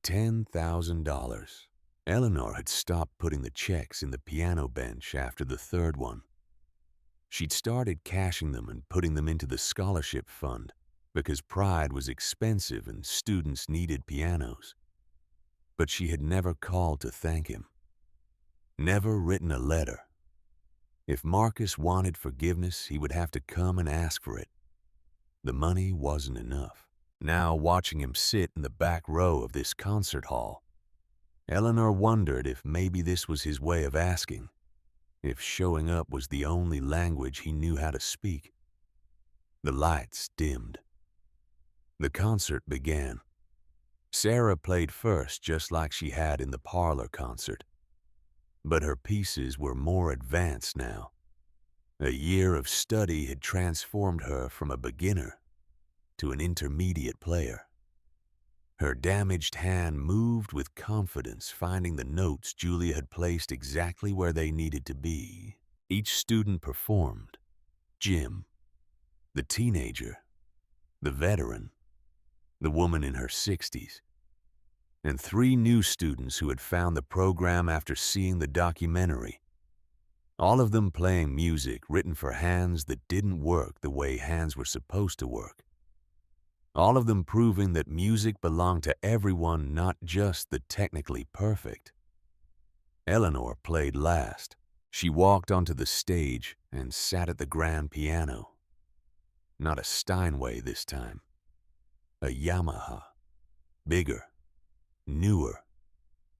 $10,000. Eleanor had stopped putting the checks in the piano bench after the 3rd one. She'd started cashing them and putting them into the scholarship fund because Pride was expensive and students needed pianos. But she had never called to thank him, never written a letter. If Marcus wanted forgiveness, he would have to come and ask for it. The money wasn't enough. Now, watching him sit in the back row of this concert hall, Eleanor wondered if maybe this was his way of asking, if showing up was the only language he knew how to speak. The lights dimmed. The concert began. Sarah played first, just like she had in the parlor concert. But her pieces were more advanced now. A year of study had transformed her from a beginner to an intermediate player. Her damaged hand moved with confidence, finding the notes Julia had placed exactly where they needed to be. Each student performed: Jim, the teenager, the veteran, the woman in her 60s, and 3 new students who had found the program after seeing the documentary. All of them playing music written for hands that didn't work the way hands were supposed to work. All of them proving that music belonged to everyone, not just the technically perfect. Eleanor played last. She walked onto the stage and sat at the grand piano. Not a Steinway this time. A Yamaha. Bigger, newer,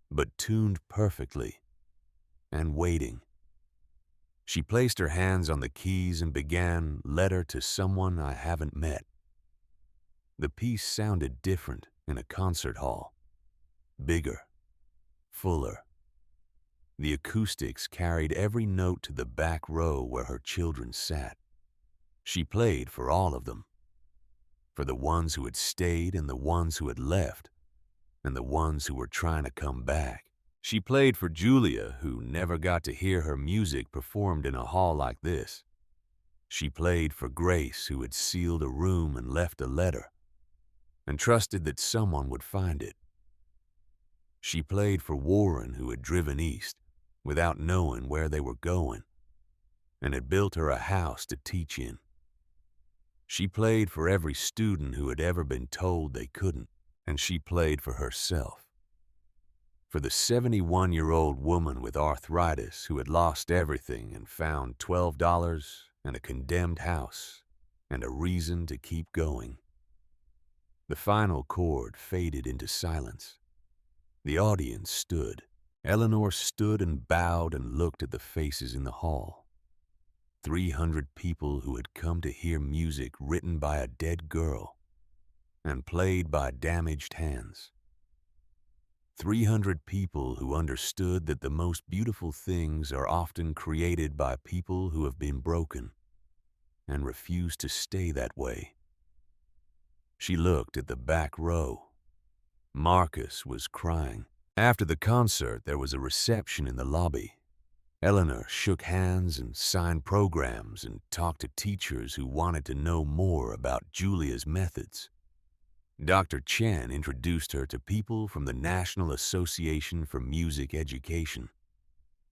but tuned perfectly. and waiting. She placed her hands on the keys and began "Letter to Someone I Haven't Met." The piece sounded different in a concert hall. Bigger, fuller. The acoustics carried every note to the back row where her children sat. She played for all of them. For the ones who had stayed and the ones who had left, and the ones who were trying to come back. She played for Julia, who never got to hear her music performed in a hall like this. She played for Grace, who had sealed a room and left a letter, and trusted that someone would find it. She played for Warren, who had driven east, without knowing where they were going, and had built her a house to teach in. She played for every student who had ever been told they couldn't, and she played for herself. For the 71-year-old woman with arthritis who had lost everything and found $12 and a condemned house and a reason to keep going. The final chord faded into silence. The audience stood. Eleanor stood and bowed and looked at the faces in the hall. 300 people who had come to hear music written by a dead girl and played by damaged hands. 300 people who understood that the most beautiful things are often created by people who have been broken and refuse to stay that way. She looked at the back row. Marcus was crying. After the concert, there was a reception in the lobby. Eleanor shook hands and signed programs and talked to teachers who wanted to know more about Julia's methods. Dr. Chen introduced her to people from the National Association for Music Education.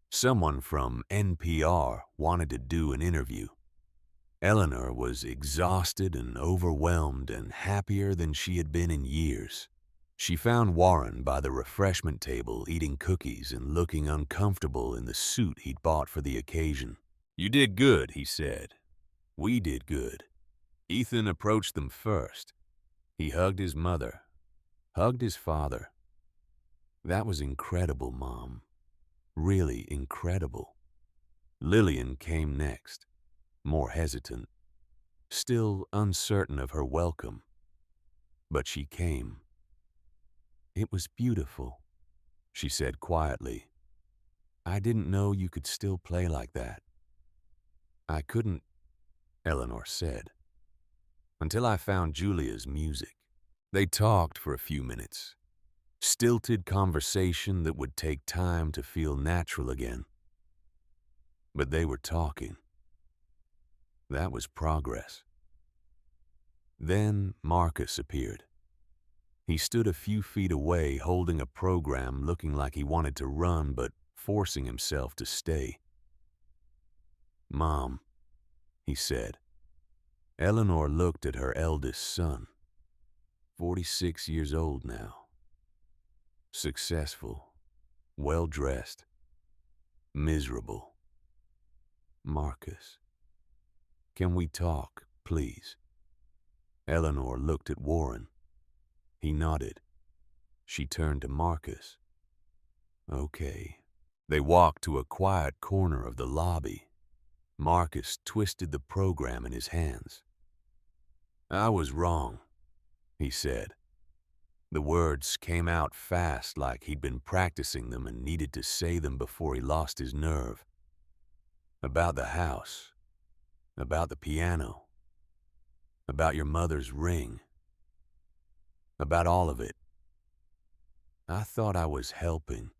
Someone from NPR wanted to do an interview. Eleanor was exhausted and overwhelmed and happier than she had been in years. She found Warren by the refreshment table eating cookies and looking uncomfortable in the suit he'd bought for the occasion. "You did good," he said. "We did good." Ethan approached them first. He hugged his mother, hugged his father. "That was incredible, Mom. Really incredible." Lillian came next, more hesitant, still uncertain of her welcome. But she came. "It was beautiful," she said quietly. "I didn't know you could still play like that." "I couldn't," Eleanor said, "until I found Julia's music." They talked for a few minutes, stilted conversation that would take time to feel natural again. But they were talking. That was progress. Then Marcus appeared. He stood a few feet away holding a program, looking like he wanted to run but forcing himself to stay. "Mom," he said. Eleanor looked at her eldest son, 46 years old now. Successful, well-dressed, miserable. "Marcus, can we talk, please?" Eleanor looked at Warren. He nodded. She turned to Marcus. "Okay." They walked to a quiet corner of the lobby. Marcus twisted the program in his hands. "I was wrong," he said. The words came out fast, like he'd been practicing them and needed to say them before he lost his nerve. "About the house, about the piano, about your mother's ring, about all of it. I thought I was helping.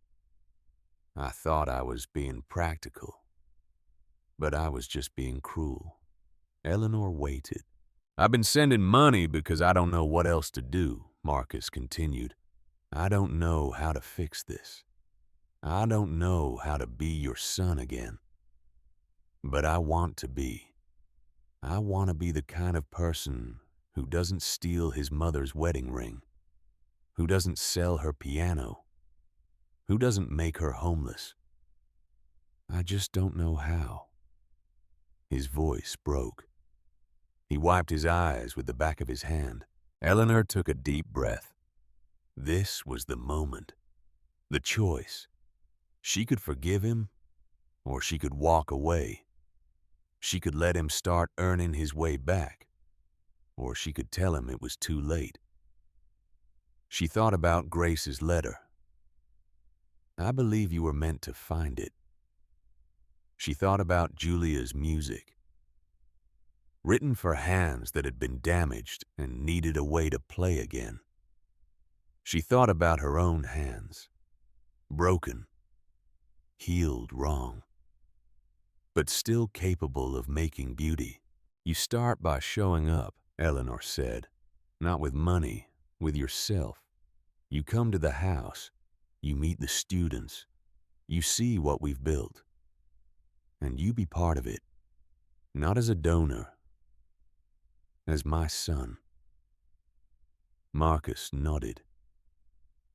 I thought I was being practical, but I was just being cruel." Eleanor waited. "I've been sending money because I don't know what else to do," Marcus continued. "I don't know how to fix this. I don't know how to be your son again. But I want to be. I want to be the kind of person who doesn't steal his mother's wedding ring, who doesn't sell her piano, who doesn't make her homeless. I just don't know how." His voice broke. He wiped his eyes with the back of his hand. Eleanor took a deep breath. This was the moment. The choice. She could forgive him, or she could walk away. She could let him start earning his way back, or she could tell him it was too late. She thought about Grace's letter. I believe you were meant to find it. She thought about Julia's music, written for hands that had been damaged and needed a way to play again. She thought about her own hands, broken, healed wrong, but still capable of making beauty. You start by showing up, Eleanor said, not with money, with yourself. You come to the house, you meet the students, you see what we've built, and you be part of it, not as a donor, as my son. Marcus nodded.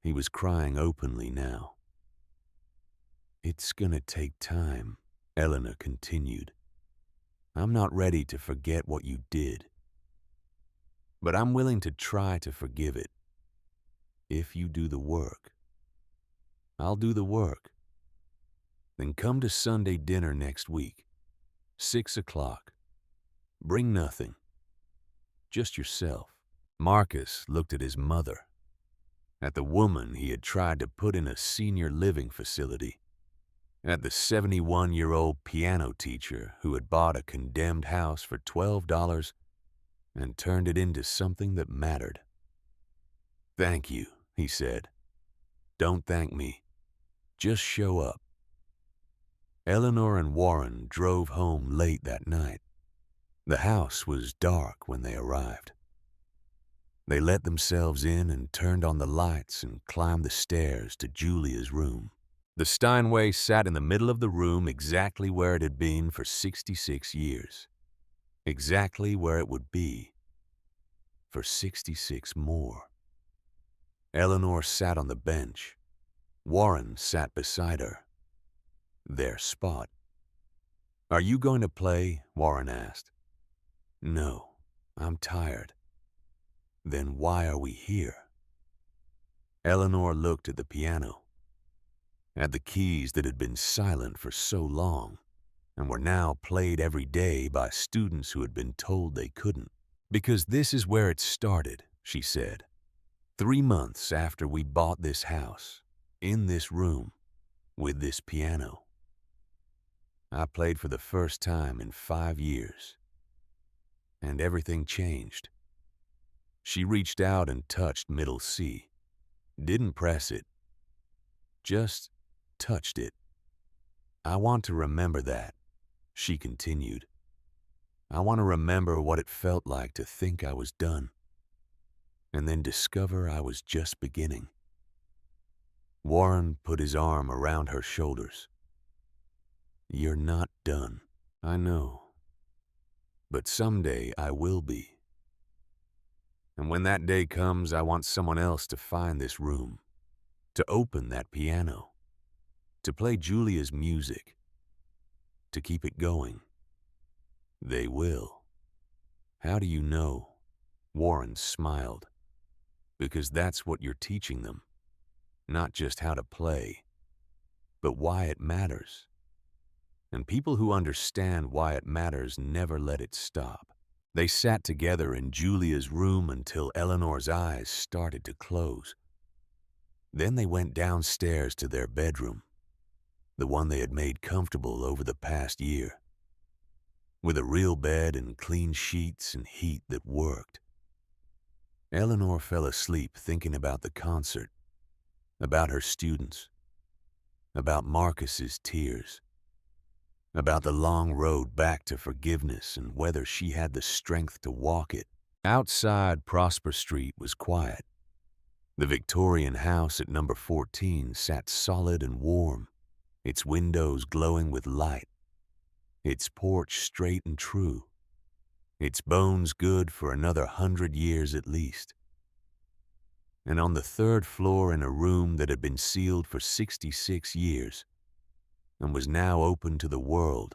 He was crying openly now. It's gonna take time, Eleanor continued. I'm not ready to forget what you did, but I'm willing to try to forgive it. If you do the work, I'll do the work. Then come to Sunday dinner next week, 6 o'clock. Bring nothing, just yourself. Marcus looked at his mother, at the woman he had tried to put in a senior living facility, at the 71-year-old piano teacher who had bought a condemned house for $12 and turned it into something that mattered. Thank you, he said. Don't thank me. Just show up. Eleanor and Warren drove home late that night. The house was dark when they arrived. They let themselves in and turned on the lights and climbed the stairs to Julia's room. The Steinway sat in the middle of the room exactly where it had been for 66 years. Exactly where it would be for 66 more. Eleanor sat on the bench. Warren sat beside her. Their spot. Are you going to play? Warren asked. No, I'm tired. Then why are we here? Eleanor looked at the piano, at the keys that had been silent for so long and were now played every day by students who had been told they couldn't. Because this is where it started, she said. 3 months after we bought this house, in this room, with this piano. I played for the first time in 5 years, and everything changed. She reached out and touched middle C. Didn't press it, just touched it. I want to remember that, she continued. I want to remember what it felt like to think I was done, and then discover I was just beginning. Warren put his arm around her shoulders. You're not done, I know, but someday I will be. And when that day comes, I want someone else to find this room, to open that piano, to play Julia's music, to keep it going. They will. How do you know? Warren smiled. Because that's what you're teaching them. Not just how to play, but why it matters. And people who understand why it matters never let it stop. They sat together in Julia's room until Eleanor's eyes started to close. Then they went downstairs to their bedroom, the one they had made comfortable over the past year, with a real bed and clean sheets and heat that worked. Eleanor fell asleep thinking about the concert, about her students, about Marcus's tears, about the long road back to forgiveness and whether she had the strength to walk it. Outside Prosper Street was quiet. The Victorian house at number 14 sat solid and warm, its windows glowing with light, its porch straight and true, its bones good for another 100 years at least. And on the 3rd floor in a room that had been sealed for 66 years, and was now open to the world,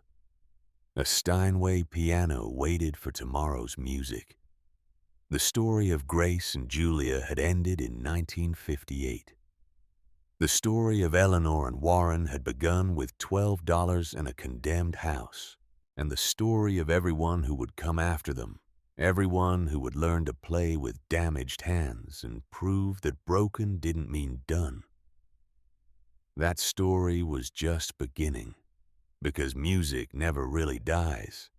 a Steinway piano waited for tomorrow's music. The story of Grace and Julia had ended in 1958. The story of Eleanor and Warren had begun with $12 in a condemned house, and the story of everyone who would come after them, everyone who would learn to play with damaged hands and prove that broken didn't mean done. That story was just beginning, because music never really dies.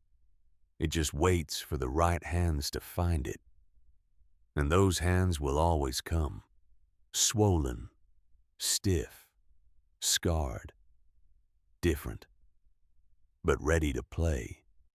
It just waits for the right hands to find it. And those hands will always come, swollen, stiff, scarred, different, but ready to play.